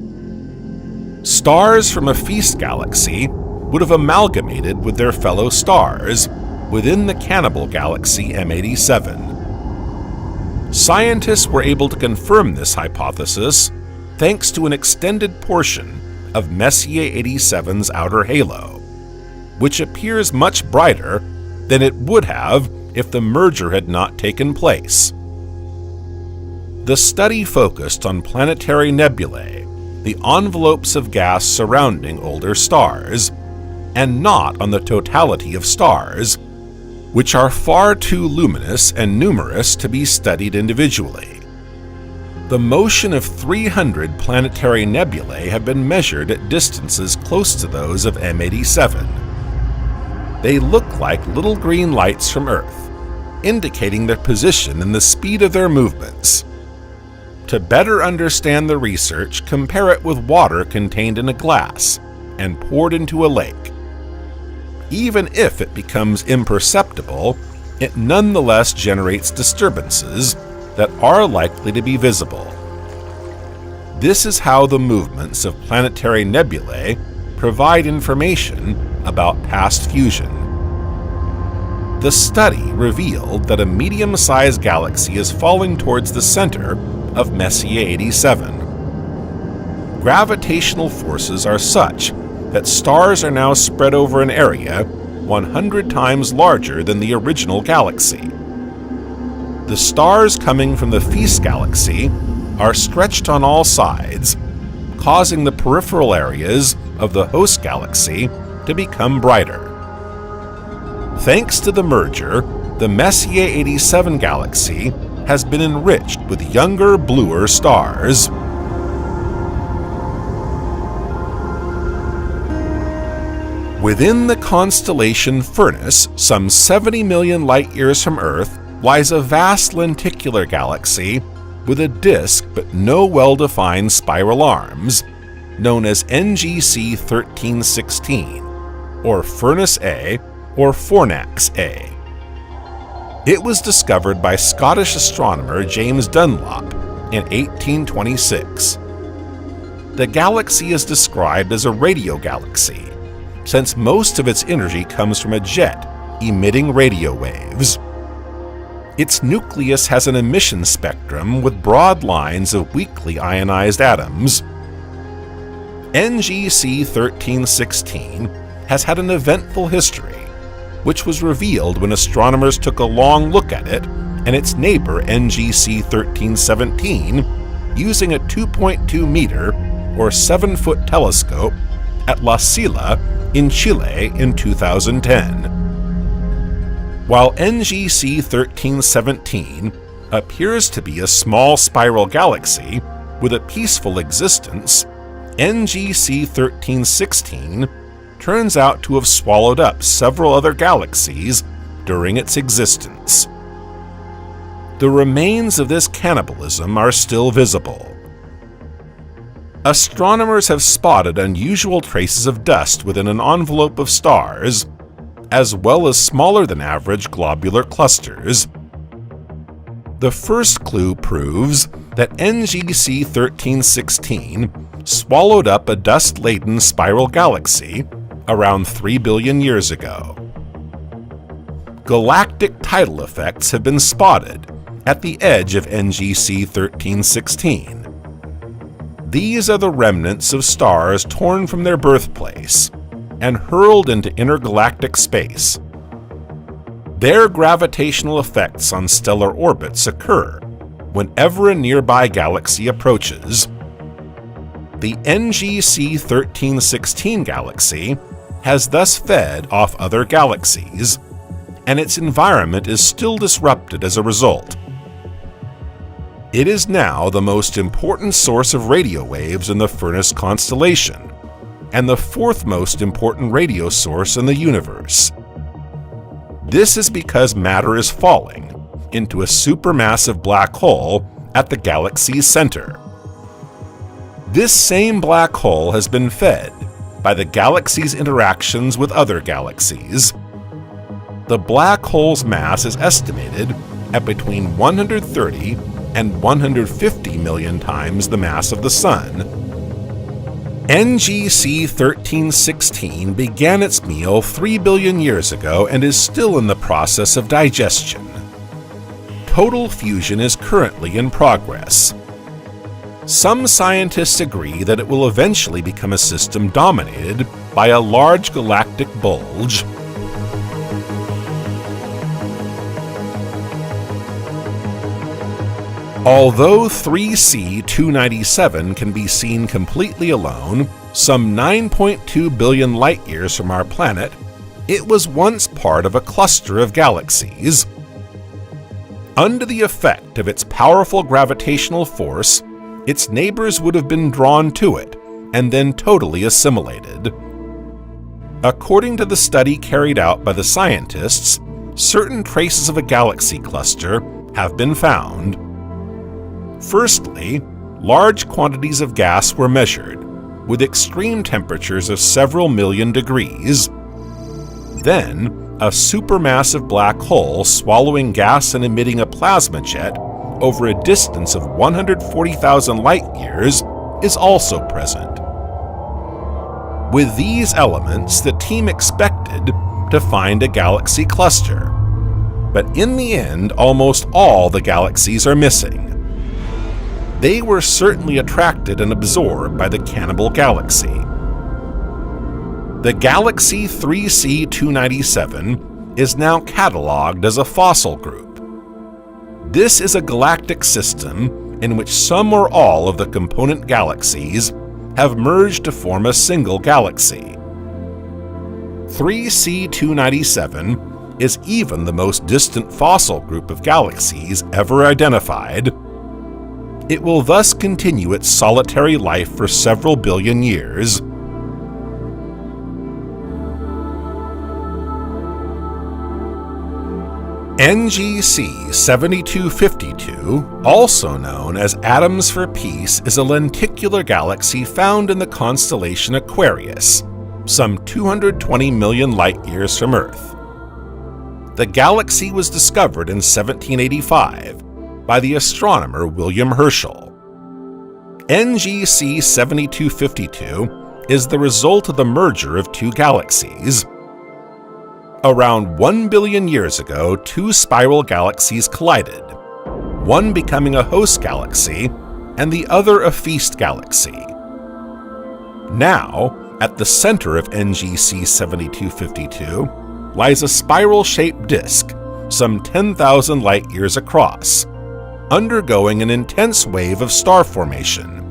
Stars from a feast galaxy would have amalgamated with their fellow stars within the Cannibal Galaxy M87. Scientists were able to confirm this hypothesis thanks to an extended portion of Messier 87's outer halo, which appears much brighter than it would have if the merger had not taken place. The study focused on planetary nebulae, the envelopes of gas surrounding older stars, and not on the totality of stars, which are far too luminous and numerous to be studied individually. The motion of 300 planetary nebulae have been measured at distances close to those of M87. They look like little green lights from Earth, indicating their position and the speed of their movements. To better understand the research, compare it with water contained in a glass and poured into a lake. Even if it becomes imperceptible, it nonetheless generates disturbances that are likely to be visible. This is how the movements of planetary nebulae provide information about past fusion. The study revealed that a medium-sized galaxy is falling towards the center of Messier 87. Gravitational forces are such that stars are now spread over an area 100 times larger than the original galaxy. The stars coming from the Feast galaxy are stretched on all sides, causing the peripheral areas of the host galaxy to become brighter. Thanks to the merger, the Messier 87 galaxy has been enriched with younger, bluer stars. Within the constellation Furnace, some 70 million light-years from Earth, lies a vast lenticular galaxy with a disk but no well-defined spiral arms, known as NGC 1316, or Furnace A, or Fornax A. It was discovered by Scottish astronomer James Dunlop in 1826. The galaxy is described as a radio galaxy, since most of its energy comes from a jet emitting radio waves. Its nucleus has an emission spectrum with broad lines of weakly ionized atoms. NGC 1316 has had an eventful history, which was revealed when astronomers took a long look at it and its neighbor NGC 1317 using a 2.2-meter or 7-foot telescope at La Silla in Chile in 2010. While NGC 1317 appears to be a small spiral galaxy with a peaceful existence, NGC 1316 turns out to have swallowed up several other galaxies during its existence. The remains of this cannibalism are still visible. Astronomers have spotted unusual traces of dust within an envelope of stars, as well as smaller-than-average globular clusters. The first clue proves that NGC 1316 swallowed up a dust-laden spiral galaxy around 3 billion years ago. Galactic tidal effects have been spotted at the edge of NGC 1316. These are the remnants of stars torn from their birthplace and hurled into intergalactic space. Their gravitational effects on stellar orbits occur whenever a nearby galaxy approaches. The NGC 1316 galaxy has thus fed off other galaxies, and its environment is still disrupted as a result. It is now the most important source of radio waves in the Furnace constellation, and the fourth most important radio source in the universe. This is because matter is falling into a supermassive black hole at the galaxy's center. This same black hole has been fed by the galaxy's interactions with other galaxies. The black hole's mass is estimated at between 130 and 150 million times the mass of the Sun. NGC 1316 began its meal 3 billion years ago and is still in the process of digestion. Total fusion is currently in progress. Some scientists agree that it will eventually become a system dominated by a large galactic bulge. Although 3C297 can be seen completely alone, some 9.2 billion light-years from our planet, it was once part of a cluster of galaxies. Under the effect of its powerful gravitational force, its neighbors would have been drawn to it and then totally assimilated. According to the study carried out by the scientists, certain traces of a galaxy cluster have been found. Firstly, large quantities of gas were measured, with extreme temperatures of several million degrees. Then, a supermassive black hole swallowing gas and emitting a plasma jet over a distance of 140,000 light-years is also present. With these elements, the team expected to find a galaxy cluster, but in the end, almost all the galaxies are missing. They were certainly attracted and absorbed by the Cannibal Galaxy. The galaxy 3C297 is now cataloged as a fossil group. This is a galactic system in which some or all of the component galaxies have merged to form a single galaxy. 3C297 is even the most distant fossil group of galaxies ever identified. It will thus continue its solitary life for several billion years. NGC 7252, also known as Atoms for Peace, is a lenticular galaxy found in the constellation Aquarius, some 220 million light-years from Earth. The galaxy was discovered in 1785 by the astronomer William Herschel. NGC 7252 is the result of the merger of two galaxies. Around 1 billion years ago, two spiral galaxies collided, one becoming a host galaxy and the other a feast galaxy. Now, at the center of NGC 7252, lies a spiral-shaped disk, some 10,000 light-years across, undergoing an intense wave of star formation.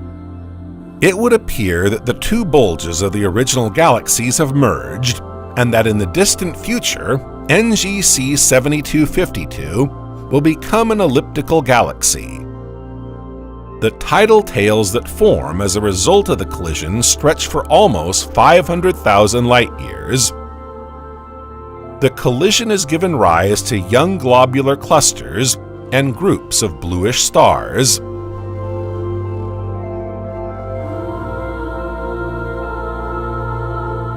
It would appear that the two bulges of the original galaxies have merged, and that in the distant future, NGC 7252 will become an elliptical galaxy. The tidal tails that form as a result of the collision stretch for almost 500,000 light-years. The collision has given rise to young globular clusters and groups of bluish stars.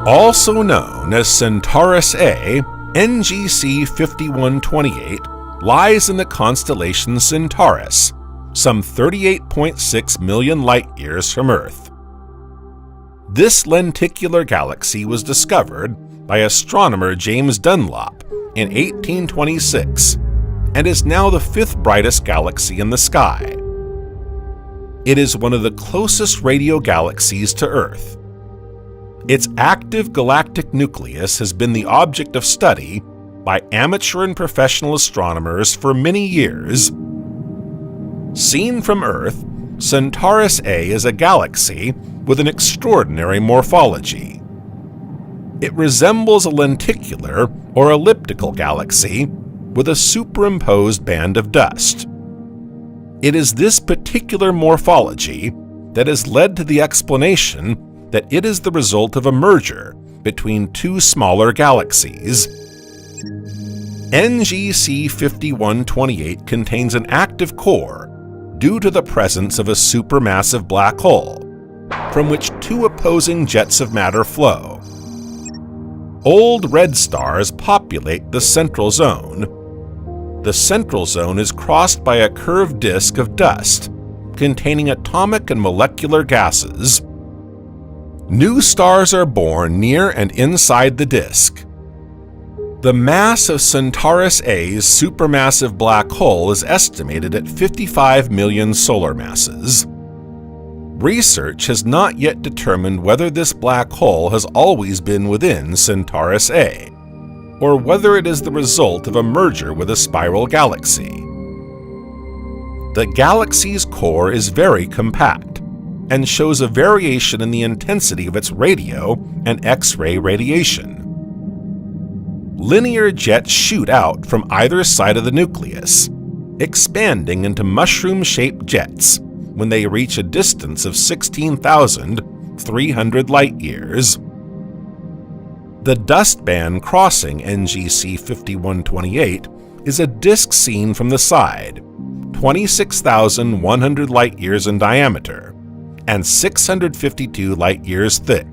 Also known as Centaurus A, NGC 5128 lies in the constellation Centaurus, some 38.6 million light-years from Earth. This lenticular galaxy was discovered by astronomer James Dunlop in 1826 and is now the fifth brightest galaxy in the sky. It is one of the closest radio galaxies to Earth. Its active galactic nucleus has been the object of study by amateur and professional astronomers for many years. Seen from Earth, Centaurus A is a galaxy with an extraordinary morphology. It resembles a lenticular or elliptical galaxy with a superimposed band of dust. It is this particular morphology that has led to the explanation that it is the result of a merger between two smaller galaxies. NGC 5128 contains an active core due to the presence of a supermassive black hole, from which two opposing jets of matter flow. Old red stars populate the central zone. The central zone is crossed by a curved disk of dust containing atomic and molecular gases. New stars are born near and inside the disk. The mass of Centaurus A's supermassive black hole is estimated at 55 million solar masses. Research has not yet determined whether this black hole has always been within Centaurus A, or whether it is the result of a merger with a spiral galaxy. The galaxy's core is very compact and shows a variation in the intensity of its radio and X-ray radiation. Linear jets shoot out from either side of the nucleus, expanding into mushroom-shaped jets when they reach a distance of 16,300 light-years. The dust band crossing NGC 5128 is a disk seen from the side, 26,100 light-years in diameter, and 652 light-years thick.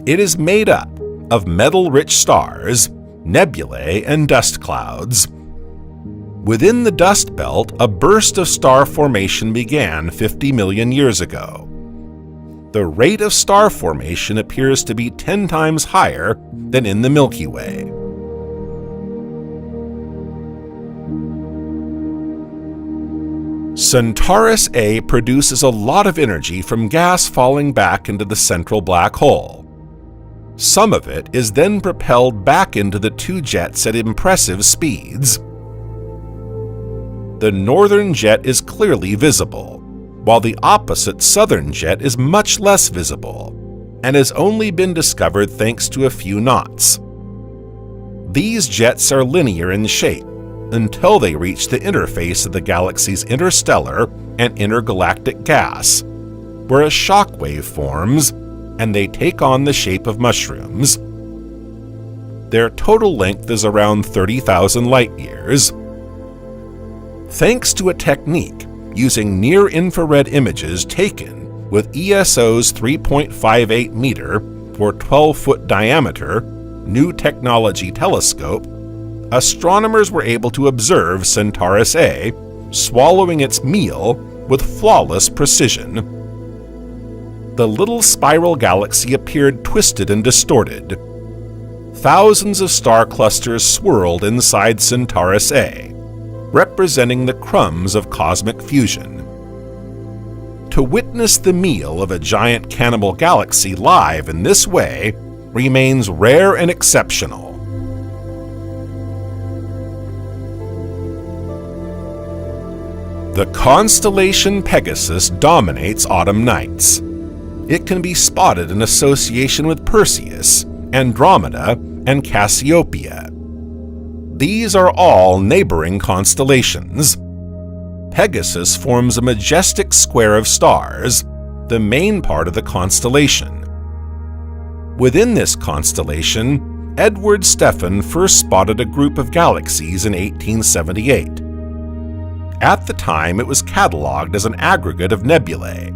It is made up of metal-rich stars, nebulae, and dust clouds. Within the dust belt, a burst of star formation began 50 million years ago. The rate of star formation appears to be 10 times higher than in the Milky Way. Centaurus A produces a lot of energy from gas falling back into the central black hole. Some of it is then propelled back into the two jets at impressive speeds. The northern jet is clearly visible, while the opposite southern jet is much less visible, and has only been discovered thanks to a few knots. These jets are linear in shape until they reach the interface of the galaxy's interstellar and intergalactic gas, where a shock wave forms and they take on the shape of mushrooms. Their total length is around 30,000 light-years. Thanks to a technique using near-infrared images taken with ESO's 3.58 meter or 12-foot diameter New Technology telescope, astronomers were able to observe Centaurus A swallowing its meal with flawless precision. The little spiral galaxy appeared twisted and distorted. Thousands of star clusters swirled inside Centaurus A, representing the crumbs of cosmic fusion. To witness the meal of a giant cannibal galaxy live in this way remains rare and exceptional. The constellation Pegasus dominates autumn nights. It can be spotted in association with Perseus, Andromeda, and Cassiopeia. These are all neighboring constellations. Pegasus forms a majestic square of stars, the main part of the constellation. Within this constellation, Edward Stephan first spotted a group of galaxies in 1878. At the time, it was catalogued as an aggregate of nebulae,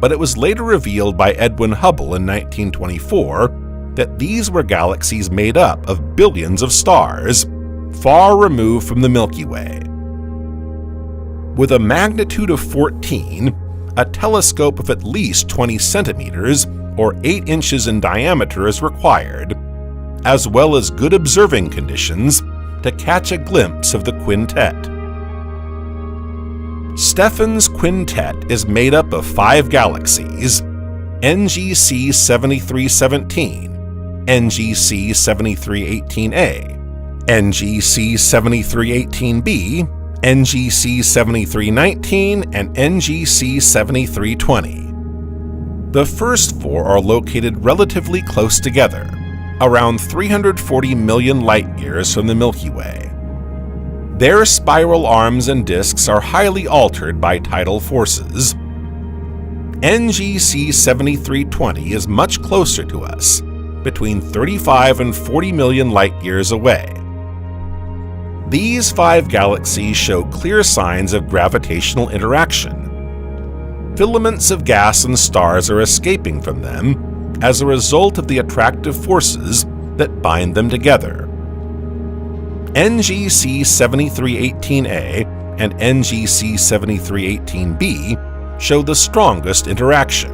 but it was later revealed by Edwin Hubble in 1924 that these were galaxies made up of billions of stars, far removed from the Milky Way. With a magnitude of 14, a telescope of at least 20 centimeters or 8 inches in diameter is required, as well as good observing conditions to catch a glimpse of the quintet. Stephan's quintet is made up of 5 galaxies: NGC 7317, NGC 7318A, NGC 7318B, NGC 7319, and NGC 7320. The first 4 are located relatively close together, around 340 million light-years from the Milky Way. Their spiral arms and disks are highly altered by tidal forces. NGC 7320 is much closer to us, between 35 and 40 million light-years away. These 5 galaxies show clear signs of gravitational interaction. Filaments of gas and stars are escaping from them as a result of the attractive forces that bind them together. NGC 7318A and NGC 7318B show the strongest interaction.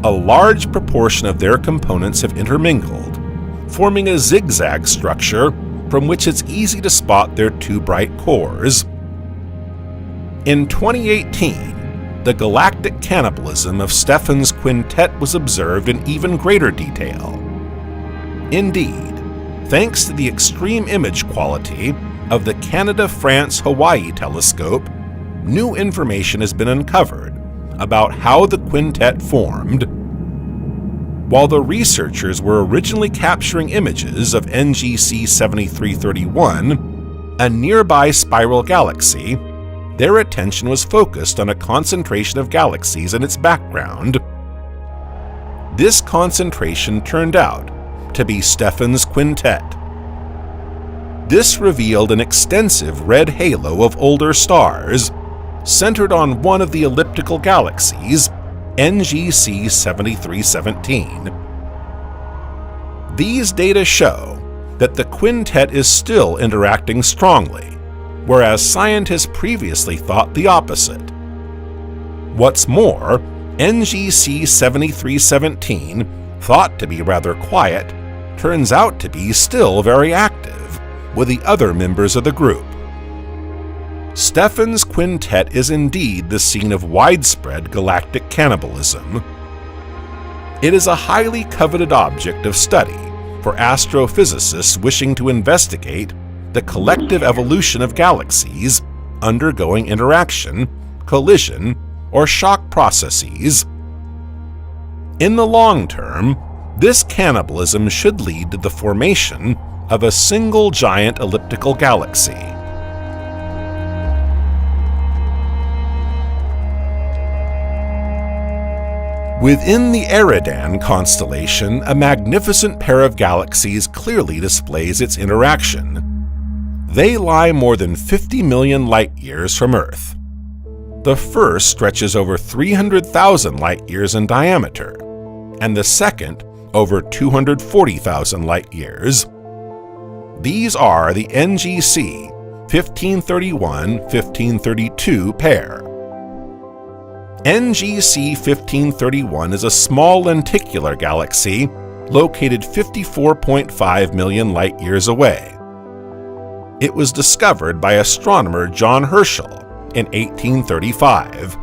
A large proportion of their components have intermingled, forming a zigzag structure from which it's easy to spot their 2 bright cores. In 2018, the galactic cannibalism of Stephan's quintet was observed in even greater detail. Indeed, thanks to the extreme image quality of the Canada-France-Hawaii telescope, new information has been uncovered about how the quintet formed. While the researchers were originally capturing images of NGC 7331, a nearby spiral galaxy, their attention was focused on a concentration of galaxies in its background. This concentration turned out to be Stephan's quintet. This revealed an extensive red halo of older stars, centered on one of the elliptical galaxies, NGC 7317. These data show that the quintet is still interacting strongly, whereas scientists previously thought the opposite. What's more, NGC 7317, thought to be rather quiet, turns out to be still very active with the other members of the group. Stephan's quintet is indeed the scene of widespread galactic cannibalism. It is a highly coveted object of study for astrophysicists wishing to investigate the collective evolution of galaxies undergoing interaction, collision, or shock processes. In the long term, this cannibalism should lead to the formation of a single giant elliptical galaxy. Within the Eridani constellation, a magnificent pair of galaxies clearly displays its interaction. They lie more than 50 million light-years from Earth. The first stretches over 300,000 light-years in diameter, and the second over 240,000 light-years. These are the NGC 1531-1532 pair. NGC 1531 is a small lenticular galaxy located 54.5 million light-years away. It was discovered by astronomer John Herschel in 1835.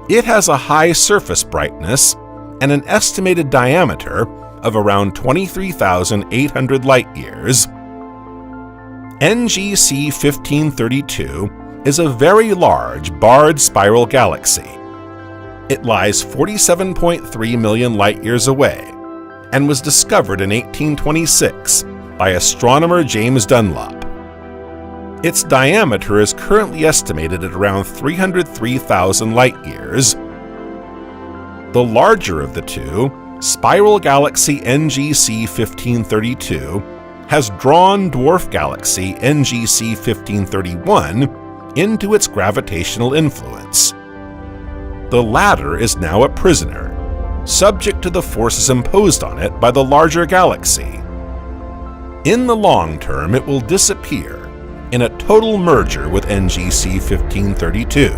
It has a high surface brightness and an estimated diameter of around 23,800 light-years. NGC 1532 is a very large barred spiral galaxy. It lies 47.3 million light-years away and was discovered in 1826 by astronomer James Dunlop. Its diameter is currently estimated at around 303,000 light-years. The larger of the two, spiral galaxy NGC 1532, has drawn dwarf galaxy NGC 1531 into its gravitational influence. The latter is now a prisoner, subject to the forces imposed on it by the larger galaxy. In the long term, it will disappear in a total merger with NGC 1532.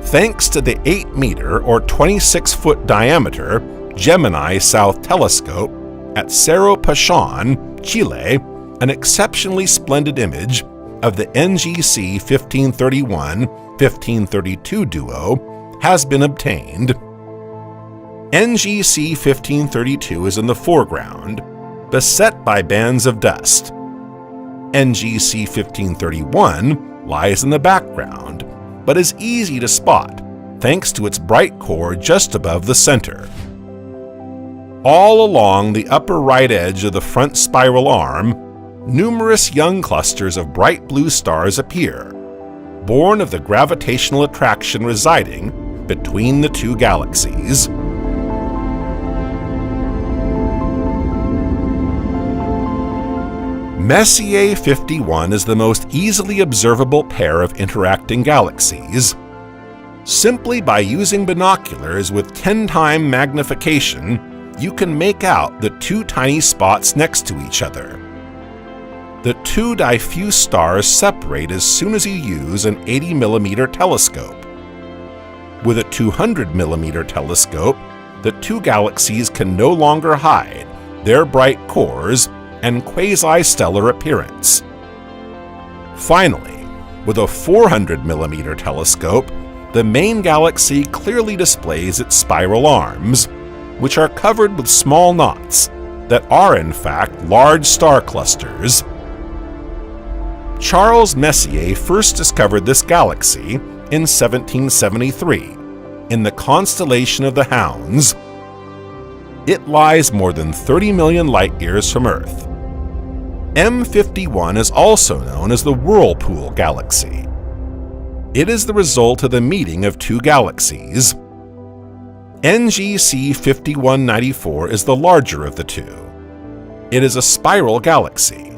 Thanks to the 8-meter or 26-foot diameter Gemini South Telescope at Cerro Pachon, Chile, an exceptionally splendid image of the NGC 1531-1532 duo has been obtained. NGC 1532 is in the foreground, beset by bands of dust. NGC 1531 lies in the background, but is easy to spot thanks to its bright core just above the center. All along the upper right edge of the front spiral arm, numerous young clusters of bright blue stars appear, born of the gravitational attraction residing between the two galaxies. Messier 51 is the most easily observable pair of interacting galaxies. Simply by using binoculars with 10-time magnification, you can make out the two tiny spots next to each other. The two diffuse stars separate as soon as you use an 80mm telescope. With a 200mm telescope, the two galaxies can no longer hide their bright cores and quasi-stellar appearance. Finally, with a 400mm telescope, the main galaxy clearly displays its spiral arms, which are covered with small knots that are in fact large star clusters. Charles Messier first discovered this galaxy in 1773 in the constellation of the Hounds. It lies more than 30 million light-years from Earth. M51 is also known as the Whirlpool Galaxy. It is the result of the meeting of two galaxies. NGC 5194 is the larger of the two. It is a spiral galaxy.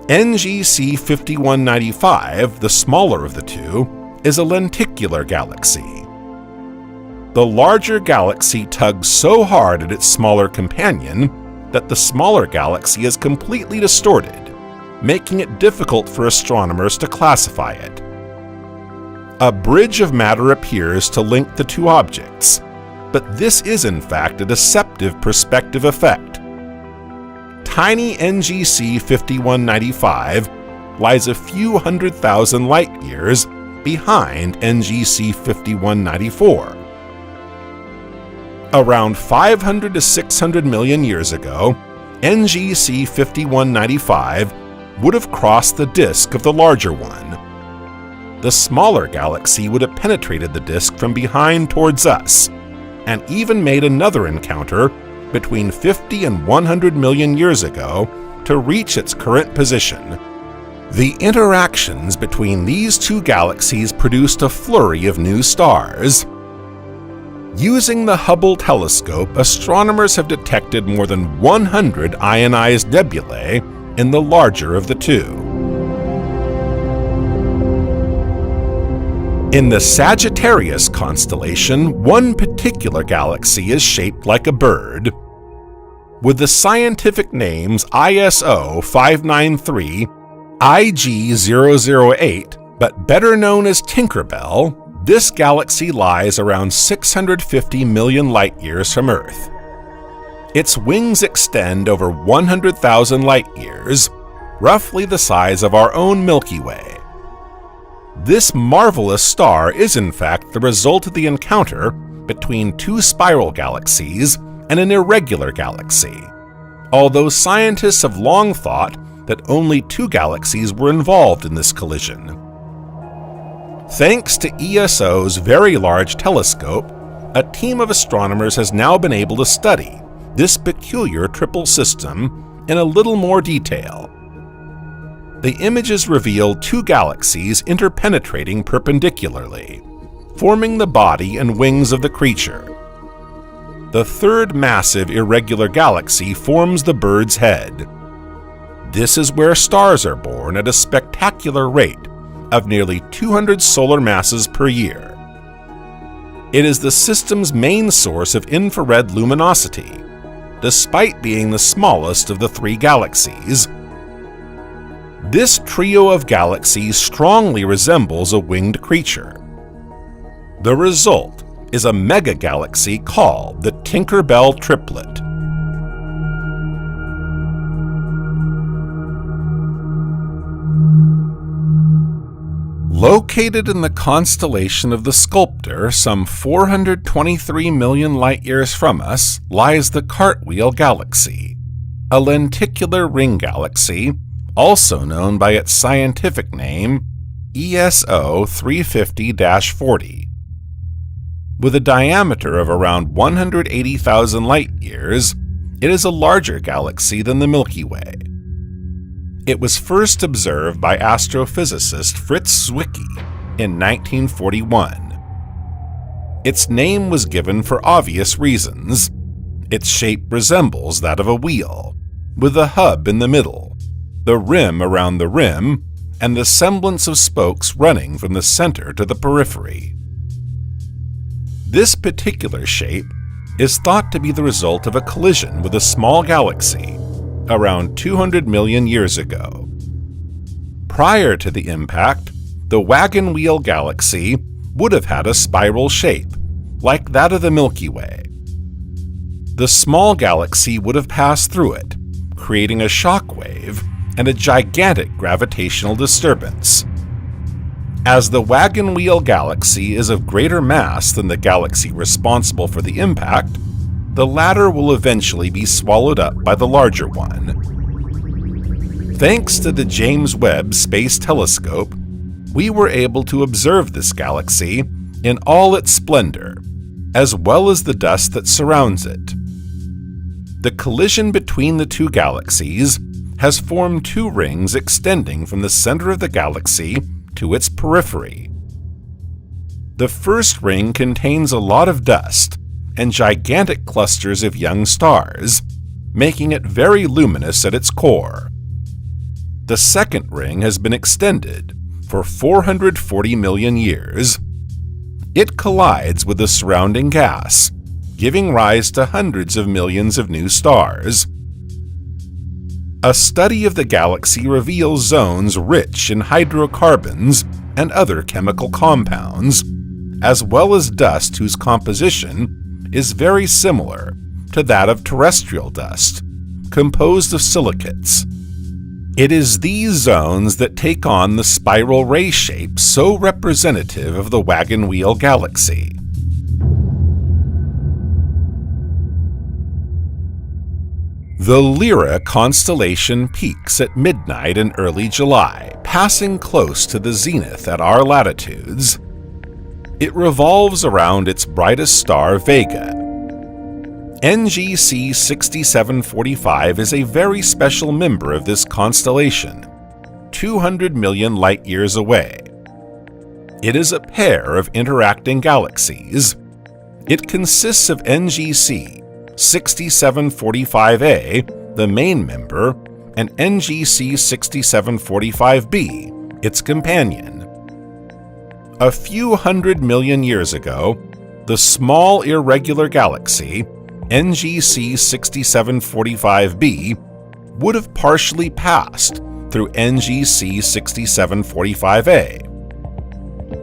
NGC 5195, the smaller of the two, is a lenticular galaxy. The larger galaxy tugs so hard at its smaller companion that the smaller galaxy is completely distorted, making it difficult for astronomers to classify it. A bridge of matter appears to link the two objects, but this is in fact a deceptive perspective effect. Tiny NGC 5195 lies a few 100,000 light-years behind NGC 5194. Around 500 to 600 million years ago, NGC 5195 would have crossed the disk of the larger one. The smaller galaxy would have penetrated the disk from behind towards us, and even made another encounter between 50 and 100 million years ago to reach its current position. The interactions between these two galaxies produced a flurry of new stars. Using the Hubble telescope, astronomers have detected more than 100 ionized nebulae in the larger of the two. In the Sagittarius constellation, one particular galaxy is shaped like a bird. With the scientific names ISO 593, IG-008, but better known as Tinkerbell, this galaxy lies around 650 million light-years from Earth. Its wings extend over 100,000 light-years, roughly the size of our own Milky Way. This marvelous star is in fact the result of the encounter between two spiral galaxies and an irregular galaxy, although scientists have long thought that only two galaxies were involved in this collision. Thanks to ESO's Very Large Telescope, a team of astronomers has now been able to study this peculiar triple system in a little more detail. The images reveal two galaxies interpenetrating perpendicularly, forming the body and wings of the creature. The third massive irregular galaxy forms the bird's head. This is where stars are born at a spectacular rate of nearly 200 solar masses per year. It is the system's main source of infrared luminosity, despite being the smallest of the three galaxies. This trio of galaxies strongly resembles a winged creature. The result is a mega-galaxy called the Tinkerbell Triplet. Located in the constellation of the Sculptor, some 423 million light-years from us, lies the Cartwheel Galaxy, a lenticular ring galaxy, also known by its scientific name, ESO 350-40. With a diameter of around 180,000 light-years, it is a larger galaxy than the Milky Way. It was first observed by astrophysicist Fritz Zwicky in 1941. Its name was given for obvious reasons. Its shape resembles that of a wheel, with a hub in the middle, the rim around the rim, and the semblance of spokes running from the center to the periphery. This particular shape is thought to be the result of a collision with a small galaxy around 200 million years ago. Prior to the impact, the Wagon Wheel Galaxy would have had a spiral shape, like that of the Milky Way. The small galaxy would have passed through it, creating a shock wave and a gigantic gravitational disturbance. As the Wagon Wheel Galaxy is of greater mass than the galaxy responsible for the impact, the latter will eventually be swallowed up by the larger one. Thanks to the James Webb Space Telescope, we were able to observe this galaxy in all its splendor, as well as the dust that surrounds it. The collision between the two galaxies has formed two rings extending from the center of the galaxy to its periphery. The first ring contains a lot of dust and gigantic clusters of young stars, making it very luminous at its core. The second ring has been extended for 440 million years. It collides with the surrounding gas, giving rise to hundreds of millions of new stars. A study of the galaxy reveals zones rich in hydrocarbons and other chemical compounds, as well as dust whose composition is very similar to that of terrestrial dust, composed of silicates. It is these zones that take on the spiral ray shape so representative of the Wagon Wheel Galaxy. The Lyra constellation peaks at midnight in early July, passing close to the zenith at our latitudes. It revolves around its brightest star, Vega. NGC 6745 is a very special member of this constellation, 200 million light-years away. It is a pair of interacting galaxies. It consists of NGC 6745A, the main member, and NGC 6745B, its companion. A few 100 million years ago, the small irregular galaxy, NGC 6745b, would have partially passed through NGC 6745a.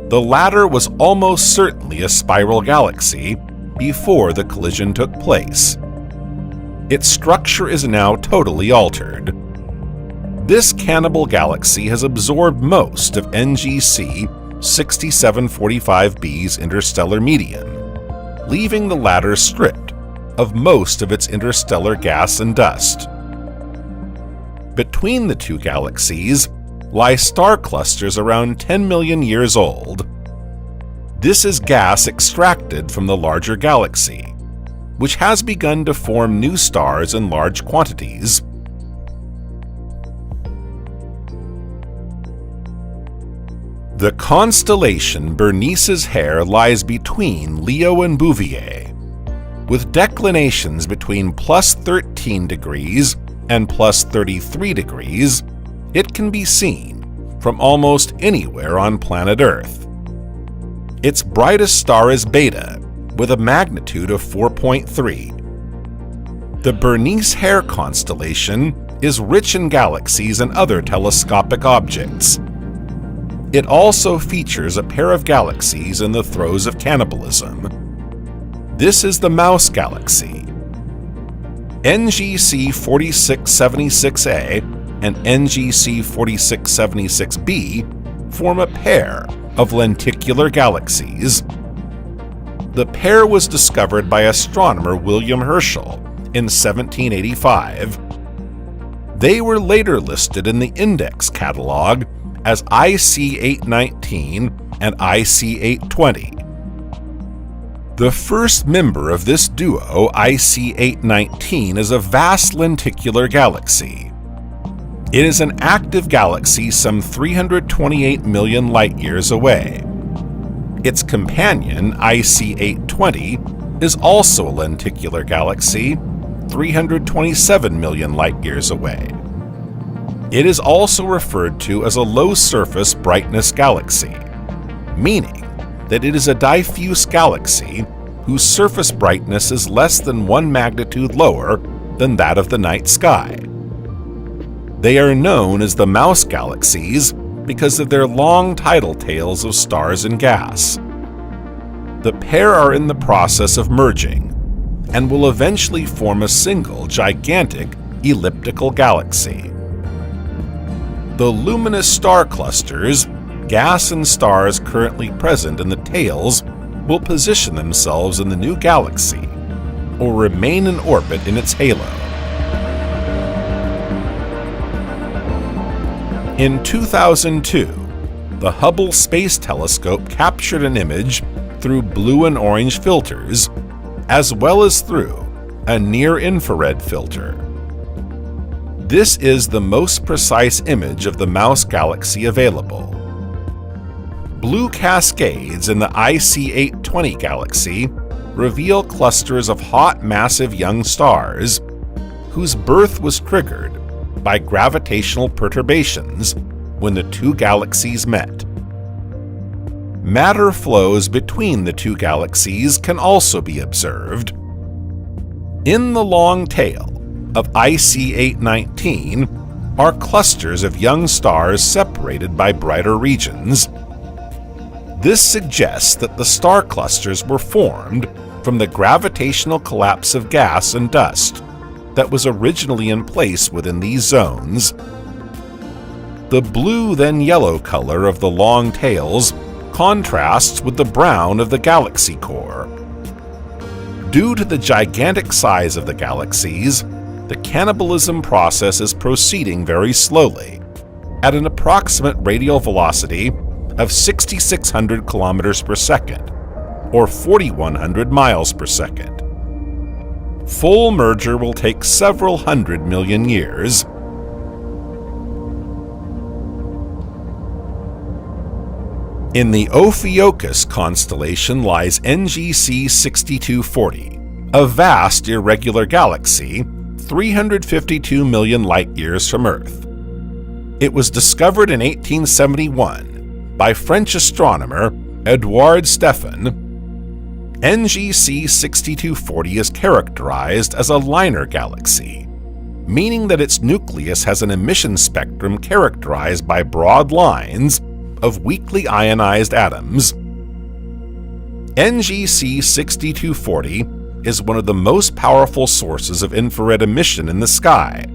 The latter was almost certainly a spiral galaxy before the collision took place. Its structure is now totally altered. This Cannibal Galaxy has absorbed most of NGC 6745b's interstellar medium, leaving the latter stripped of most of its interstellar gas and dust. Between the two galaxies lie star clusters around 10 million years old. This is gas extracted from the larger galaxy, which has begun to form new stars in large quantities. The constellation Bernice's Hare lies between Leo and Bouvier. With declinations between plus 13 degrees and plus 33 degrees, it can be seen from almost anywhere on planet Earth. Its brightest star is Beta, with a magnitude of 4.3. The Bernice Hare constellation is rich in galaxies and other telescopic objects. It also features a pair of galaxies in the throes of cannibalism. This is the Mouse Galaxy. NGC 4676A and NGC 4676b form a pair of lenticular galaxies. The pair was discovered by astronomer William Herschel in 1785. They were later listed in the index catalog as IC819 and IC820. The first member of this duo, IC819, is a vast lenticular galaxy. It is an active galaxy some 328 million light-years away. Its companion, IC820, is also a lenticular galaxy, 327 million light-years away. It is also referred to as a low-surface brightness galaxy, meaning that it is a diffuse galaxy whose surface brightness is less than 1 magnitude lower than that of the night sky. They are known as the Mouse Galaxies because of their long tidal tails of stars and gas. The pair are in the process of merging and will eventually form a single gigantic elliptical galaxy. The luminous star clusters, gas and stars currently present in the tails, will position themselves in the new galaxy or remain in orbit in its halo. In 2002, the Hubble Space Telescope captured an image through blue and orange filters, as well as through a near-infrared filter. This is the most precise image of the Mouse Galaxy available. Blue cascades in the IC820 galaxy reveal clusters of hot, massive young stars whose birth was triggered by gravitational perturbations when the two galaxies met. Matter flows between the two galaxies can also be observed. In the long tail of IC819 are clusters of young stars separated by brighter regions. This suggests that the star clusters were formed from the gravitational collapse of gas and dust that was originally in place within these zones, The blue then yellow color of the long tails contrasts with the brown of the galaxy core. Due to the gigantic size of the galaxies, the cannibalism process is proceeding very slowly, at an approximate radial velocity of 6,600 kilometers per second, or 4,100 miles per second. Full merger will take several hundred million years. In the Ophiuchus constellation lies NGC 6240, a vast irregular galaxy 352 million light-years from Earth. It was discovered in 1871 by French astronomer Édouard Stephan. NGC 6240 is characterized as a liner galaxy, meaning that its nucleus has an emission spectrum characterized by broad lines of weakly ionized atoms. NGC 6240 is one of the most powerful sources of infrared emission in the sky.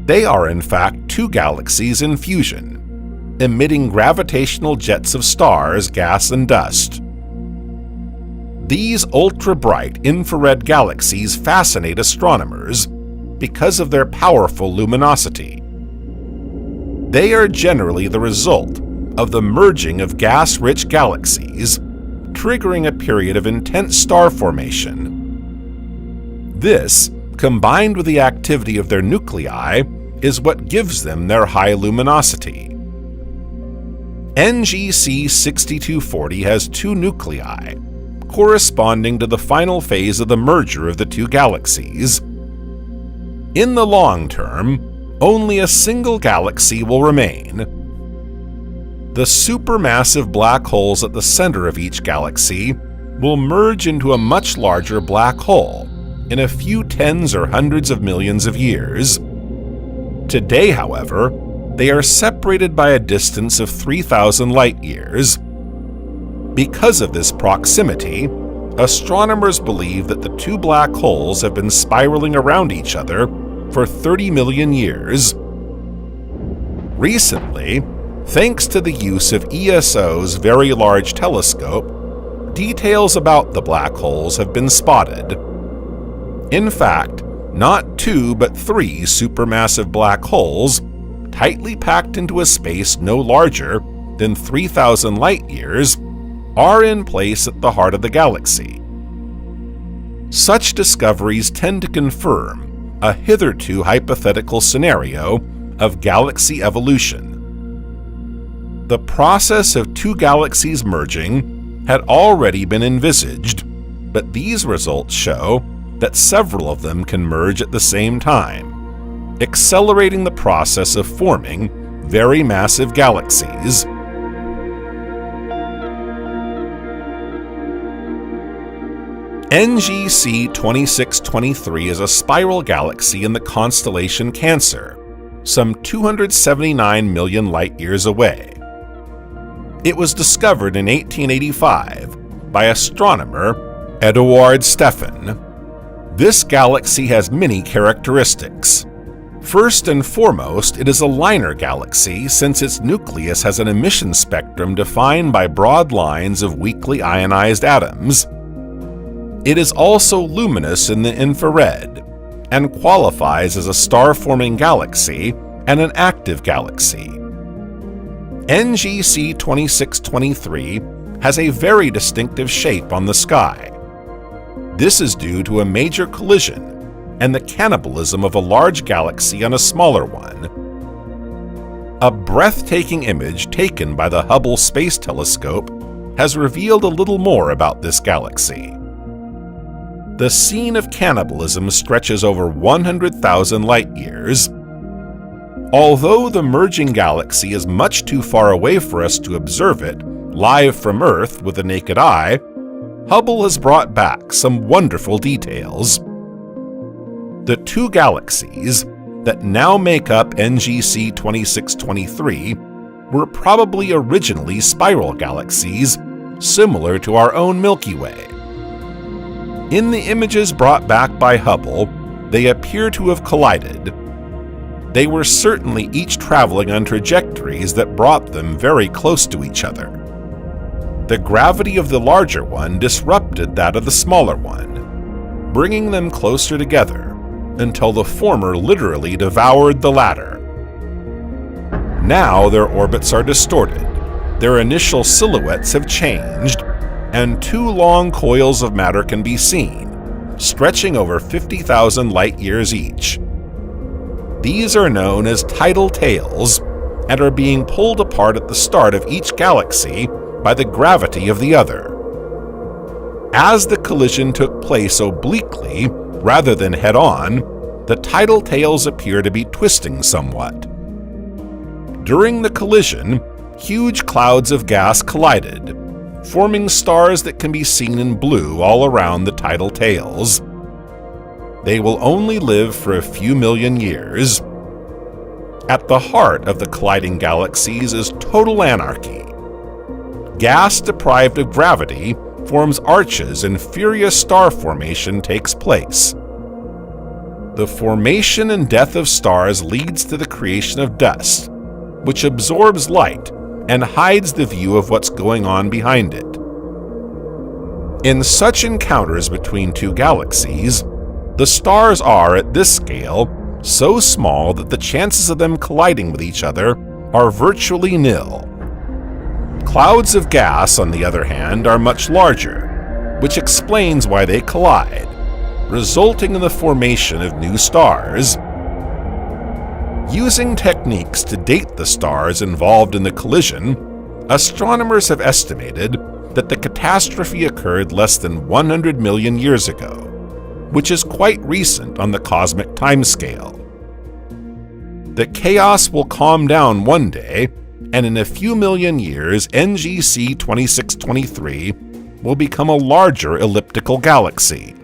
They are in fact two galaxies in fusion, emitting gravitational jets of stars, gas, and dust. These ultra-bright infrared galaxies fascinate astronomers because of their powerful luminosity. They are generally the result of the merging of gas-rich galaxies, triggering a period of intense star formation. This, combined with the activity of their nuclei, is what gives them their high luminosity. NGC 6240 has two nuclei, corresponding to the final phase of the merger of the two galaxies. In the long term, only a single galaxy will remain. The supermassive black holes at the center of each galaxy will merge into a much larger black hole in a few tens or hundreds of millions of years. Today, however, they are separated by a distance of 3,000 light-years. Because of this proximity, astronomers believe that the two black holes have been spiraling around each other for 30 million years. Recently, thanks to the use of ESO's Very Large Telescope, details about the black holes have been spotted. In fact, not two but three supermassive black holes, tightly packed into a space no larger than 3,000 light-years, are in place at the heart of the galaxy. Such discoveries tend to confirm a hitherto hypothetical scenario of galaxy evolution. The process of two galaxies merging had already been envisaged, but these results show that several of them can merge at the same time, accelerating the process of forming very massive galaxies. NGC 2623 is a spiral galaxy in the constellation Cancer, some 279 million light-years away. It was discovered in 1885 by astronomer Édouard Stephan. This galaxy has many characteristics. First and foremost, it is a liner galaxy since its nucleus has an emission spectrum defined by broad lines of weakly ionized atoms. It is also luminous in the infrared and qualifies as a star-forming galaxy and an active galaxy. NGC 2623 has a very distinctive shape on the sky. This is due to a major collision and the cannibalism of a large galaxy on a smaller one. A breathtaking image taken by the Hubble Space Telescope has revealed a little more about this galaxy. The scene of cannibalism stretches over 100,000 light-years. Although the merging galaxy is much too far away for us to observe it live from Earth with the naked eye, Hubble has brought back some wonderful details. The two galaxies that now make up NGC 2623 were probably originally spiral galaxies similar to our own Milky Way. In the images brought back by Hubble, they appear to have collided. they were certainly each traveling on trajectories that brought them very close to each other. The gravity of the larger one disrupted that of the smaller one, bringing them closer together until the former literally devoured the latter. Now their orbits are distorted, their initial silhouettes have changed, and two long coils of matter can be seen, stretching over 50,000 light-years each. These are known as tidal tails and are being pulled apart at the start of each galaxy by the gravity of the other. As the collision took place obliquely rather than head-on, the tidal tails appear to be twisting somewhat. During the collision, huge clouds of gas collided, forming stars that can be seen in blue all around the tidal tails. They will only live for a few million years. At the heart of the colliding galaxies is total anarchy. Gas deprived of gravity forms arches and furious star formation takes place. The formation and death of stars leads to the creation of dust, which absorbs light and hides the view of what's going on behind it. In such encounters between two galaxies, the stars are, at this scale, so small that the chances of them colliding with each other are virtually nil. Clouds of gas, on the other hand, are much larger, which explains why they collide, resulting in the formation of new stars. Using techniques to date the stars involved in the collision, astronomers have estimated that the catastrophe occurred less than 100 million years ago, which is quite recent on the cosmic timescale. The chaos will calm down one day, and in a few million years, NGC 2623 will become a larger elliptical galaxy.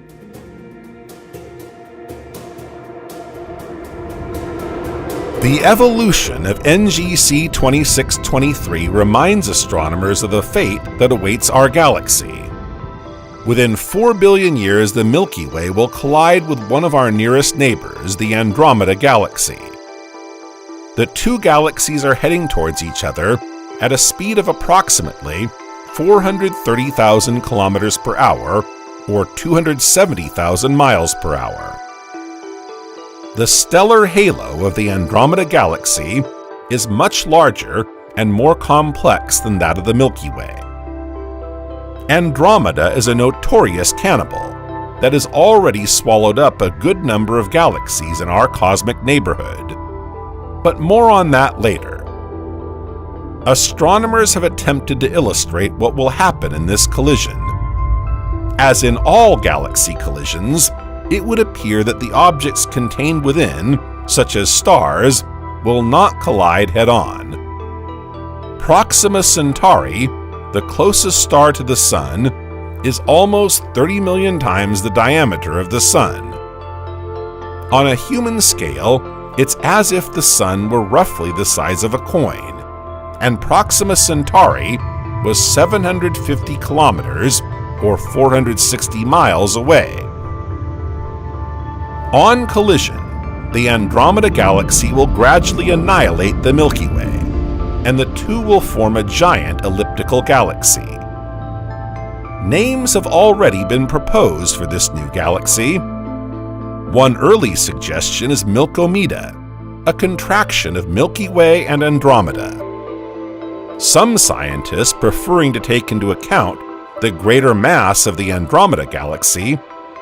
The evolution of NGC 2623 reminds astronomers of the fate that awaits our galaxy. Within 4 billion years, the Milky Way will collide with one of our nearest neighbors, the Andromeda Galaxy. The two galaxies are heading towards each other at a speed of approximately 430,000 kilometers per hour, or 270,000 miles per hour. The stellar halo of the Andromeda Galaxy is much larger and more complex than that of the Milky Way. Andromeda is a notorious cannibal that has already swallowed up a good number of galaxies in our cosmic neighborhood. But more on that later. Astronomers have attempted to illustrate what will happen in this collision. As in all galaxy collisions, it would appear that the objects contained within, such as stars, will not collide head-on. Proxima Centauri, the closest star to the Sun, is almost 30 million times the diameter of the Sun. On a human scale, it's as if the Sun were roughly the size of a coin, and Proxima Centauri was 750 kilometers, or 460 miles away. On collision, the Andromeda Galaxy will gradually annihilate the Milky Way, and the two will form a giant elliptical galaxy. Names have already been proposed for this new galaxy. One early suggestion is Milkomeda, a contraction of Milky Way and Andromeda. Some scientists, preferring to take into account the greater mass of the Andromeda Galaxy,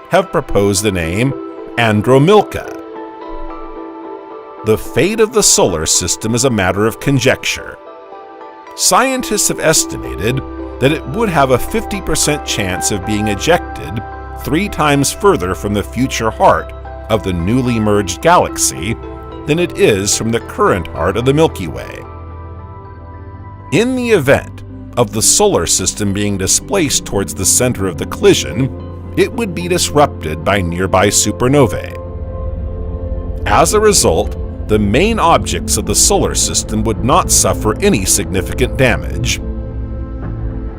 have proposed the name Andromilka. The fate of the solar system is a matter of conjecture. Scientists have estimated that it would have a 50% chance of being ejected 3 times further from the future heart of the newly merged galaxy than it is from the current heart of the Milky Way. In the event of the solar system being displaced towards the center of the collision, it would be disrupted by nearby supernovae. As a result, the main objects of the solar system would not suffer any significant damage.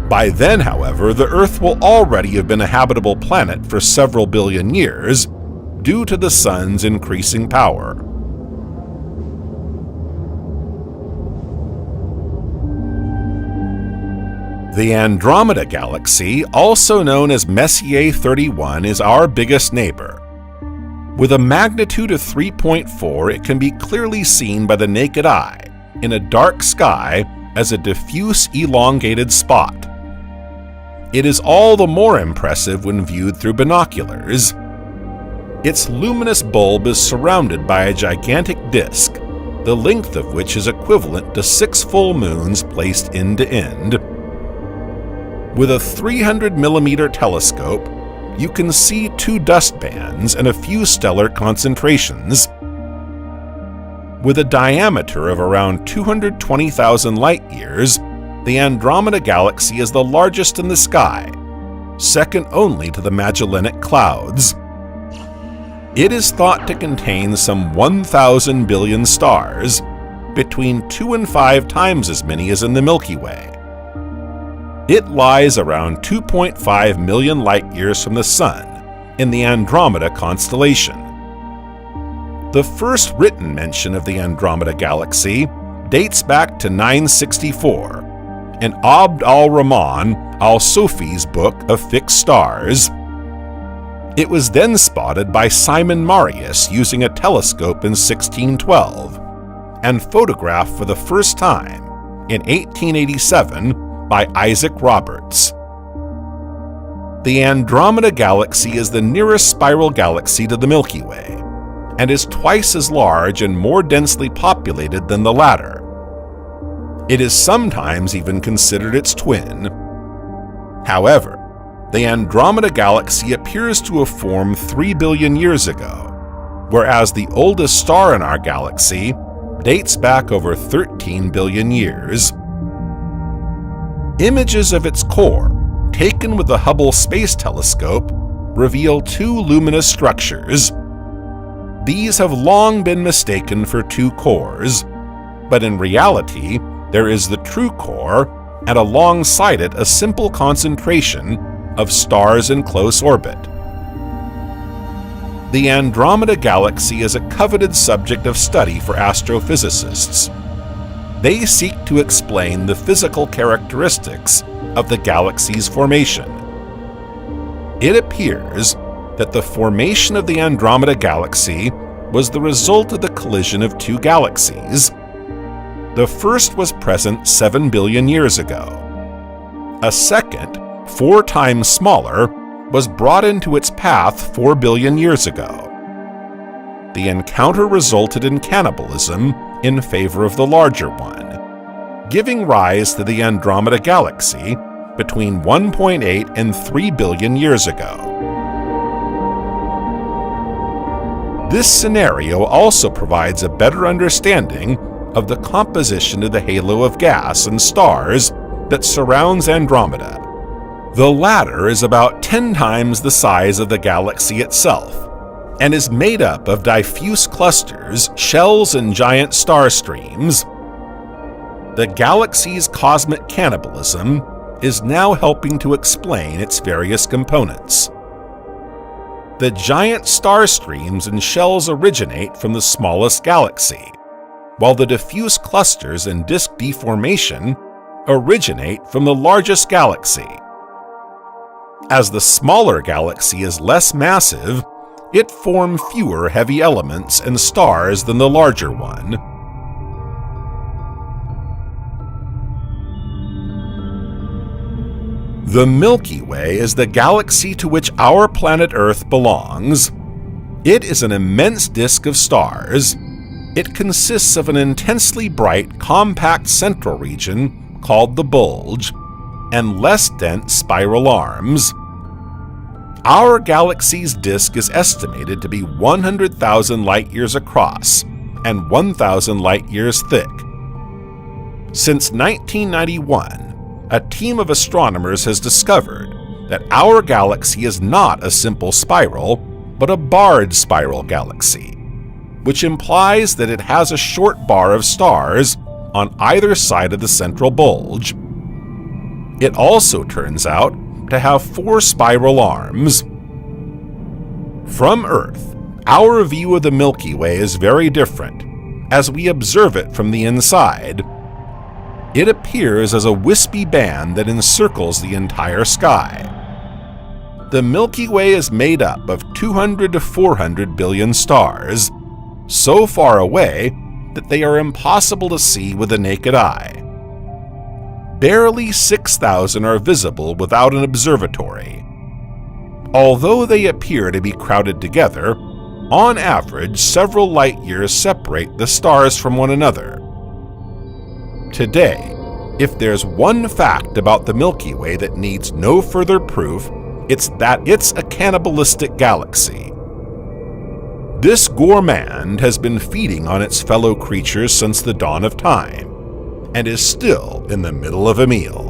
By then, however, the Earth will already have been a habitable planet for several billion years due to the Sun's increasing power. The Andromeda Galaxy, also known as Messier 31, is our biggest neighbor. With a magnitude of 3.4, it can be clearly seen by the naked eye in a dark sky as a diffuse elongated spot. It is all the more impressive when viewed through binoculars. Its luminous bulb is surrounded by a gigantic disk, the length of which is equivalent to 6 full moons placed end to end. With a 300mm telescope, you can see 2 dust bands and a few stellar concentrations. With a diameter of around 220,000 light-years, the Andromeda Galaxy is the largest in the sky, second only to the Magellanic Clouds. It is thought to contain some 1,000 billion stars, between 2 and 5 times as many as in the Milky Way. It lies around 2.5 million light-years from the Sun, in the Andromeda constellation. The first written mention of the Andromeda Galaxy dates back to 964, in Abd al-Rahman al-Sofi's book of Fixed Stars. It was then spotted by Simon Marius using a telescope in 1612, and photographed for the first time in 1887 by Isaac Roberts. The Andromeda Galaxy is the nearest spiral galaxy to the Milky Way, and is twice as large and more densely populated than the latter. It is sometimes even considered its twin. However, the Andromeda Galaxy appears to have formed 3 billion years ago, whereas the oldest star in our galaxy dates back over 13 billion years. Images of its core, taken with the Hubble Space Telescope, reveal 2 luminous structures. These have long been mistaken for 2 cores, but in reality, there is the true core, and alongside it a simple concentration of stars in close orbit. The Andromeda Galaxy is a coveted subject of study for astrophysicists. They seek to explain the physical characteristics of the galaxy's formation. It appears that the formation of the Andromeda Galaxy was the result of the collision of 2 galaxies. The first was present 7 billion years ago. A second, 4 times smaller, was brought into its path 4 billion years ago. The encounter resulted in cannibalism in favor of the larger one, giving rise to the Andromeda Galaxy between 1.8 and 3 billion years ago. This scenario also provides a better understanding of the composition of the halo of gas and stars that surrounds Andromeda. The latter is about 10 times the size of the galaxy itself, and is made up of diffuse clusters, shells, and giant star streams. The galaxy's cosmic cannibalism is now helping to explain its various components. The giant star streams and shells originate from the smallest galaxy, while the diffuse clusters and disk deformation originate from the largest galaxy. As the smaller galaxy is less massive, it forms fewer heavy elements and stars than the larger one. The Milky Way is the galaxy to which our planet Earth belongs. It is an immense disk of stars. It consists of an intensely bright, compact central region called the bulge, and less dense spiral arms. Our galaxy's disk is estimated to be 100,000 light-years across and 1,000 light-years thick. Since 1991, a team of astronomers has discovered that our galaxy is not a simple spiral, but a barred spiral galaxy, which implies that it has a short bar of stars on either side of the central bulge. It also turns out to have 4 spiral arms. From Earth, our view of the Milky Way is very different, as we observe it from the inside. It appears as a wispy band that encircles the entire sky. The Milky Way is made up of 200 to 400 billion stars, so far away that they are impossible to see with the naked eye. Barely 6,000 are visible without an observatory. Although they appear to be crowded together, on average several light years separate the stars from one another. Today, if there's one fact about the Milky Way that needs no further proof, it's that it's a cannibalistic galaxy. This gourmand has been feeding on its fellow creatures since the dawn of time, and is still in the middle of a meal.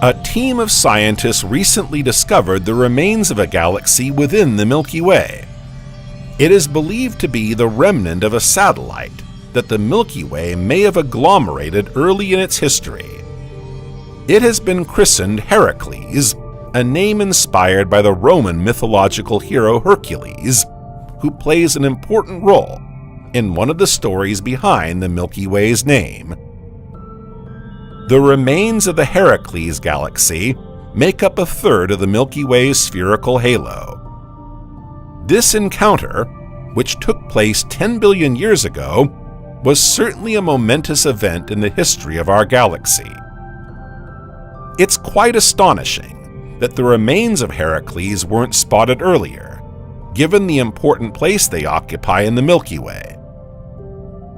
A team of scientists recently discovered the remains of a galaxy within the Milky Way. It is believed to be the remnant of a satellite that the Milky Way may have agglomerated early in its history. It has been christened Heracles, a name inspired by the Roman mythological hero Hercules, who plays an important role in one of the stories behind the Milky Way's name. The remains of the Heracles Galaxy make up a third of the Milky Way's spherical halo. This encounter, which took place 10 billion years ago, was certainly a momentous event in the history of our galaxy. It's quite astonishing that the remains of Heracles weren't spotted earlier, given the important place they occupy in the Milky Way.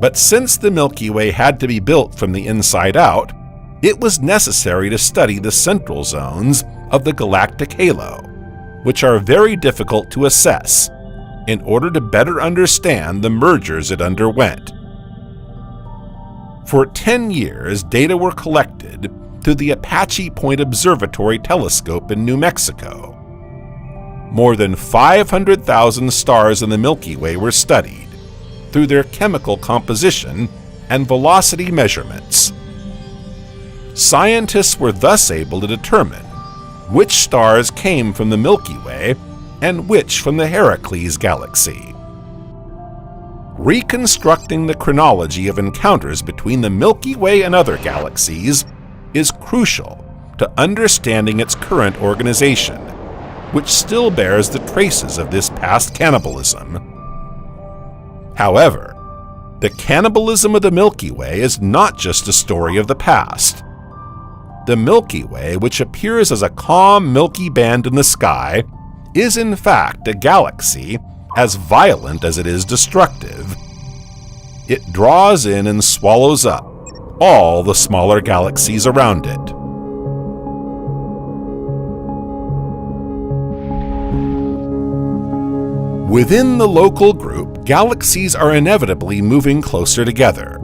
But since the Milky Way had to be built from the inside out, it was necessary to study the central zones of the galactic halo, which are very difficult to assess, in order to better understand the mergers it underwent. For 10 years, data were collected through the Apache Point Observatory telescope in New Mexico. More than 500,000 stars in the Milky Way were studied through their chemical composition and velocity measurements. Scientists were thus able to determine which stars came from the Milky Way and which from the Heracles Galaxy. Reconstructing the chronology of encounters between the Milky Way and other galaxies is crucial to understanding its current organization, which still bears the traces of this past cannibalism. However, the cannibalism of the Milky Way is not just a story of the past. The Milky Way, which appears as a calm milky band in the sky, is in fact a galaxy as violent as it is destructive. It draws in and swallows up all the smaller galaxies around it. Within the local group, galaxies are inevitably moving closer together.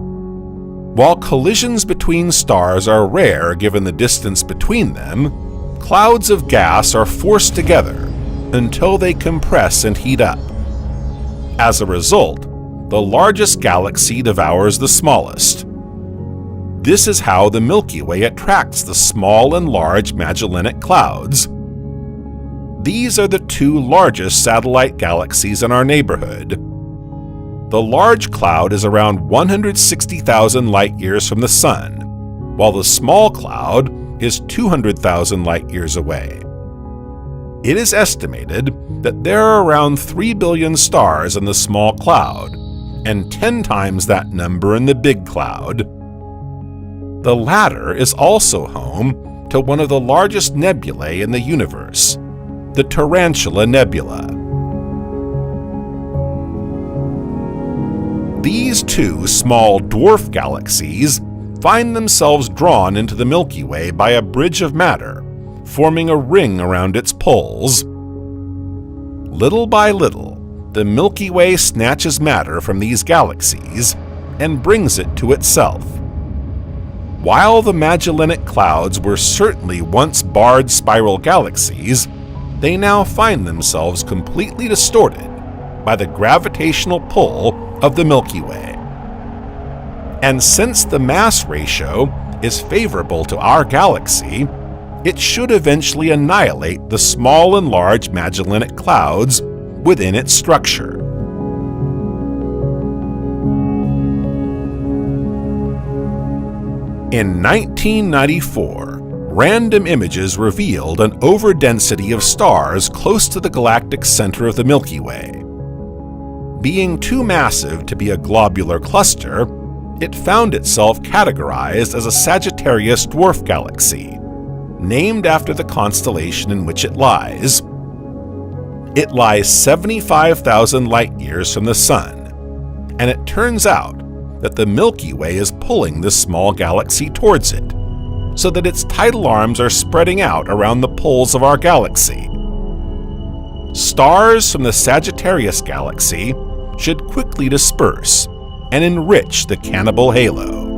While collisions between stars are rare given the distance between them, clouds of gas are forced together until they compress and heat up. As a result, the largest galaxy devours the smallest. This is how the Milky Way attracts the small and large Magellanic Clouds. These are the two largest satellite galaxies in our neighborhood. The large cloud is around 160,000 light-years from the Sun, while the small cloud is 200,000 light-years away. It is estimated that there are around 3 billion stars in the small cloud, and 10 times that number in the big cloud. The latter is also home to one of the largest nebulae in the universe, the Tarantula Nebula. These two small dwarf galaxies find themselves drawn into the Milky Way by a bridge of matter, forming a ring around its poles. Little by little, the Milky Way snatches matter from these galaxies and brings it to itself. While the Magellanic Clouds were certainly once barred spiral galaxies, they now find themselves completely distorted by the gravitational pull of the Milky Way. And since the mass ratio is favorable to our galaxy, it should eventually annihilate the small and large Magellanic Clouds within its structure. In 1994, random images revealed an overdensity of stars close to the galactic center of the Milky Way. Being too massive to be a globular cluster, it found itself categorized as a Sagittarius dwarf galaxy, named after the constellation in which it lies. It lies 75,000 light-years from the Sun, and it turns out that the Milky Way is pulling this small galaxy towards it, so that its tidal arms are spreading out around the poles of our galaxy. Stars from the Sagittarius galaxy should quickly disperse and enrich the Cannibal halo.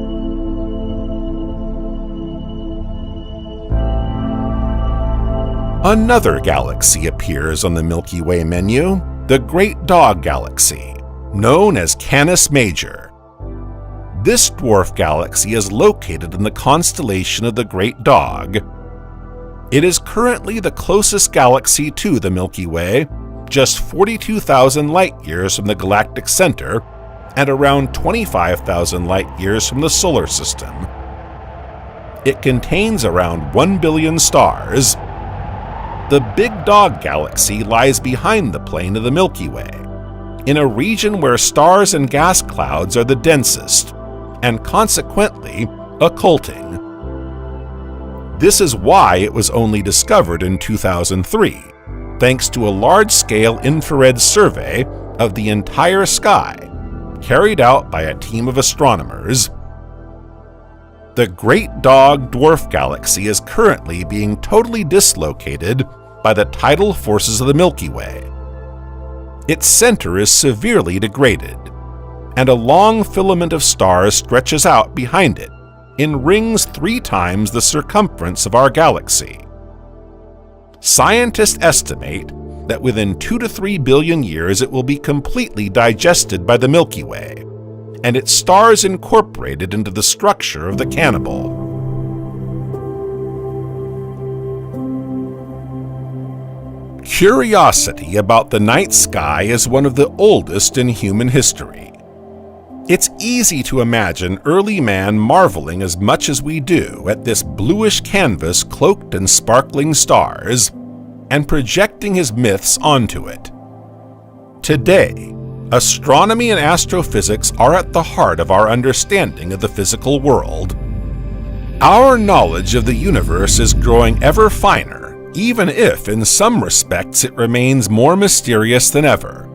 Another galaxy appears on the Milky Way menu, the Great Dog Galaxy, known as Canis Major. This dwarf galaxy is located in the constellation of the Great Dog. It is currently the closest galaxy to the Milky Way, just 42,000 light-years from the galactic center and around 25,000 light-years from the solar system. It contains around 1 billion stars. The Big Dog Galaxy lies behind the plane of the Milky Way, in a region where stars and gas clouds are the densest, and consequently occulting. This is why it was only discovered in 2003, thanks to a large-scale infrared survey of the entire sky, carried out by a team of astronomers. The Great Dog Dwarf Galaxy is currently being totally dislocated by the tidal forces of the Milky Way. Its center is severely degraded, and a long filament of stars stretches out behind it in rings 3 times the circumference of our galaxy. Scientists estimate that within 2 to 3 billion years it will be completely digested by the Milky Way, and its stars incorporated into the structure of the Cannibal. Curiosity about the night sky is one of the oldest in human history. It's easy to imagine early man marveling as much as we do at this bluish canvas cloaked in sparkling stars, and projecting his myths onto it. Today, astronomy and astrophysics are at the heart of our understanding of the physical world. Our knowledge of the universe is growing ever finer, even if in some respects it remains more mysterious than ever.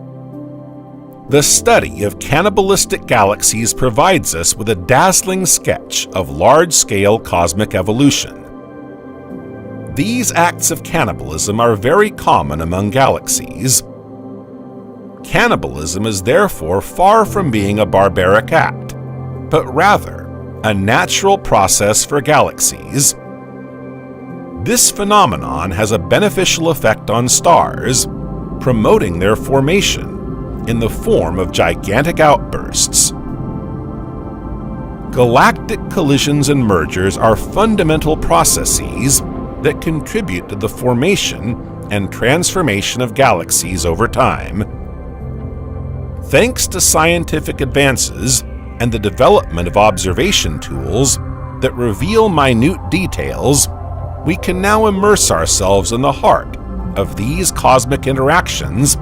The study of cannibalistic galaxies provides us with a dazzling sketch of large-scale cosmic evolution. These acts of cannibalism are very common among galaxies. Cannibalism is therefore far from being a barbaric act, but rather a natural process for galaxies. This phenomenon has a beneficial effect on stars, promoting their formation in the form of gigantic outbursts. Galactic collisions and mergers are fundamental processes that contribute to the formation and transformation of galaxies over time. Thanks to scientific advances and the development of observation tools that reveal minute details, we can now immerse ourselves in the heart of these cosmic interactions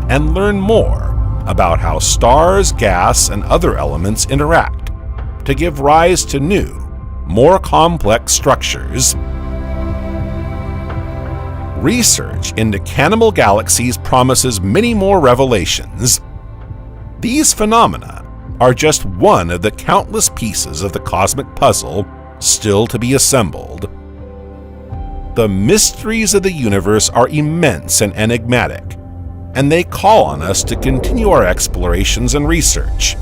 and learn more about how stars, gas, and other elements interact to give rise to new, more complex structures. Research into Cannibal Galaxies promises many more revelations. These phenomena are just one of the countless pieces of the cosmic puzzle still to be assembled. The mysteries of the universe are immense and enigmatic, and they call on us to continue our explorations and research.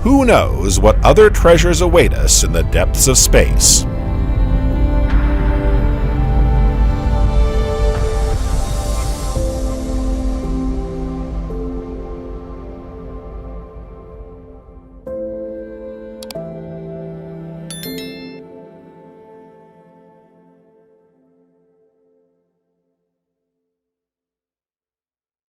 Who knows what other treasures await us in the depths of space?